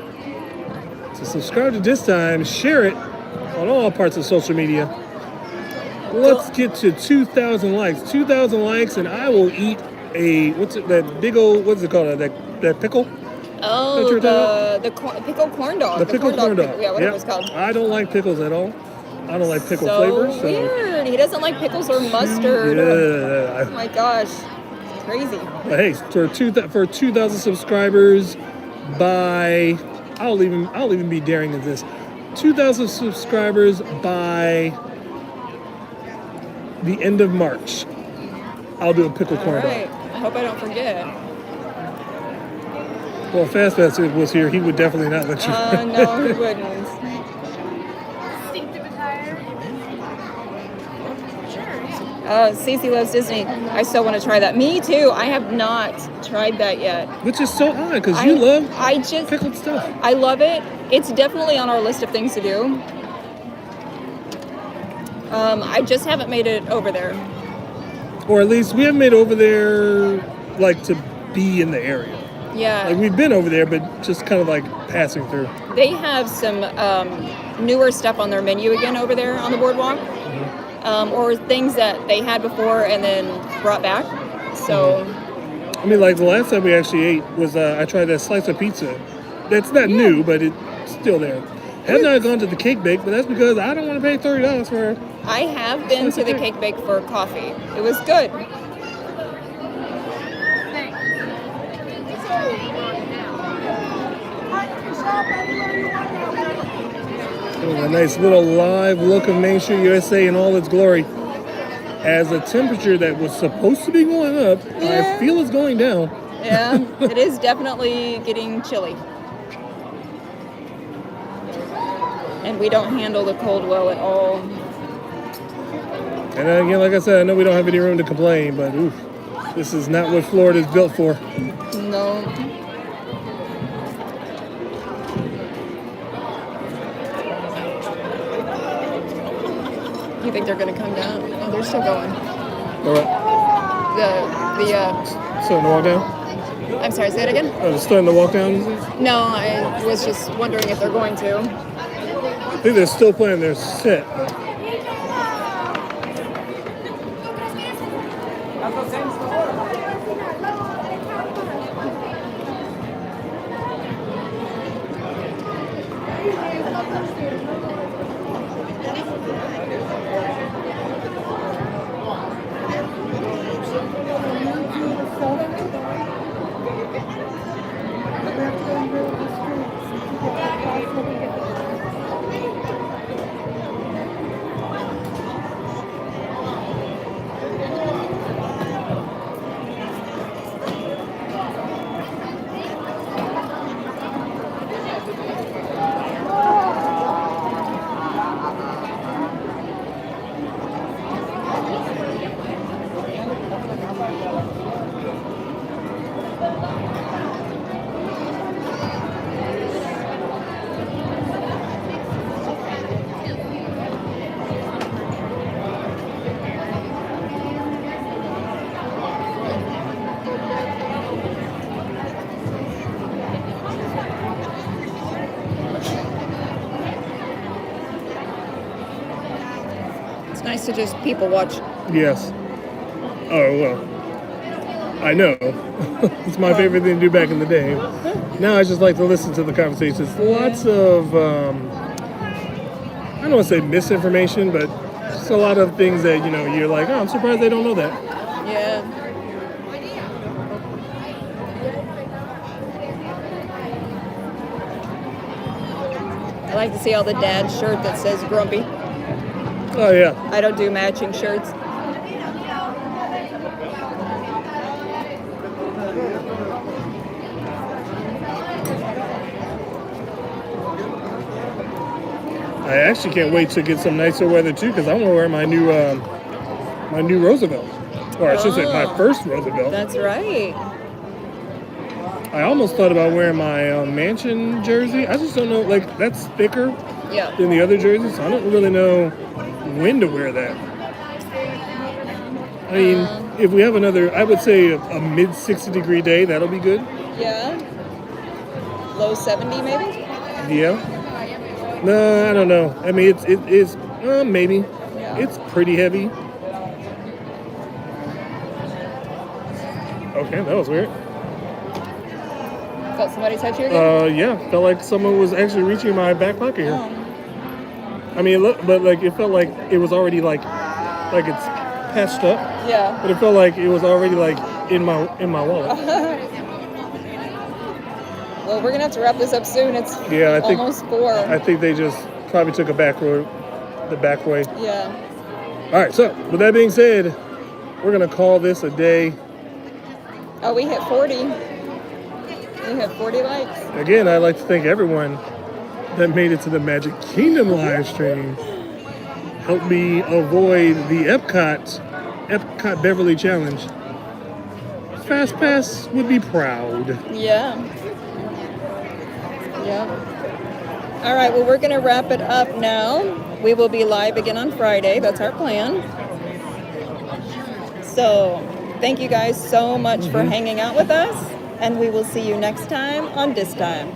to subscribe to this time. Share it on all parts of social media. Let's get to 2,000 likes. 2,000 likes and I will eat that big old, what's it called, that pickle? Oh, the pickled corn dog. The pickled corn dog. Yeah, whatever it's called. I don't like pickles at all. I don't like pickle so flavors. So weird. He doesn't like pickles or mustard. Yeah. Oh my gosh. It's crazy. But hey, for 2,000 subscribers by, I'll even be daring at this. 2,000 subscribers by the end of March. I'll do a pickle corn dog. hope I don't forget. Well, if Fast Fast was here, he would definitely not let you. No, he wouldn't. Distinctive attire. Cece loves Disney. I still want to try that. Me too. I have not tried that yet. Which is so odd because you love pickled stuff. I love it. It's definitely on our list of things to do. I just haven't made it over there. Or at least we haven't made it over there, like, to be in the area. Yeah. Like, we've been over there, but just kind of like passing through. They have some newer stuff on their menu again over there on the boardwalk. Or things that they had before and then brought back. So, I mean, like the last time we actually ate was I tried that slice of pizza. That's not new, but it's still there. Have not gone to the cake bake, but that's because I don't want to pay $30 for. I have been to the cake bake for coffee. It was good. A nice little live look of Main Street USA in all its glory. As the temperature that was supposed to be going up, I feel it's going down. Yeah, it is definitely getting chilly. And we don't handle the cold well at all. And again, like I said, I know we don't have any room to complain, but oof, this is not what Florida's built for. No. You think they're going to come down? Oh, they're still going. All right. Starting to walk down? I'm sorry, say it again? Oh, they're starting to walk down? No, I was just wondering if they're going to. I think they're still playing their set. It's nice to just people watch. Yes. Oh, well. I know. It's my favorite thing to do back in the day. Now I just like to listen to the conversations. Lots of, I don't want to say misinformation, but just a lot of things that, you know, you're like, oh, I'm surprised they don't know that. Yeah. I like to see all the dad shirt that says Grumpy. Oh, yeah. I don't do matching shirts. I actually can't wait to get some nicer weather too, because I want to wear my new Roosevelt, or I should say my first Roosevelt. That's right. I almost thought about wearing my Mansion jersey. I just don't know, like that's thicker than the other jerseys, so I don't really know when to wear that. I mean, if we have another, I would say a mid 60-degree day, that'll be good. Yeah. Low 70 maybe? Yeah. No, I don't know. I mean, it's maybe. Yeah. It's pretty heavy. Okay, that was weird. Felt somebody touch you again? Yeah. Felt like someone was actually reaching in my back pocket here. Oh. I mean, but like it felt like it was already like it's patched up. Yeah. But it felt like it was already like in my wallet. Well, we're gonna have to wrap this up soon. It's almost 4. I think they just probably took a back road, the back way. Yeah. All right. So with that being said, we're gonna call this a day. Oh, we hit 40. We hit 40 likes. Again, I'd like to thank everyone that made it to the Magic Kingdom live stream. Helped me avoid the Epcot Beverly Challenge. Fast Pass would be proud. Yeah. Yeah. All right, well, we're going to wrap it up now. We will be live again on Friday. That's our plan. So, thank you guys so much for hanging out with us, and we will see you next time on This Time.